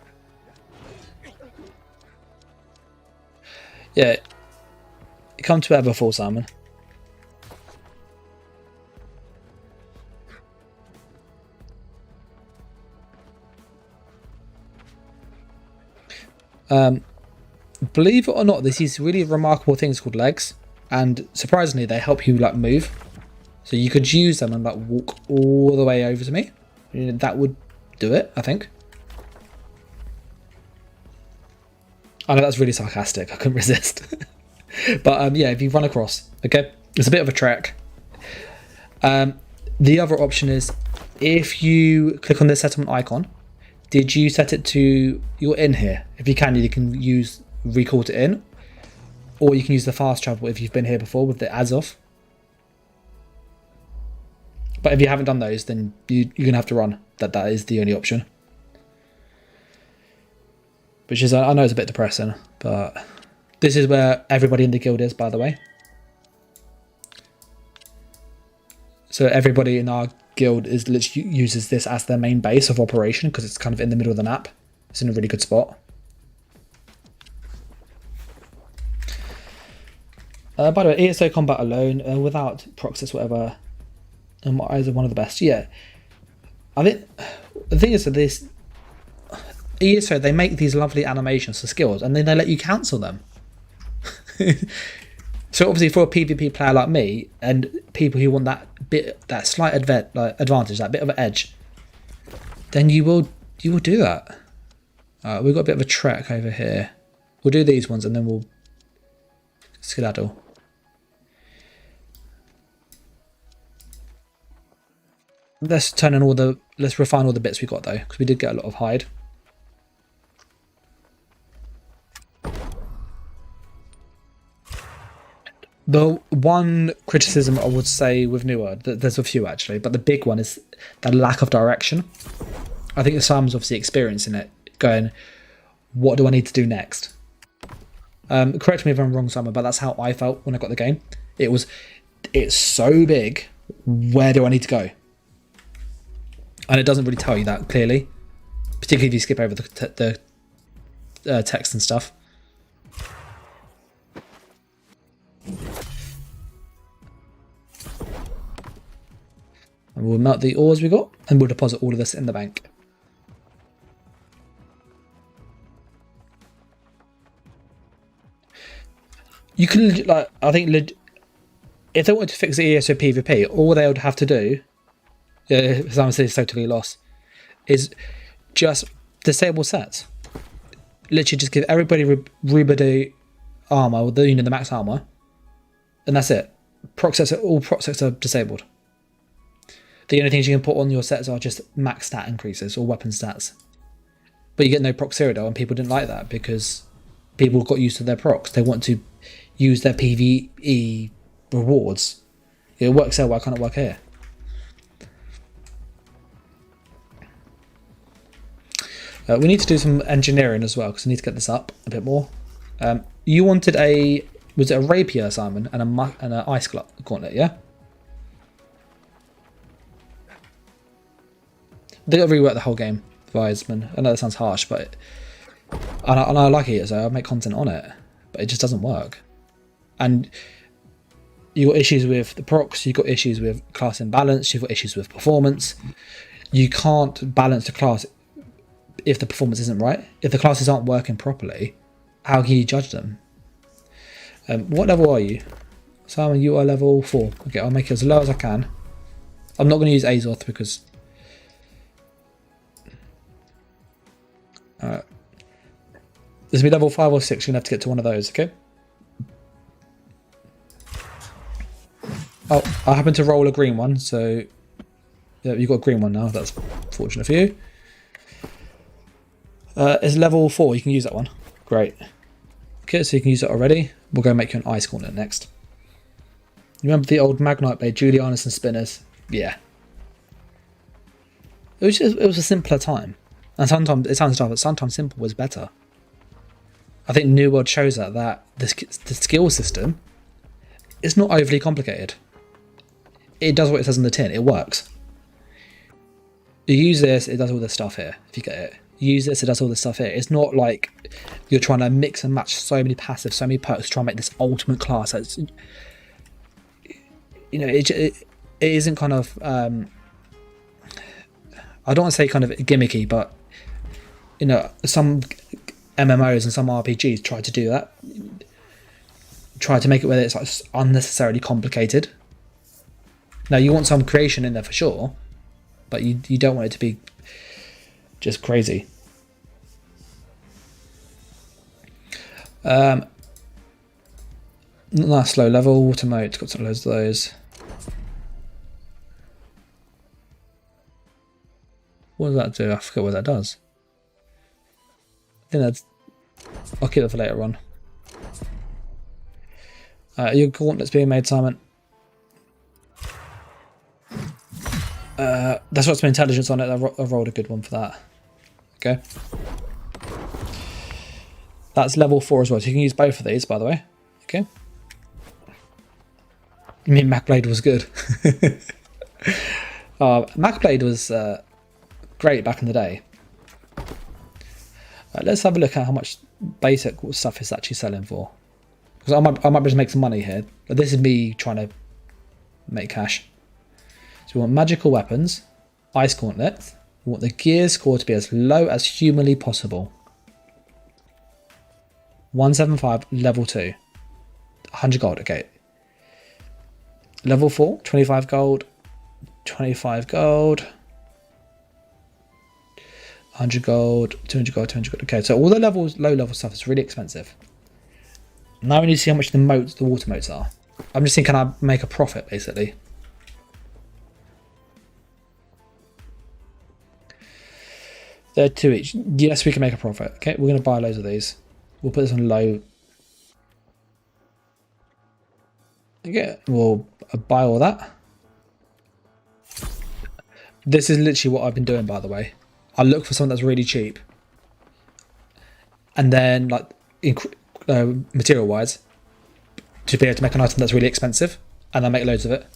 Yeah. Come to Everfall, Simon. Believe it or not, there's these really remarkable things called legs, and surprisingly they help you like move. So you could use them and like walk all the way over to me. That would do it, I think. I know that's really sarcastic, I couldn't resist. But yeah, if you run across, okay, it's a bit of a trek. The other option is if you click on the settlement icon. Did you set it to you're in here? If you can use recall to in, or you can use the fast travel if you've been here before with the ads off. But if you haven't done those, then you're gonna have to run. That is the only option. Which is, I know it's a bit depressing, but this is where everybody in the guild is, by the way. So everybody in our guild is literally uses this as their main base of operation because it's kind of in the middle of the map. It's in a really good spot. By the way, ESO combat alone, without proxies, whatever, either one of the best. Yeah, I think the thing is that this ESO, they make these lovely animations for skills, and then they let you cancel them. So obviously, for a PvP player like me and people who want that slight advantage, that bit of an edge, then you will do that. We've got a bit of a trek over here. We'll do these ones and then we'll skedaddle. Let's refine all the bits we got though, because we did get a lot of hide. The one criticism I would say with New World, there's a few actually, but the big one is the lack of direction. I think Simon's obviously experiencing it, going, what do I need to do next? Correct me if I'm wrong, Simon, but that's how I felt when I got the game. It's so big, where do I need to go? And it doesn't really tell you that clearly, particularly if you skip over the text and stuff. And we'll melt the ores we got, and we'll deposit all of this in the bank. You can, like, I think, if they wanted to fix the ESO PvP, all they would have to do, Simon says totally lost, is just disable sets. Literally just give everybody armor, the max armor, and that's it. All proc sets are disabled. The only things you can put on your sets are just max stat increases or weapon stats. But you get no proc Cyrodiil, and people didn't like that because people got used to their procs. They want to use their PvE rewards. It works there, why can't it work here? We need to do some engineering as well because I need to get this up a bit more. You wanted was it a rapier, Simon, and an ice gauntlet, yeah? They got to rework the whole game, Viesman. I know that sounds harsh, but and I like it, so I make content on it, but it just doesn't work. And you got issues with the procs, you got issues with class imbalance, you've got issues with performance. You can't balance the class if the performance isn't right. If the classes aren't working properly, how can you judge them? What level are you? Simon, you are level 4. Okay, I'll make it as low as I can. I'm not going to use Azoth because... Alright. This will be level 5 or 6, you're going to have to get to one of those, okay? Oh, I happen to roll a green one, so Yeah, you've got a green one now. That's fortunate for you. It's level 4. You can use that one. Great. Okay, so you can use it already. We'll go make you an ice gauntlet next. You remember the old Magnite blade, Julianus and spinners? Yeah. It was a simpler time. And sometimes, it sounds tough, but sometimes simple was better. I think New World shows that the skill system is not overly complicated. It does what it says on the tin. It works. You use this, it does all this stuff here, if you get it. You use this, it does all this stuff here. It's not like you're trying to mix and match so many passives, so many perks to try and make this ultimate class. It's, you know, it isn't kind of... I don't want to say kind of gimmicky, but you know, some MMOs and some RPGs try to do that. Try to make it where it's like unnecessarily complicated. Now you want some creation in there for sure, but you don't want it to be just crazy. Nice low level, water moat, got some loads of those. What does that do? I forget what that does. I think that's... I'll keep that for later on. Your gauntlet's being made, Simon. That's got some intelligence on it. I rolled a good one for that. Okay. That's level 4 as well, so you can use both of these, by the way. Okay. You mean Macblade was good? Macblade was great back in the day. Let's have a look at how much basic stuff it's actually selling for. Because I might just make some money here. But this is me trying to make cash. So we want magical weapons, ice gauntlet. We want the gear score to be as low as humanly possible. 175, level 2. 100 gold, okay. Level 4, 25 gold. 25 gold. 100 gold, 200 gold, 200 gold. Okay, so all the levels, low level stuff is really expensive. Now we need to see how much the water moats are. I'm just thinking, can I make a profit, basically? They're 2 each. Yes, we can make a profit. Okay, we're going to buy loads of these. We'll put this on low. Okay, we'll buy all that. This is literally what I've been doing, by the way. I look for something that's really cheap. And then, like, material-wise, to be able to make an item that's really expensive. And I make loads of it.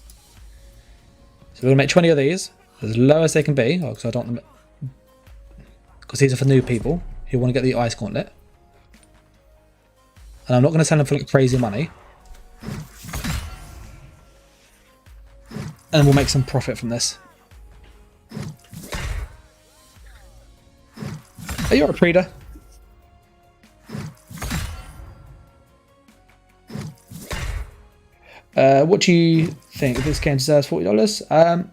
So we're going to make 20 of these. As low as they can be. Because I don't... Because these are for new people who want to get the ice gauntlet. And I'm not going to sell them for like crazy money. And we'll make some profit from this. Are you a Preda? What do you think? This game deserves $40.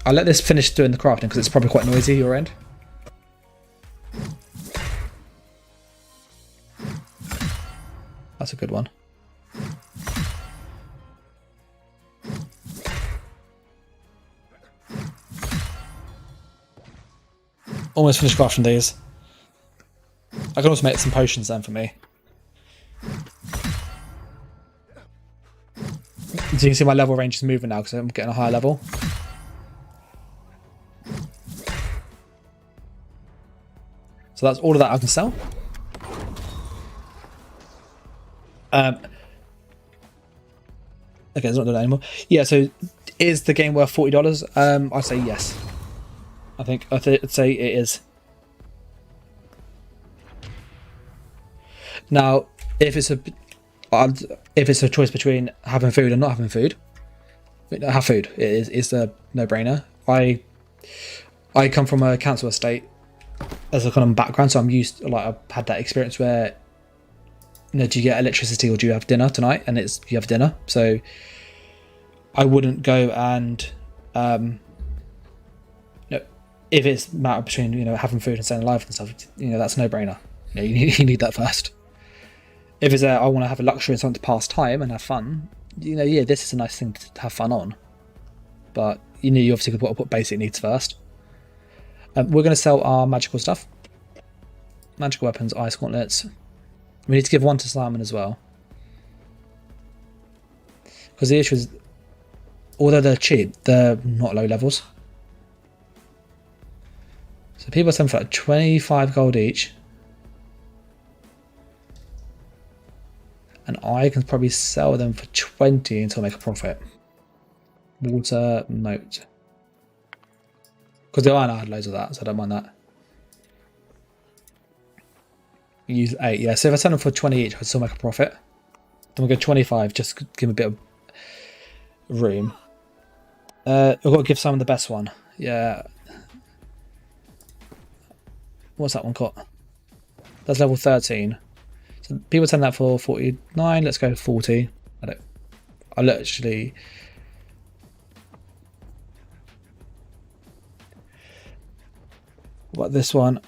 I'll let this finish doing the crafting because it's probably quite noisy your end. That's a good one. Almost finished crafting these. I can also make some potions then for me. So you can see my level range is moving now because I'm getting a higher level. So that's all of that I can sell. Okay, it's not doing that anymore. Yeah, so is the game worth $40? I'd say yes. I'd say it is. Now, if it's a choice between having food and not having food, have food. It's a no-brainer. I come from a council estate as a kind of background, so I'm used. Like I've had that experience where, you know, do you get electricity or do you have dinner tonight? And you have dinner. So I wouldn't go and if it's a matter between, you know, having food and staying alive and stuff, you know, that's a no-brainer. You know, you need that first. If it's I want to have a luxury and something to pass time and have fun, you know, yeah, this is a nice thing to have fun on. But you obviously could put basic needs first. We're going to sell our magical stuff. Magical weapons, ice gauntlets. We need to give one to Simon as well. Because the issue is, although they're cheap, they're not low levels. So people are selling for like 25 gold each. And I can probably sell them for 20 until I make a profit. Water moat. Because the iron I had loads of that, so I don't mind that. Use 8, yeah. So if I sell them for 20 each, I can still make a profit. Then we'll go 25, just to give them a bit of room. I've got to give Simon the best one. Yeah. What's that one got? That's level 13. So people send that for 49. Let's go 40. I literally. What about this one?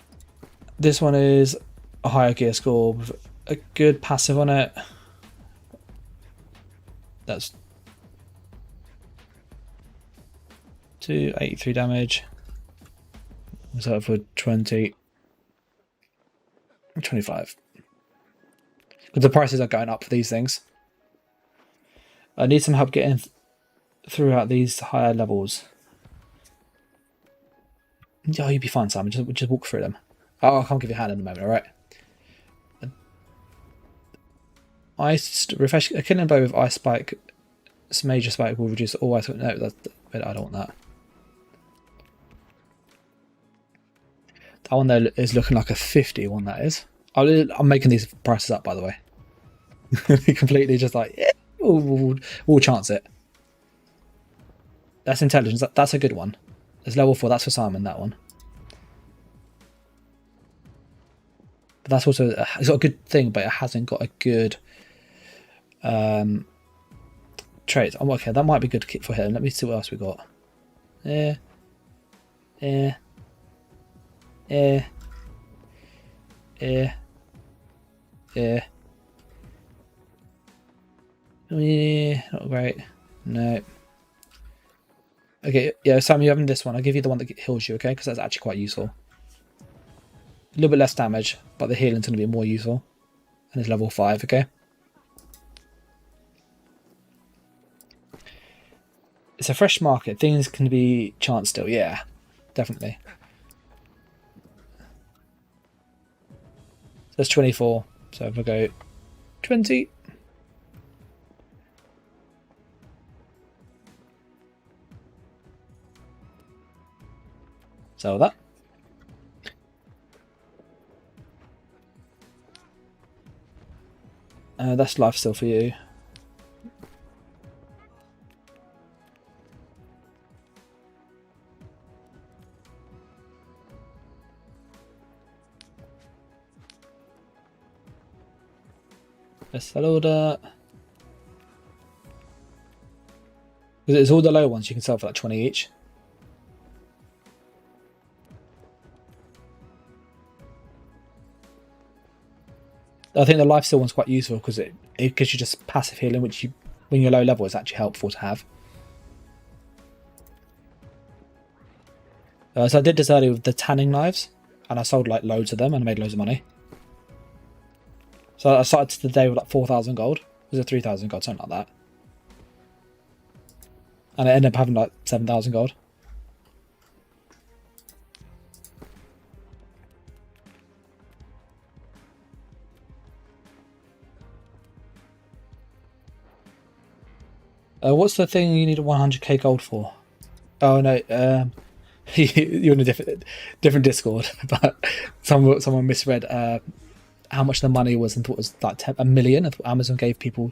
This one is a higher gear score with a good passive on it. That's 283 damage. So for 20. 25. But the prices are going up for these things. I need some help getting throughout these higher levels. Oh, you'll be fine, Simon. Just walk through them. Oh, I can't give you a hand in a moment, alright? Ice refresh a killing blow with ice spike. Major spike will reduce all ice. No, I don't want that. That one there is looking like a 50 one, that is. I'm making these prices up, by the way. Completely just like, yeah, we'll chance it. That's intelligence. That's a good one. There's level 4. That's for Simon, that one. But that's also, it's got a good thing, but it hasn't got a good trait. Oh, okay, that might be good for him. Let me see what else we got. Yeah. Yeah. Yeah. Yeah. Yeah. Yeah. Not great. No. Okay, yeah, Sam, you're having this one. I'll give you the one that heals you, okay? Because that's actually quite useful. A little bit less damage, but the healing's going to be more useful. And it's level 5, okay? It's a fresh market. Things can be chanced still. Yeah, definitely. That's 24. So if I go 20. Sell that. That's life still for you. Let's sell all that. Because it's all the low ones you can sell for like 20 each. I think the life steal one's quite useful because it gives you just passive healing, which when you're low level is actually helpful to have. So I did this earlier with the tanning knives, and I sold like loads of them and I made loads of money. So I started the day with like 4,000 gold. Was it 3,000 gold, something like that? And I ended up having like 7,000 gold. What's the thing you need 100k gold for? Oh no, you're in a different Discord, but someone misread how much the money was and thought it was like 1 million. I thought Amazon gave people,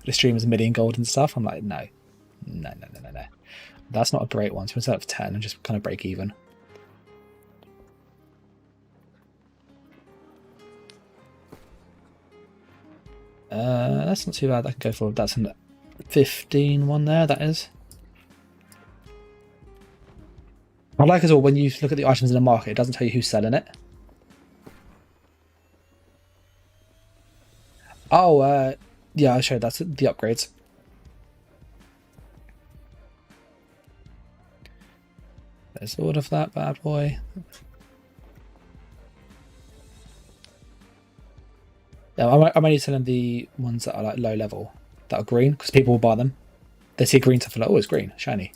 the streamers, 1 million gold and stuff. I'm like, no. That's not a great one. So instead of 10 and just kind of break even. That's not too bad. I can go for that's an 15 one there, that is. I like as well when you look at the items in the market, it doesn't tell you who's selling it. Oh, yeah, I'll show you that's the upgrades. There's all of that bad boy. Yeah, I'm only selling the ones that are like low level, that are green, because people will buy them. They see green stuff and like, oh, it's green, shiny.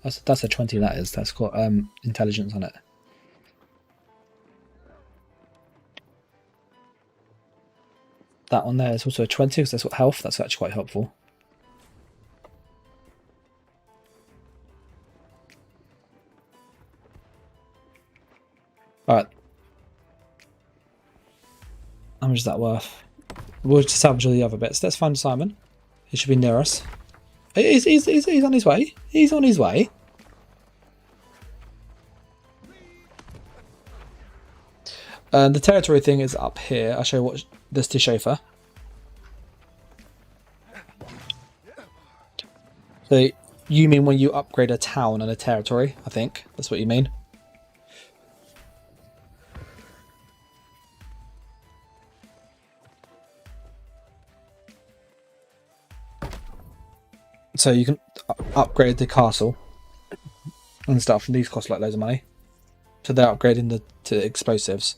That's a 20. That is. That's got intelligence on it. That one there is also a 20 because that's got health. That's actually quite helpful. All right. How much is that worth? We'll just salvage all the other bits. Let's find Simon. He should be near us. He's on his way. He's on his way. The territory thing is up here. I'll show you what this to chauffeur. So you mean when you upgrade a town and a territory? I think that's what you mean. So you can upgrade the castle and stuff, and these cost like loads of money. So they're upgrading to explosives.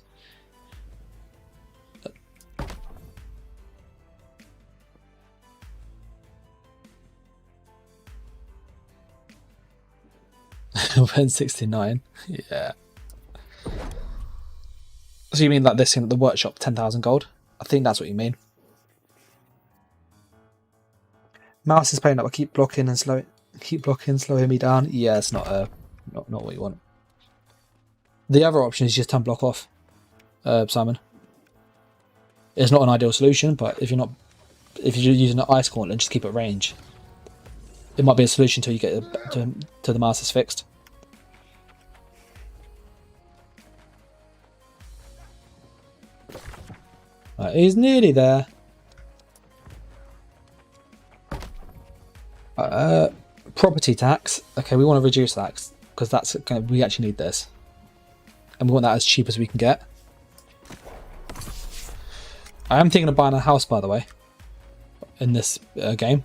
When 69, yeah. So you mean like this thing at the workshop, 10,000 gold? I think that's what you mean. Mouse is playing up. I keep blocking, slowing me down. Yeah, it's not what you want. The other option is just turn block off, Simon. It's not an ideal solution, but if you're using an ice gauntlet, just keep it range. It might be a solution until you get to the masters fixed. Right, he's nearly there. Property tax. Okay, we want to reduce that because we actually need this, and we want that as cheap as we can get. I am thinking of buying a house, by the way, in this game.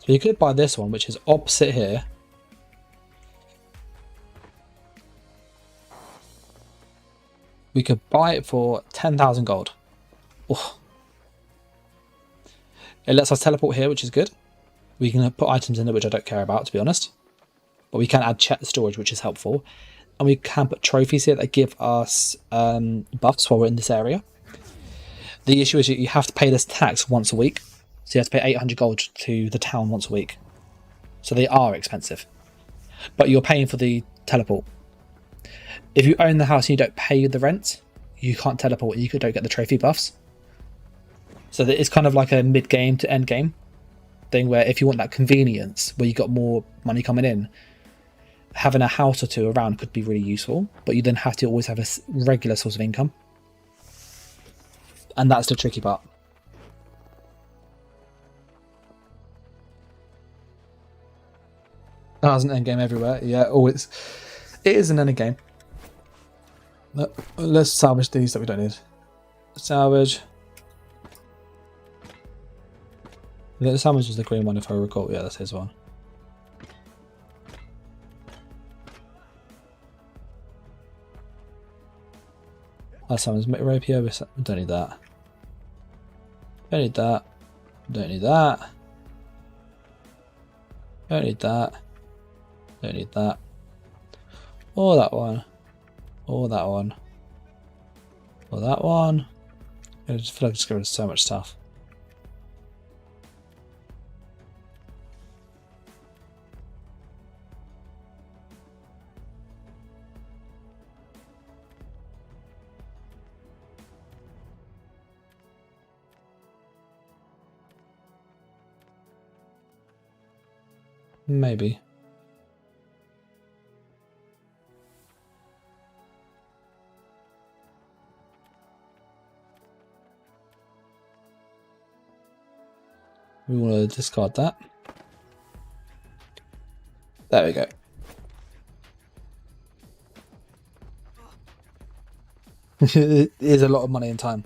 So you could buy this one, which is opposite here. We could buy it for 10,000 gold. Oh. It lets us teleport here, which is good. We can put items in it, which I don't care about, to be honest. But we can add storage, which is helpful. And we can put trophies here that give us buffs while we're in this area. The issue is you have to pay this tax once a week. So you have to pay 800 gold to the town once a week. So they are expensive. But you're paying for the teleport. If you own the house and you don't pay the rent, you can't teleport and you don't get the trophy buffs. So it's kind of like a mid-game to end-game thing where if you want that convenience, where you got more money coming in, having a house or two around could be really useful, but you then have to always have a regular source of income. And that's the tricky part. Oh, it's an endgame everywhere. Yeah, always. It is an endgame. Let's salvage these that we don't need. Salvage. The salvage was the green one if I recall. Yeah, that's his one. That salvage rapier. We don't need that. Don't need that. Don't need that. Don't need that. Don't need that. Or that one. Or that one. Or that one. I just feel like I just got rid of so much stuff. Maybe. We want to discard that. There we go. It is a lot of money and time.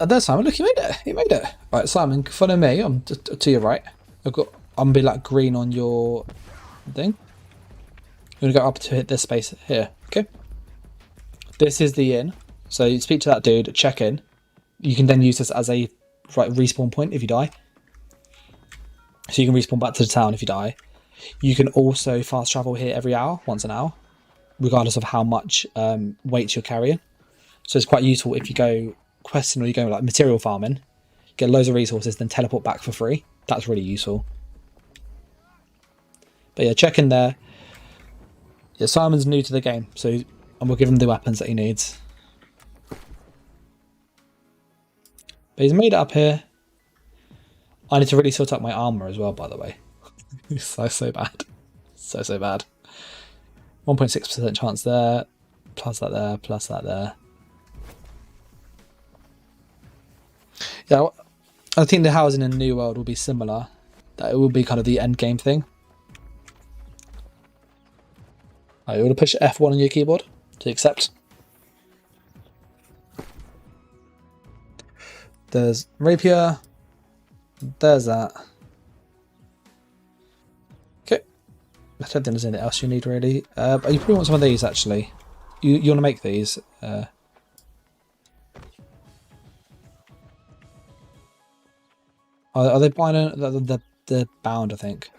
there's Simon. Look, he made it. He made it. All right, Simon, follow me. I'm to your right. I'm gonna be like green on your thing. I'm gonna go up to hit this space here. Okay. This is the inn. So you speak to that dude. Check in. You can then use this as a respawn point if you die. So you can respawn back to the town if you die. You can also fast travel here every hour, once an hour, regardless of how much weight you're carrying. So it's quite useful if you go questing or you go like material farming, get loads of resources, then teleport back for free. That's really useful. But yeah, check in there. Yeah, Simon's new to the game, so and we'll give him the weapons that he needs. But he's made it up here. I need to really sort out my armor as well, by the way. It's so bad. So bad. 1.6% chance there. Plus that there. Plus that there. Yeah, I think the housing in the New World will be similar. That it will be kind of the end game thing. You want to push F1 on your keyboard to accept. There's rapier. There's that. Okay. I don't think there's anything else you need really. But you probably want some of these actually. You want to make these. Are they buying the bound? I think.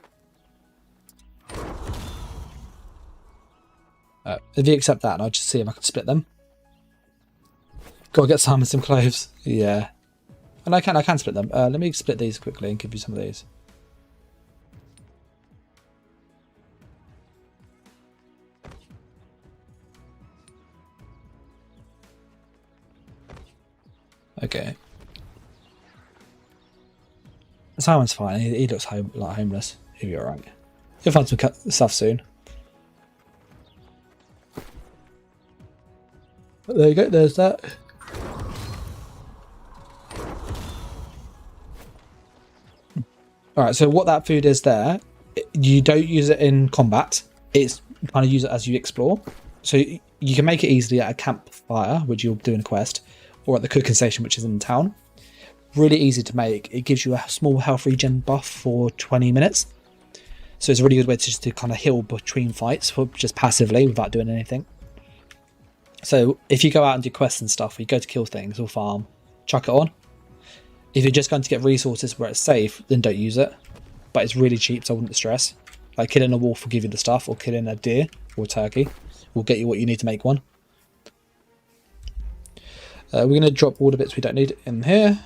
If you accept that, I'll just see if I can split them. Gotta get Simon some clothes. Yeah. And I can split them. Let me split these quickly and give you some of these. Okay. Simon's fine. He looks like homeless. He'll be alright. He'll find some stuff soon. But there you go. There's that. Alright, so what that food is there, you don't use it in combat. It's kind of use it as you explore. So you can make it easily at a campfire, which you'll do in a quest, or at the cooking station, which is in town. Really easy to make. It gives you a small health regen buff for 20 minutes. So it's a really good way to kind of heal between fights, just passively without doing anything. So if you go out and do quests and stuff, you go to kill things or farm, chuck it on. If you're just going to get resources where it's safe, then don't use it. But it's really cheap, so I wouldn't stress. Like killing a wolf will give you the stuff, or killing a deer or a turkey will get you what you need to make one. We're going to drop all the bits we don't need in here.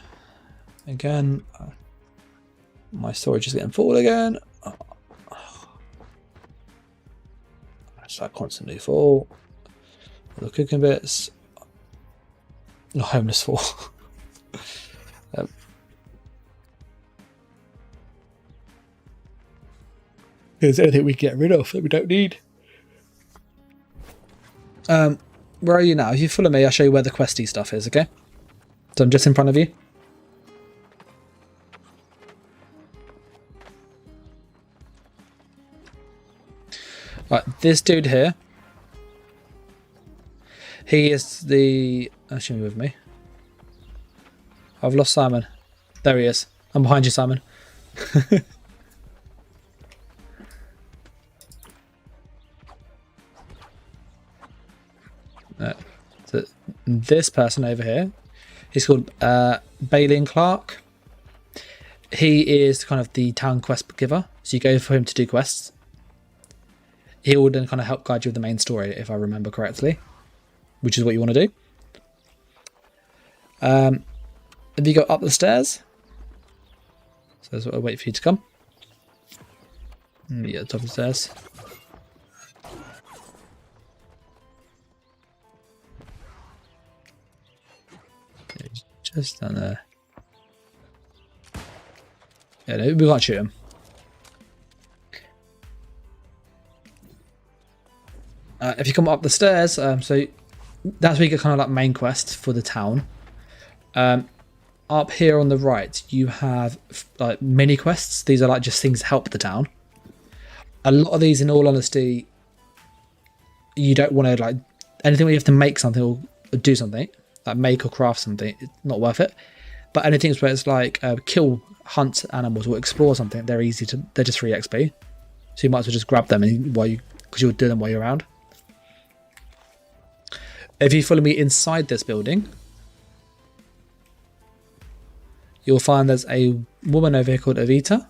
Again, my storage is getting full again. It's like constantly full. All the cooking bits. Not homeless full. Is there anything we can get rid of that we don't need? Where are you now? If you follow me, I'll show you where the questy stuff is, okay? So I'm just in front of you. Right, this dude here. He is the... Actually, with me. I've lost Simon. There he is. I'm behind you, Simon. So this person over here, he's called Bailey Clark. He is kind of the town quest giver, so you go for him to do quests. He will then kind of help guide you with the main story, if I remember correctly, which is what you want to do. If you go up the stairs, so that's what I wait for you to come. Yeah, top of the stairs. Just down there. Yeah, no, we can't shoot him. If you come up the stairs, so that's where you get kind of like main quest for the town. Up here on the right, you have like mini quests. These are like just things to help the town. A lot of these, in all honesty, you don't want to like anything where you have to make something or do something. like make or craft something, it's not worth it. But anything where it's like kill, hunt animals or explore something, they're easy to. They're just free XP, so you might as well just grab them and because you'll do them while you're around. If you follow me inside this building, you'll find there's a woman over here called Evita.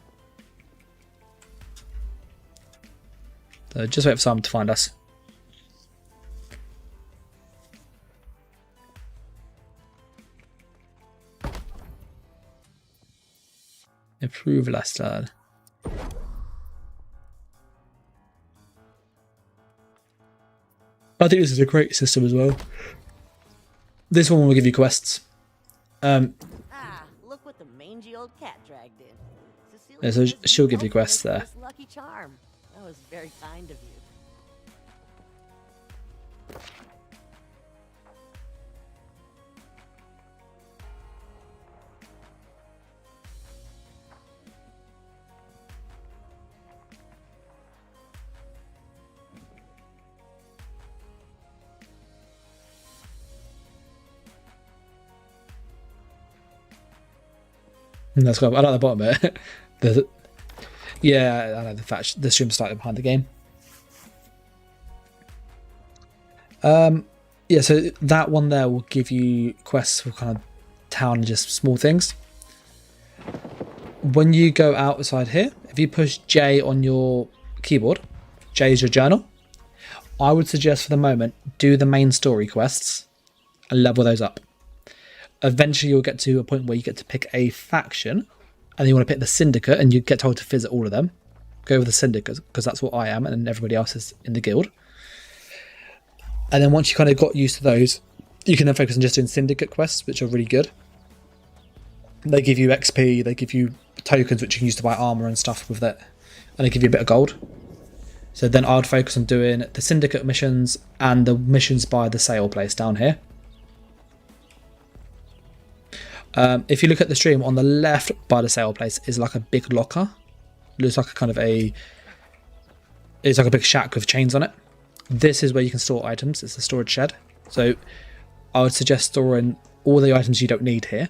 So just wait for someone to find us. Improve lifestyle. I think this is a great system as well. This one will give you quests. Look what the mangy old cat dragged in. Cecilia Yeah, so is the she'll give you ultimate quests there. Miss Lucky Charm. That was very kind of you. That's cool. I like the bottom bit. Yeah, I know the fact the stream's slightly behind the game. Yeah, so that one there will give you quests for kind of town and just small things. When you go outside here, if you push J on your keyboard, J is your journal. I would suggest for the moment do the main story quests and level those up. Eventually you'll get to a point where you get to pick a faction and you want to pick the syndicate and you get told to visit all of them. Go with the syndicate because that's what I am and everybody else is in the guild. And then once you kind of got used to those, you can then focus on just doing syndicate quests, which are really good. They give you XP, they give you tokens which you can use to buy armor and stuff with that, and they give you a bit of gold. So then I'd focus on doing the syndicate missions and the missions by the sale place down here. If you look at the stream, on the left by the sale place is like a big locker. It looks like a kind of it's like a big shack with chains on it. This is where you can store items. It's a storage shed. So I would suggest storing all the items you don't need here.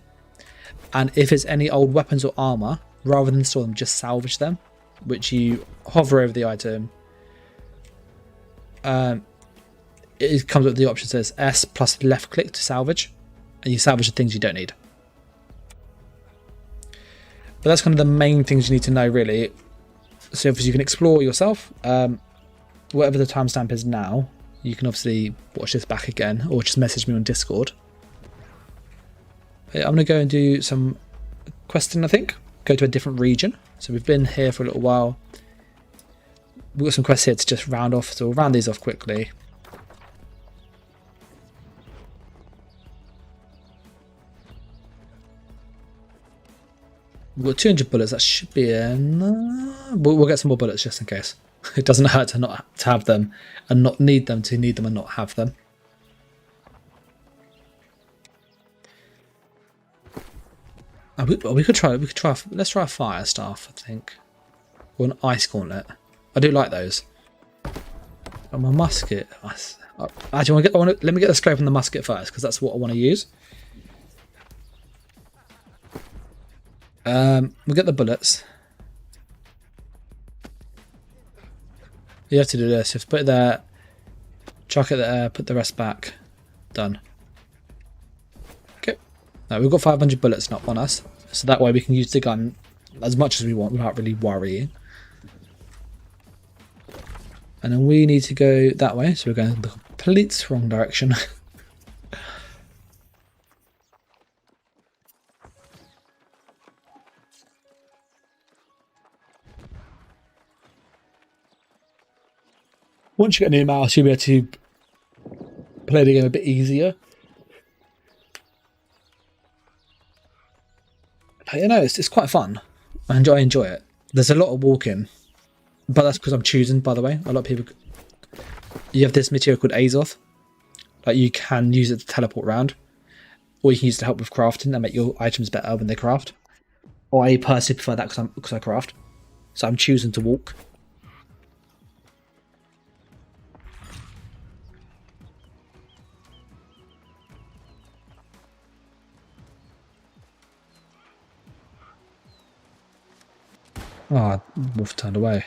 And if it's any old weapons or armor, rather than store them, just salvage them, which you hover over the item. It comes with the option that says S plus left click to salvage, and you salvage the things you don't need. But that's kind of the main things you need to know, really. So if you can explore yourself, whatever the timestamp is now, you can obviously watch this back again or just message me on Discord. But I'm going to go and do some questing, I think. Go to a different region. So we've been here for a little while. We've got some quests here to just round off, so we'll round these off quickly. We've got 200 bullets, that should be enough. We'll get some more bullets just in case. It doesn't hurt to not to have them and not need them to need them and not have them. We could try, let's try a fire staff, I think. Or an ice gauntlet. I do like those. Oh, my musket. Actually, let me get the scope on the musket first, because that's what I want to use. We'll get the bullets. You have to do this. Just put it there, chuck it there, put the rest back. Done. Okay. Now we've got 500 bullets not on us, so that way we can use the gun as much as we want without really worrying. And then we need to go that way, so we're going in the complete wrong direction. Once you get a new mouse, you'll be able to play the game a bit easier. But, you know, it's quite fun. I enjoy it. There's a lot of walking, but that's because I'm choosing, by the way. A lot of people... You have this material called Azoth. Like, you can use it to teleport around, or you can use it to help with crafting and make your items better when they craft. Or I personally prefer that because I craft. So I'm choosing to walk. Oh, wolf turned away.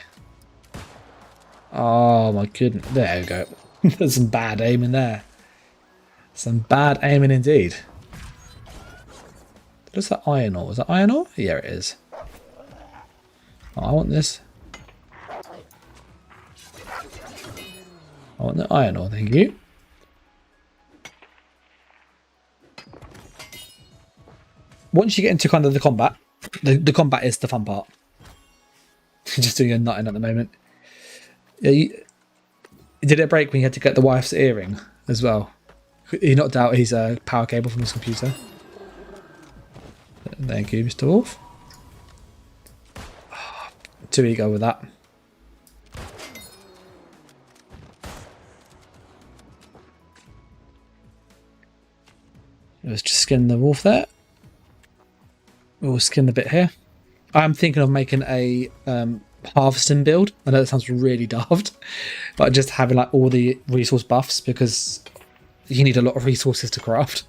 Oh my goodness. There we go. There's some bad aiming there. Some bad aiming indeed. What's that iron ore? Is that iron ore? Yeah, it is. Oh, I want this. I want the iron ore, thank you. Once you get into kind of the combat, the combat is the fun part. Just doing a nutting at the moment. Yeah, did it break when you had to get the wife's earring as well? He knocked out his power cable from his computer. Thank you, Mr. Wolf. Too eager with that. Let's just skin the wolf there. We'll skin the bit here. I'm thinking of making a harvesting build. I know that sounds really daft, but just having like all the resource buffs because you need a lot of resources to craft.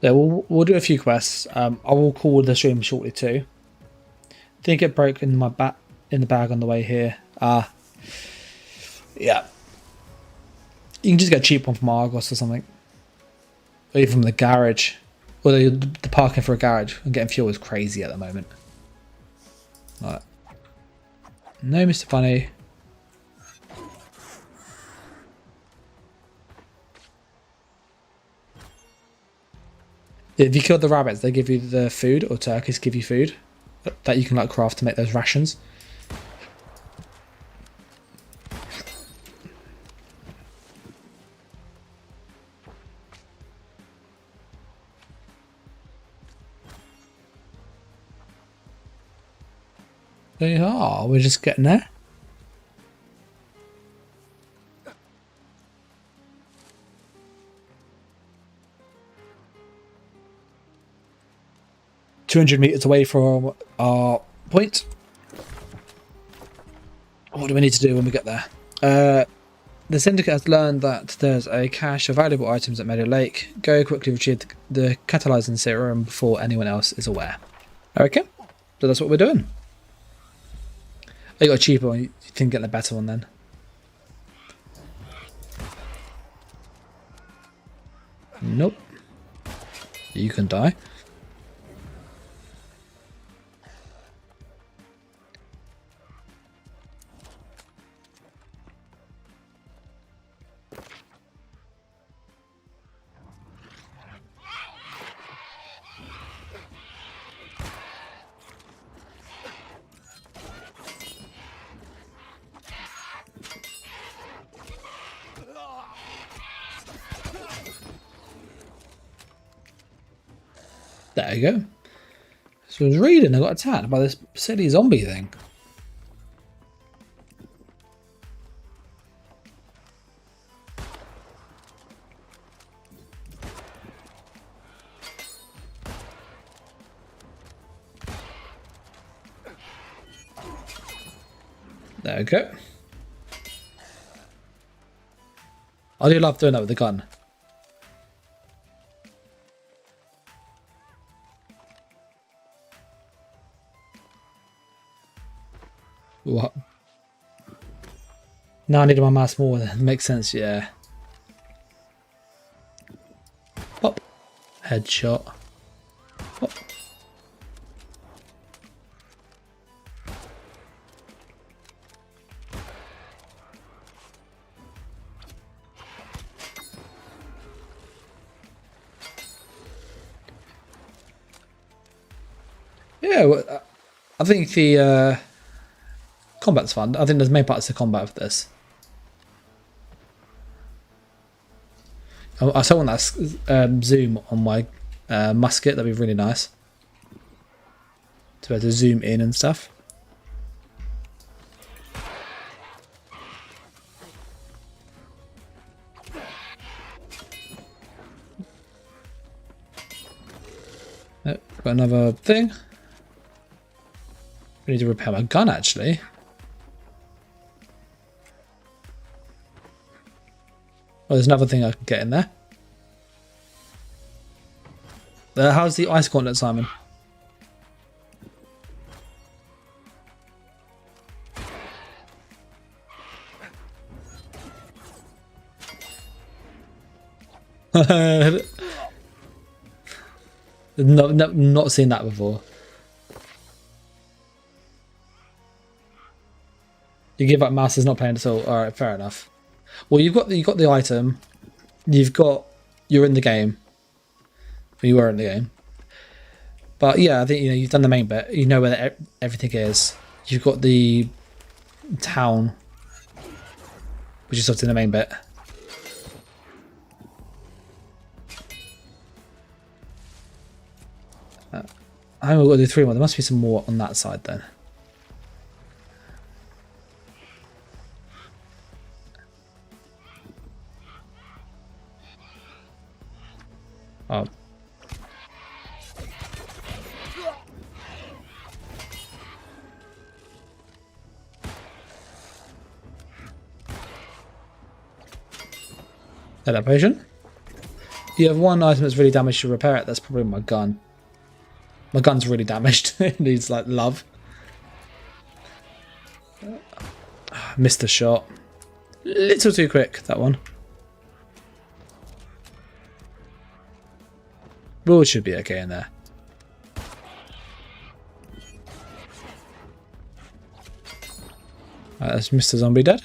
So we'll do a few quests. I will call the stream shortly too. I think it broke in my in the bag on the way here. Yeah. You can just get a cheap one from Argos or something. Or even from the garage. Or the parking for a garage and getting fuel is crazy at the moment. Right. No, Mr. Funny. If you kill the rabbits, they give you the food, or turkeys give you food that you can like craft to make those rations. They are. We're just getting there. $200 meters away from our point. What do we need to do when we get there? The syndicate has learned that there's a cache of valuable items at Meadow Lake. Go quickly retrieve the catalyzing serum before anyone else is aware. Okay, so that's what we're doing. Oh, you got a cheaper one. You can get the better one then. Nope. You can die. There you go. So I was reading, I got attacked by this silly zombie thing. There we go. I do love doing that with the gun. What? No, I needed my mouse more. That makes sense, yeah. Pop. Headshot. Pop. Yeah, well, I think the combat's fun. I think the main part is the combat of this. I still want that zoom on my musket. That'd be really nice. To be able to zoom in and stuff. Oh, got another thing. I need to repair my gun actually. Oh, there's another thing I can get in there. How's the ice gauntlet, Simon? No, not seen that before. You give up mouse is not playing at all. All right, fair enough. Well, you've got the item. You're in the game. You were in the game. But yeah, I think you've done the main bit. You know where everything is. You've got the town, which is obviously the main bit. I haven't got to do 3 more. There must be some more on that side then. Oh. Adaptation. You have one item that's really damaged to repair it. That's probably my gun. My gun's really damaged. It needs like love. Missed the shot. Little too quick, that one. Bull should be okay in there. That's Mr. Zombie dead.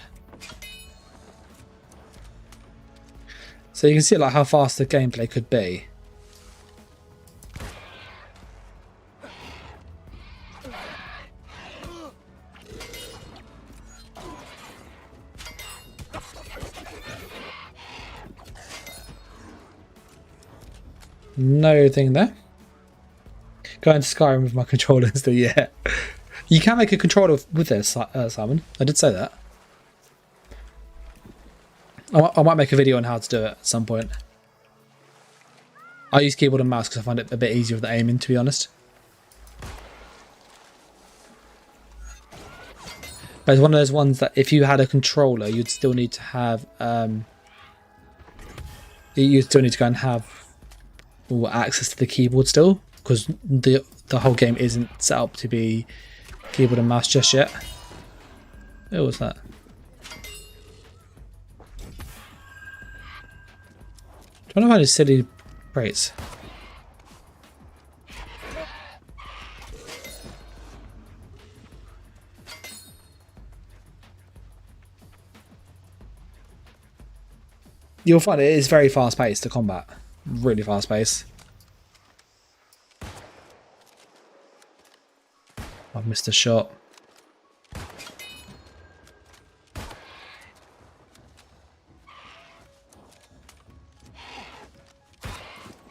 So you can see like how fast the gameplay could be. No thing there. Going to Skyrim with my controller still, yeah. You can make a controller with this, Simon. I did say that. I might make a video on how to do it at some point. I use keyboard and mouse because I find it a bit easier with the aiming, to be honest. But it's one of those ones that if you had a controller, you'd still need to have... you'd still need to go and have access to the keyboard still, because the whole game isn't set up to be keyboard and mouse just yet. What was that? Trying to find his silly crates. You'll find it is very fast paced, the combat. Really fast paced. I've missed a shot.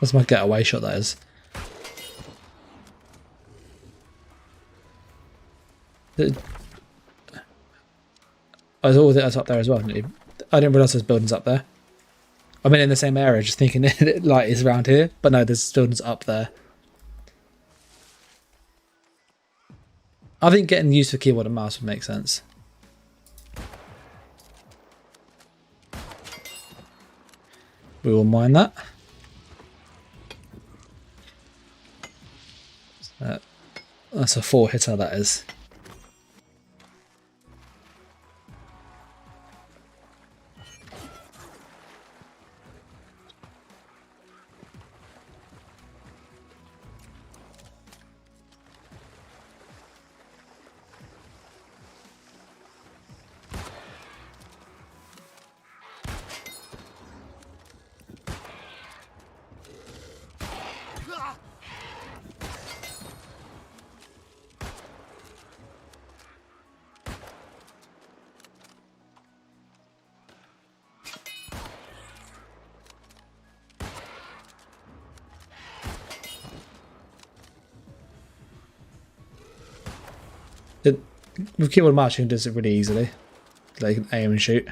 That's my getaway shot, that is. Oh, there's all that's up there as well. I didn't realise there's buildings up there. I've been in the same area just thinking it like is around here, but no, there's buildings up there. I think getting used to keyboard and mouse would make sense. We will mind that. That's a 4-hitter, that is. With keyboard marching does it really easily. Like you can aim and shoot.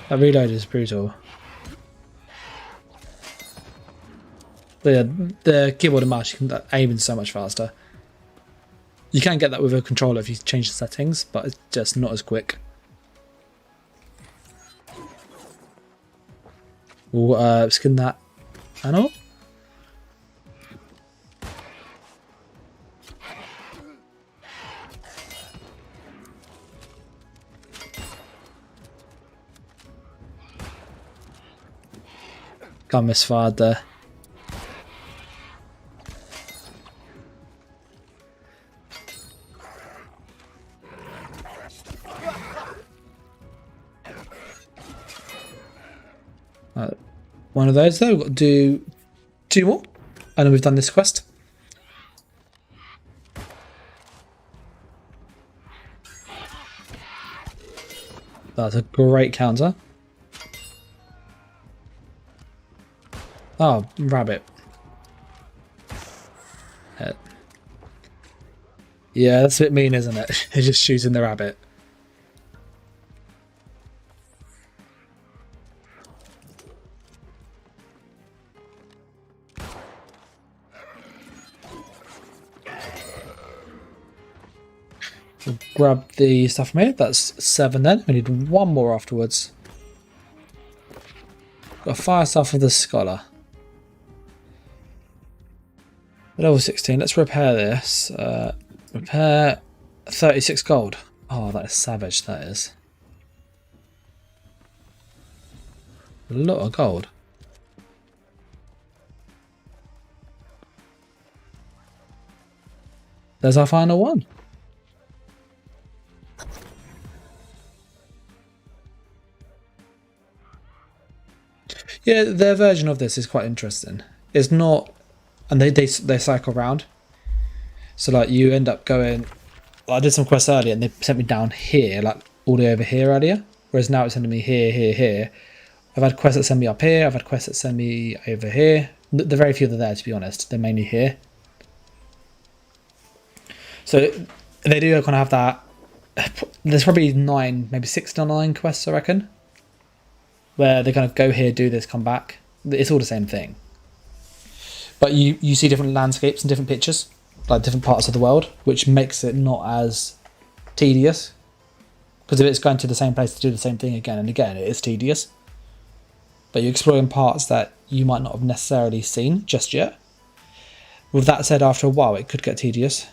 That reload is brutal. The keyboard and mouse, you can aim so much faster. You can get that with a controller if you change the settings, but it's just not as quick. We'll skin that animal. Got misfired there. One of those though. We've got to do 2 more, and then we've done this quest. That's a great counter. Oh, rabbit. Yeah, that's a bit mean, isn't it? They're just shooting the rabbit. We'll grab the stuff from here. That's 7 then. We need 1 more afterwards. Got a fire stuff for the scholar. Level 16. Let's repair this. Repair 36 gold. Oh, that is savage, that is. A lot of gold. There's our final one. Yeah, their version of this is quite interesting. It's not, and they cycle around. So like you end up going. I did some quests earlier, and they sent me down here, like all the way over here earlier. Whereas now it's sending me here, here, here. I've had quests that send me up here. I've had quests that send me over here. The very few that are there, to be honest. They're mainly here. So they do kind of have that. There's probably 9, maybe 6 to 9 quests, I reckon, where they kind of go here, do this, come back. It's all the same thing. But you see different landscapes and different pictures, like different parts of the world, which makes it not as tedious. Because if it's going to the same place to do the same thing again and again, it is tedious. But you're exploring parts that you might not have necessarily seen just yet. With that said, after a while, it could get tedious.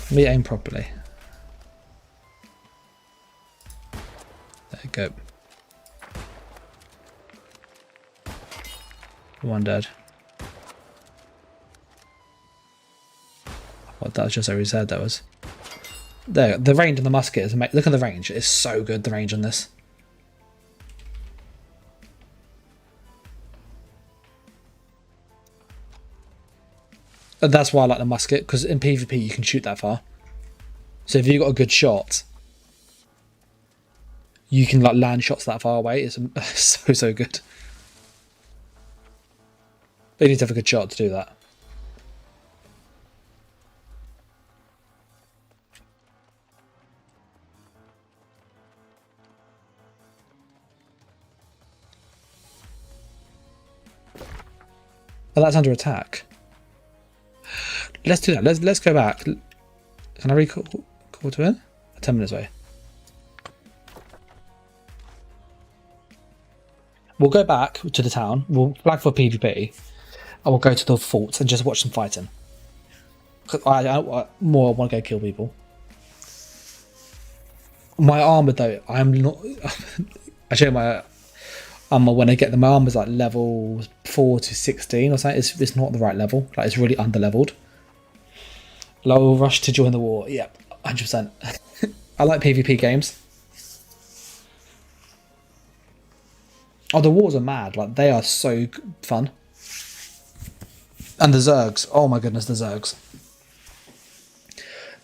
Let me aim properly. There you go. One dead. What, that was just over his head, that was. There, the range on the musket is amazing. Look at the range, it's so good, the range on this. And that's why I like the musket, because in PvP you can shoot that far. So if you've got a good shot, you can like land shots that far away. It's so good. But you need to have a good shot to do that. Oh, that's under attack. Let's do that. Let's go back. Can I recall to it? 10 minutes away. We'll go back to the town. We'll flag for PvP. And we'll go to the fort and just watch some fighting. I more want to go kill people. My armor though, I'm not. I show my armor when I get them. My armor's like level 4 to 16 or something. It's not the right level. Like it's really under leveled. Low rush to join the war. Yep, 100%. I like PvP games. Oh, the wars are mad. Like they are so fun. And the Zergs. Oh my goodness, the Zergs.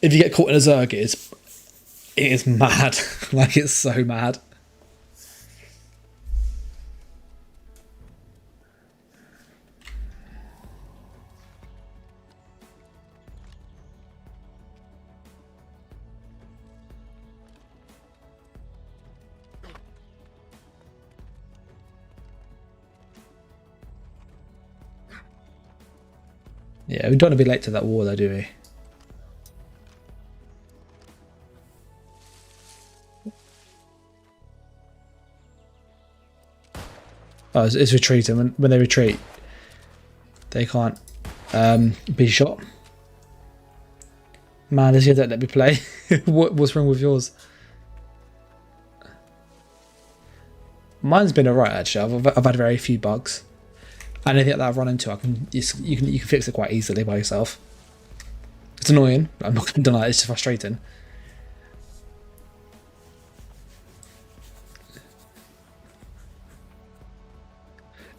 If you get caught in a Zerg, it is mad. Like it's so mad. Yeah, we don't want to be late to that war though, do we? Oh, it's retreating. When they retreat, they can't be shot. Man, this year don't let me play. What's wrong with yours? Mine's been alright actually. I've had very few bugs. Anything that I've run into, you can fix it quite easily by yourself. It's annoying. I'm not going to deny it. It's just frustrating.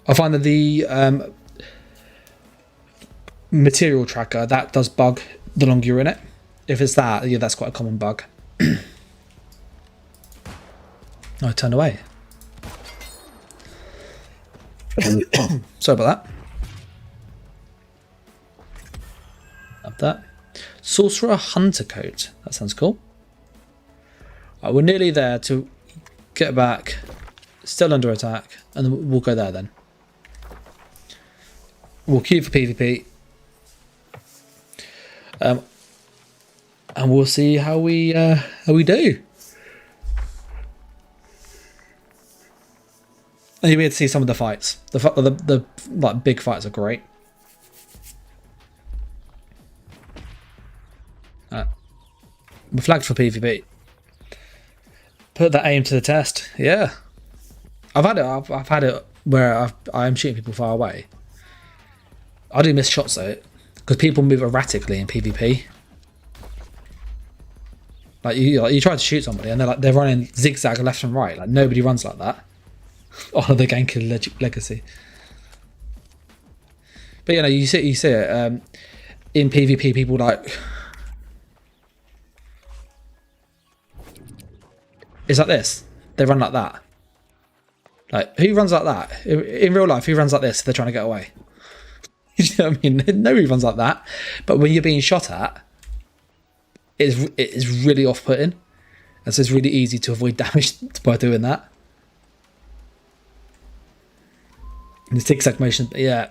I find that the material tracker that does bug the longer you're in it. If it's that, yeah, that's quite a common bug. Oh, I turned away. Sorry about that. Love that. Sorcerer Hunter coat. That sounds cool. Right, we're nearly there to get back. Still under attack, and then we'll go there then. We'll queue for PvP. And we'll see how we do. And you'll be able to see some of the fights. The like big fights are great. We're flagged for PvP. Put that aim to the test. Yeah, I've had it where I'm shooting people far away. I do miss shots though, because people move erratically in PvP. Like you try to shoot somebody and they're running zigzag left and right. Like nobody runs like that. Oh, the Ganker legacy. But you know, you see it in PvP. People like it's like this. They run like that. Like who runs like that in real life? Who runs like this if they're trying to get away? You know what I mean? Nobody runs like that. But when you're being shot at, it is really off-putting, and so it's really easy to avoid damage by doing that. And the zigzag motion, yeah,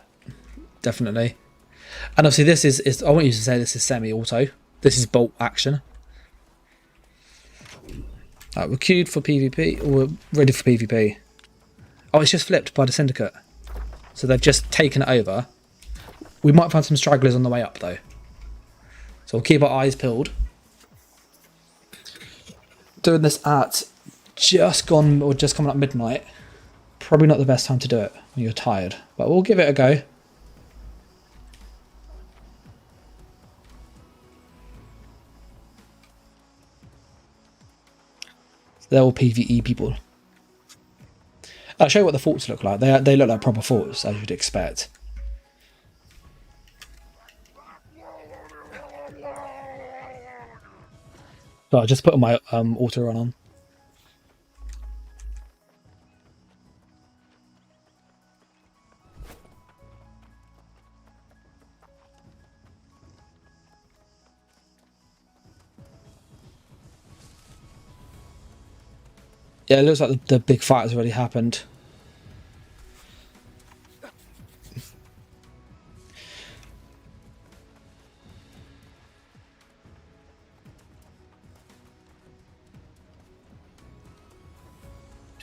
definitely. And obviously this is I want you to say this is semi-auto. This is bolt action. Right, we're queued for PvP, or we're ready for PvP. Oh, it's just flipped by the Syndicate. So they've just taken it over. We might find some stragglers on the way up though. So we'll keep our eyes peeled. Doing this at just gone or just coming up midnight. Probably not the best time to do it when you're tired, but we'll give it a go. They're all PvE people. I'll show you what the forts look like. They look like proper forts, as you'd expect. So I just put my auto run on. Yeah, it looks like the big fight has already happened.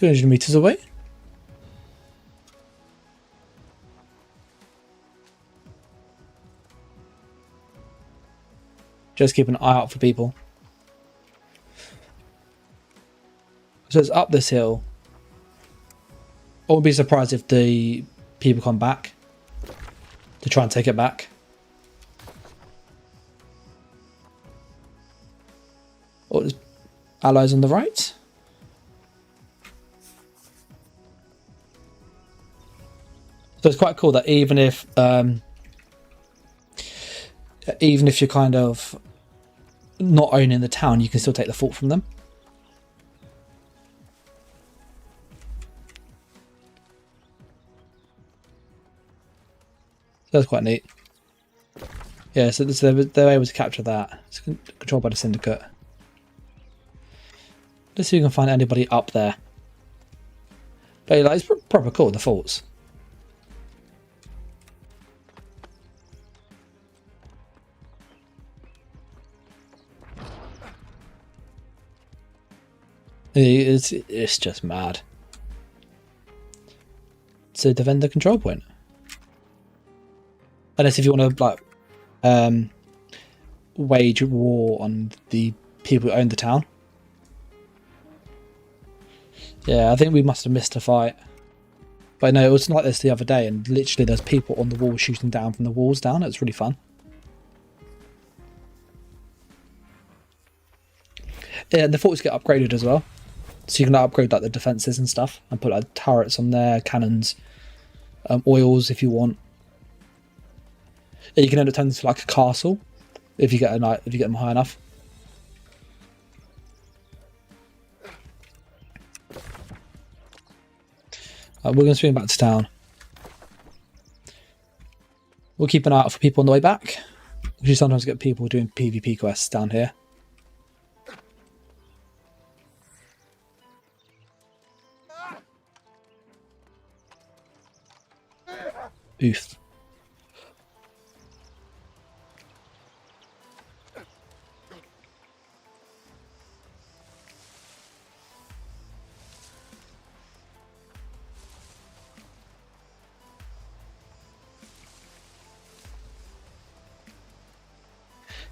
$200 meters away. Just keep an eye out for people. So it's up this hill. I wouldn't be surprised if the people come back to try and take it back. Oh, there's allies on the right. So it's quite cool that even if you're kind of not owning the town, you can still take the fort from them. That's quite neat. Yeah, so they're able to capture that. It's controlled by the Syndicate. Let's see if we can find anybody up there. But like, it's proper cool, the forts. It's just mad. So defend the control point. Unless if you want to like wage war on the people who own the town. Yeah, I think we must have missed a fight. But no, it was like this the other day, and literally there's people on the wall shooting down from the walls down. It was really fun. Yeah, and the forts get upgraded as well. So you can upgrade like the defences and stuff, and put like turrets on there, cannons, oils if you want. Yeah, you can end up turning into like a castle if you get them high enough. We're going to swing back to town. We'll keep an eye out for people on the way back. You sometimes get people doing PvP quests down here. Oof.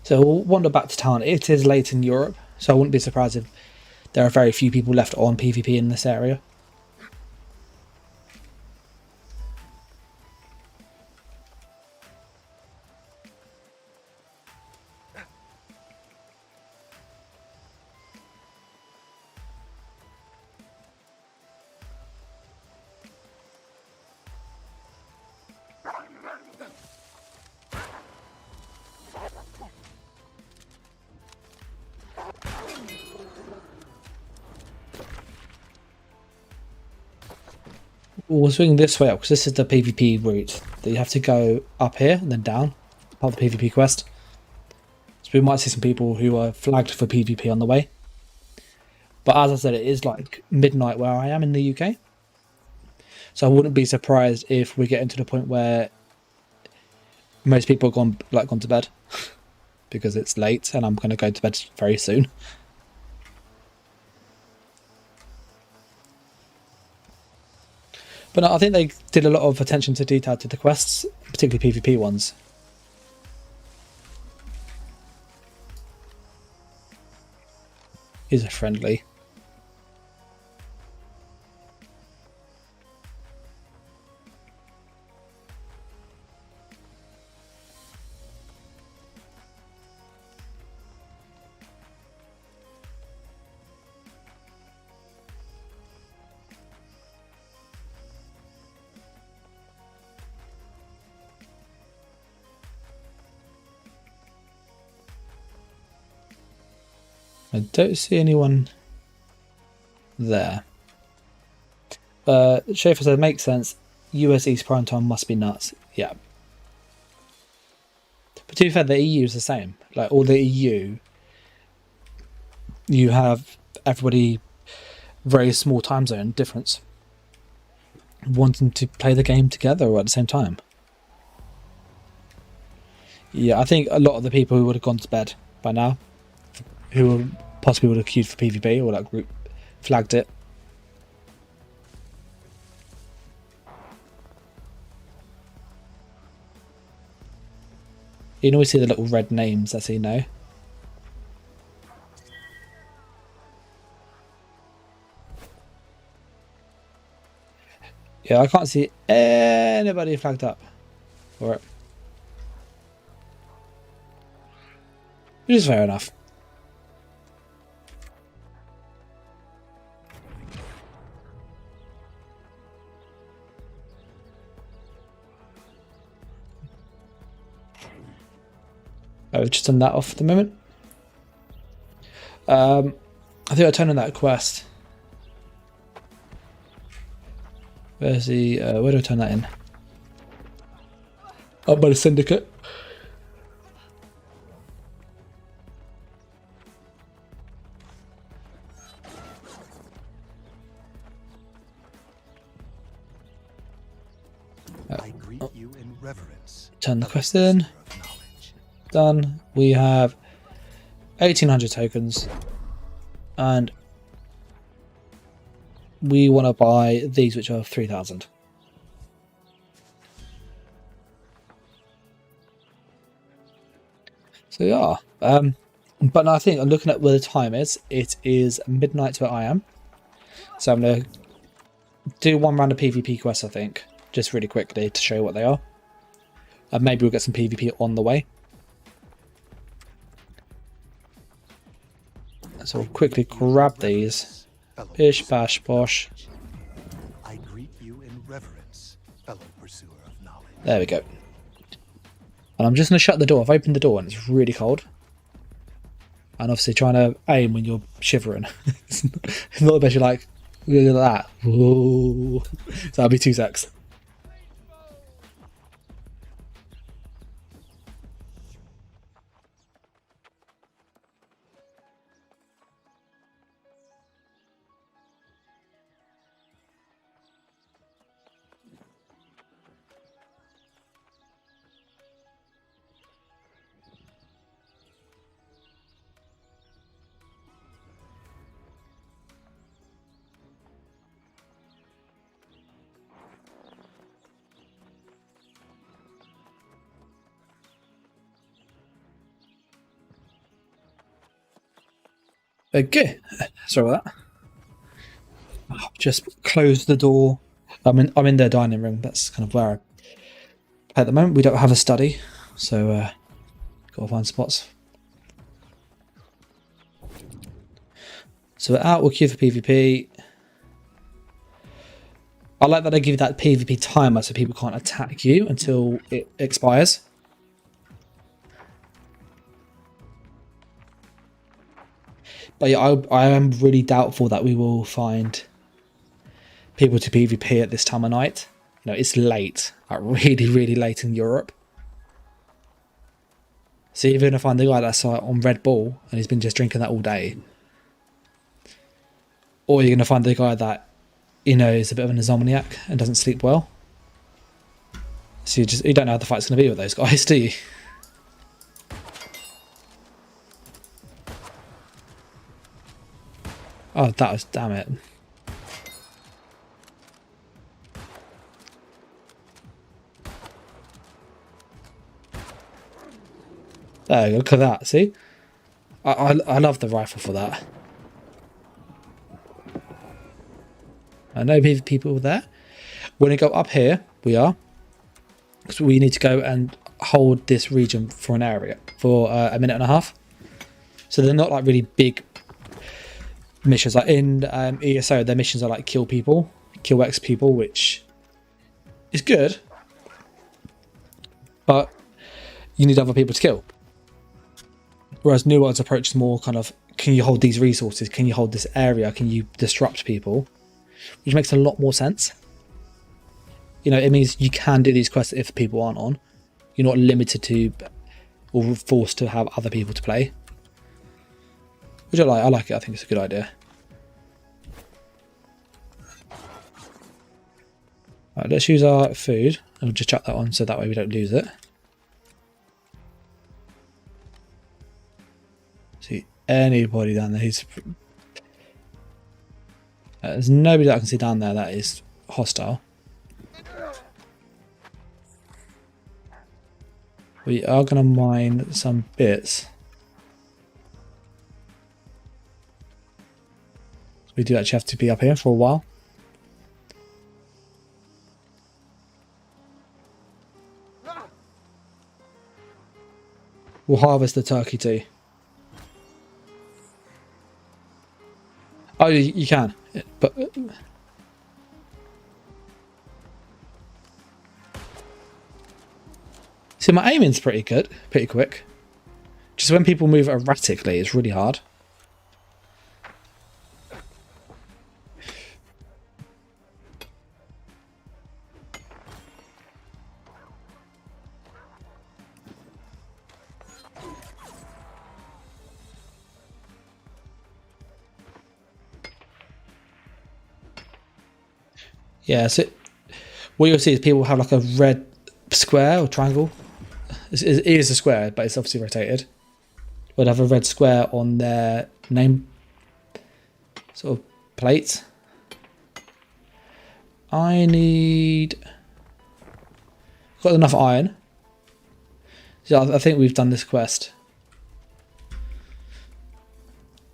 So we'll wander back to town. It is late in Europe, so I wouldn't be surprised if there are very few people left on PvP in this area. We'll swing this way up because this is the PvP route that you have to go up here and then down, part of the PvP quest. So we might see some people who are flagged for PvP on the way. But as I said, it is like midnight where I am in the UK. So I wouldn't be surprised if we get into the point where most people have gone to bed because it's late and I'm going to go to bed very soon. But no, I think they did a lot of attention to detail to the quests, particularly PvP ones. Is a friendly. I don't see anyone there. Schaefer said, makes sense. US East Prime Time must be nuts. Yeah. But to be fair, the EU is the same. Like, all the EU, you have everybody very small time zone difference wanting to play the game together or at the same time. Yeah, I think a lot of the people who would have gone to bed by now, who possibly would have queued for PvP or that group flagged it. You can always see the little red names, that's how you know. Yeah, I can't see anybody flagged up for it. Which is fair enough. I've just done that off at the moment. I think I'll turn on that quest. Where's the... where do I turn that in? Up by the syndicate. I greet you in reverence. Turn the quest in. Done. We have 1800 tokens and we want to buy these, which are 3,000. So yeah, but no, I think I'm looking at where the time is. It is midnight where I am. So I'm going to do one round of PvP quests, I think, just really quickly to show you what they are. And maybe we'll get some PvP on the way. So we'll quickly grab these. Bish, bash, bosh. I greet you in reverence, fellow pursuer of knowledge. There we go. And I'm just going to shut the door. I've opened the door and it's really cold. And obviously trying to aim when you're shivering. It's not the best. You're like, look at that. Whoa. So that'll be 2 secs. Okay, sorry about that. Just close the door. I'm in their dining room. That's kind of where at the moment we don't have a study, so gotta find spots. So we're out. We'll queue for PvP. I like that they give you that PvP timer so people can't attack you until it expires. But yeah, I am really doubtful that we will find people to PvP at this time of night. You know, it's late, like really, really late in Europe. So you're going to find the guy that's on Red Bull and he's been just drinking that all day. Or you're going to find the guy that, you know, is a bit of an insomniac and doesn't sleep well. So you don't know how the fight's going to be with those guys, do you? Oh, that was, damn it. There you go, look at that, see? I love the rifle for that. I know people there. We're going to go up here, we are. Because we need to go and hold this region for an area, for a minute and a half. So they're not like really big missions. Like in ESO, their missions are like kill people, kill X people, which is good. But you need other people to kill. Whereas New World's approach is more kind of, can you hold these resources? Can you hold this area? Can you disrupt people? Which makes a lot more sense. You know, it means you can do these quests if people aren't on. You're not limited to or forced to have other people to play. Which I like. I like it. I think it's a good idea. Right, let's use our food. I'll just chuck that on so that way we don't lose it. See anybody down there? There's nobody that I can see down there that is hostile. We are going to mine some bits. We do actually have to be up here for a while. We'll harvest the turkey too. Oh, you can, but see, my aiming's pretty good, pretty quick. Just when people move erratically, it's really hard. Yeah, so what you'll see is people have like a red square or triangle. It is a square, but it's obviously rotated. Would have a red square on their name sort of plate. I need... Got enough iron. So I think we've done this quest.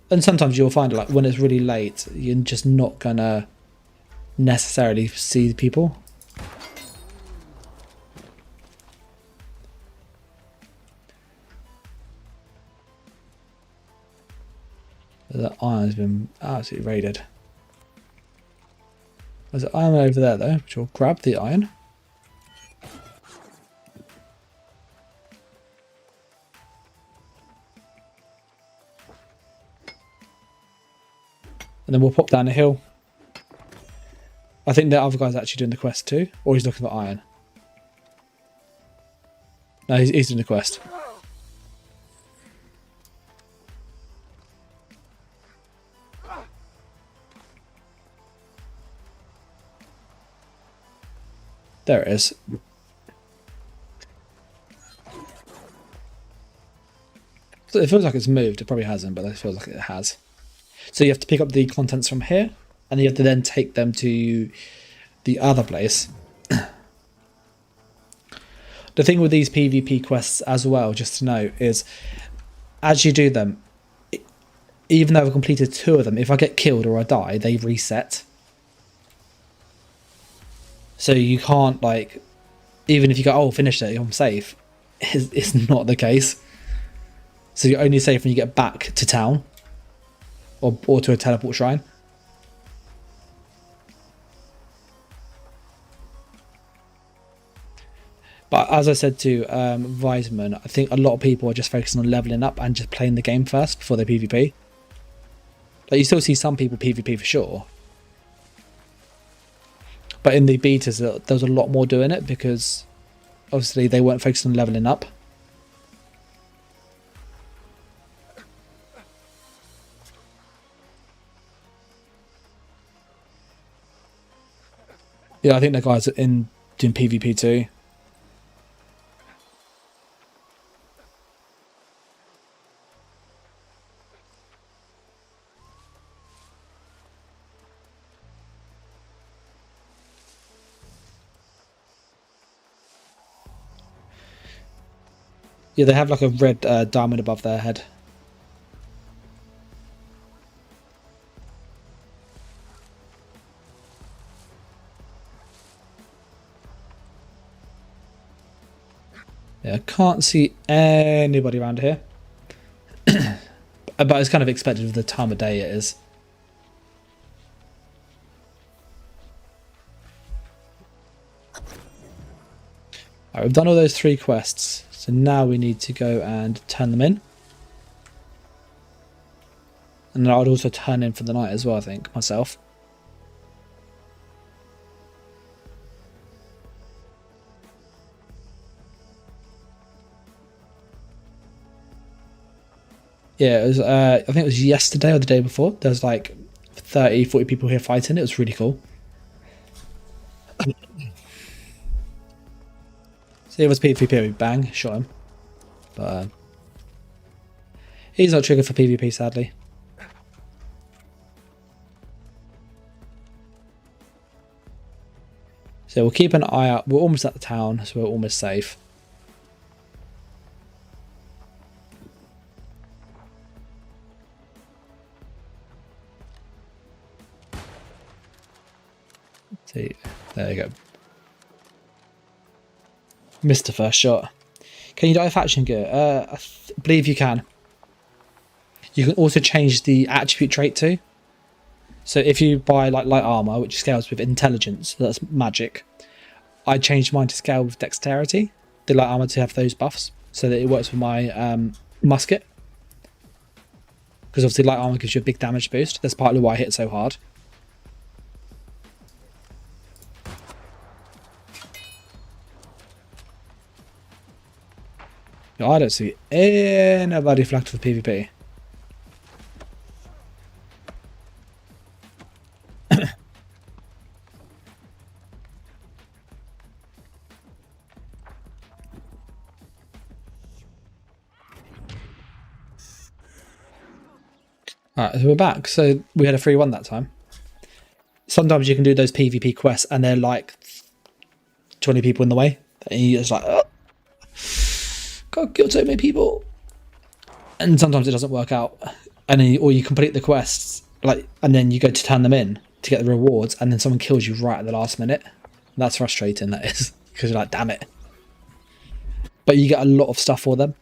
And sometimes you'll find like when it's really late, you're just not gonna necessarily see the people. The iron's been absolutely raided. There's an iron over there though, which will grab the iron. And then we'll pop down the hill. I think the other guy's actually doing the quest too, or he's looking for iron. No, he's doing the quest. There it is. So it feels like it's moved. It probably hasn't, but it feels like it has. So you have to pick up the contents from here, and you have to then take them to the other place. The thing with these PvP quests as well, just to note, is as you do them, even though I've completed 2 of them, if I get killed or I die, they reset. So you can't, like, even if you go, oh, finish it, I'm safe, it's not the case. So you're only safe when you get back to town or to a teleport shrine. But as I said to Wiseman, I think a lot of people are just focusing on leveling up and just playing the game first before they PvP. Like, you still see some people PvP for sure. But in the betas, there was a lot more doing it because obviously they weren't focused on leveling up. Yeah, I think the guys are in doing PvP too. Yeah, they have like a red diamond above their head. Yeah, I can't see anybody around here. But it's kind of expected with the time of day it is. Alright, we've done all those 3 quests. So now we need to go and turn them in. And then I would also turn in for the night as well, I think, myself. Yeah, it was, I think it was yesterday or the day before. There was like 30, 40 people here fighting. It was really cool. See, it was PvP, bang, shot him. But he's not triggered for PvP, sadly. So we'll keep an eye out. We're almost at the town, so we're almost safe. See, there you go. Missed the first shot. Can you dye faction gear? I believe you can. You can also change the attribute trait too. So if you buy like light armor, which scales with intelligence, that's magic. I changed mine to scale with dexterity, the light armor, to have those buffs, so that it works with my musket. Because obviously light armor gives you a big damage boost. That's partly why I hit so hard. I don't see anybody flagged for PvP. Alright, so we're back. So we had a 3-1 that time. sometimes you can do those PvP quests and they're like 20 people in the way. And you're just like, oh, God, kill so many people. And sometimes it doesn't work out. And then or you complete the quests, like, and then you go to turn them in to get the rewards, and then someone kills you right at the last minute. That's frustrating, that is, because you're like, damn it. But you get a lot of stuff for them.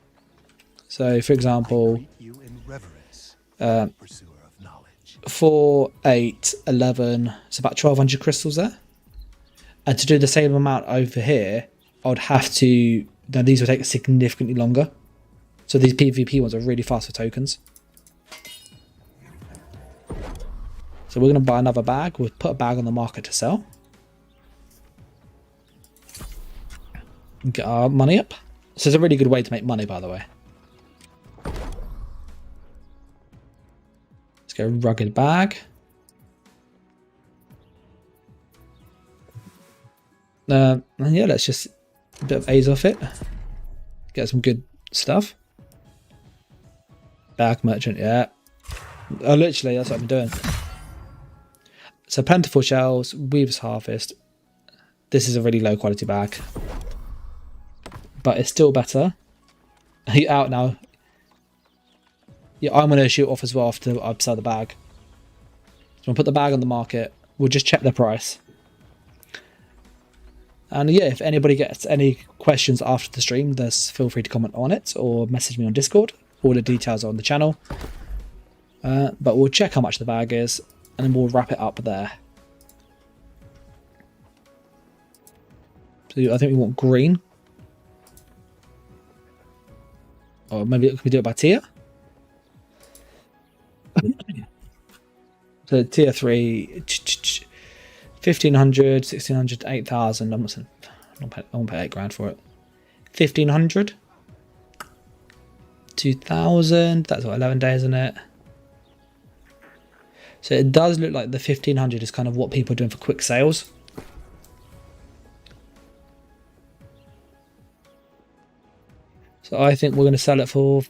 So, for example, You in reverence, fellow pursuer of knowledge. 4, 8, 11, it's about 1,200 crystals there. And to do the same amount over here, I would have to, now these would take significantly longer. So these PvP ones are really fast for tokens. So we're going to buy another bag. We'll put a bag on the market to sell. Get our money up. This is a really good way to make money, by the way. Let's go rugged bag. And yeah, let's just a bit of A's off it. Get some good stuff. Bag merchant, yeah. Oh, literally, that's what I'm doing. So plentiful shells, Weaver's Harvest. This is a really low quality bag, but it's still better. You're out now. Yeah, I'm going to shoot off as well after I sell the bag. So I'll put the bag on the market. We'll just check the price. And yeah, if anybody gets any questions after the stream, just feel free to comment on it or message me on Discord. All the details are on the channel. But we'll check how much the bag is, and then we'll wrap it up there. So I think we want green. Or maybe can we do it by tier? So tier 3, 1,500, 1,600, 8,000. I won't pay 8 grand for it. 1,500. 2,000. That's what, 11 days, isn't it? So it does look like the 1,500 is kind of what people are doing for quick sales. So I think we're going to sell it for...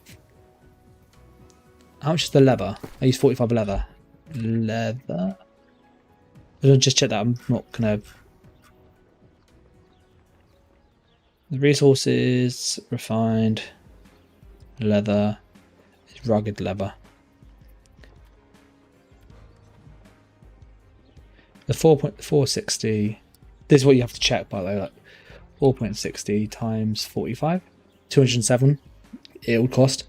How much is the leather? I use 45 leather. Leather? I'll just check that. I'm not going to... The resources, refined, leather, rugged leather. The 4.460. This is what you have to check, by the way. Like 4.60 times 45, 207. It would cost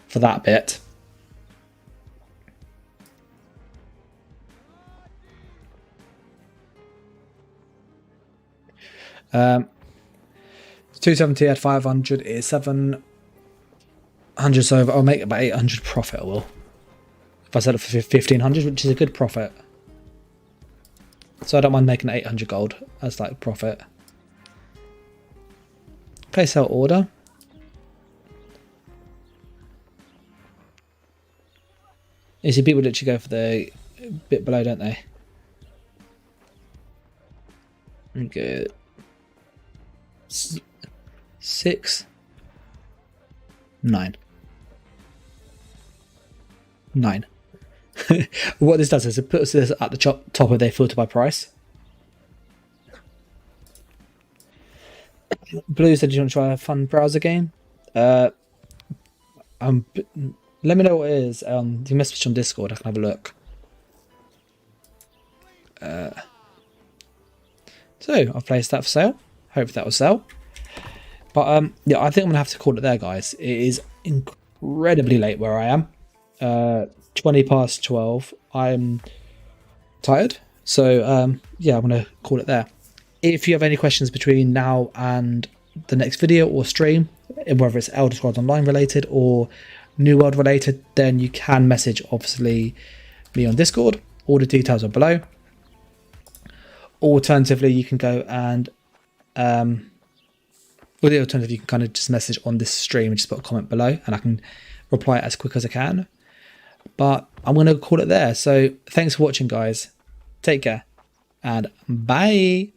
for that bit. Um, 270 at 500 is 700. So I'll make about 800 profit. I will. If I sell it for 1,500, which is a good profit. So I don't mind making 800 gold as like profit. Place sell order. You see, people literally go for the bit below, don't they? Okay. 6, 9. 9. What this does is it puts this at the top of their filter by price. Blue said, "Do you want to try a fun browser game?" Let me know what it is. You message on Discord. I can have a look. So I've placed that for sale. Hope that will sell. But yeah, I think I'm gonna have to call it there, guys. It is incredibly late where I am. 20 past 12. I'm tired. So yeah, I'm gonna call it there. If you have any questions between now and the next video or stream, whether it's Elder Scrolls Online related or New World related, then you can message obviously me on Discord. All the details are below. Alternatively, you can go and with the alternative, you can kind of just message on this stream and just put a comment below, and I can reply as quick as I can. But I'm going to call it there. So thanks for watching, guys. Take care and bye.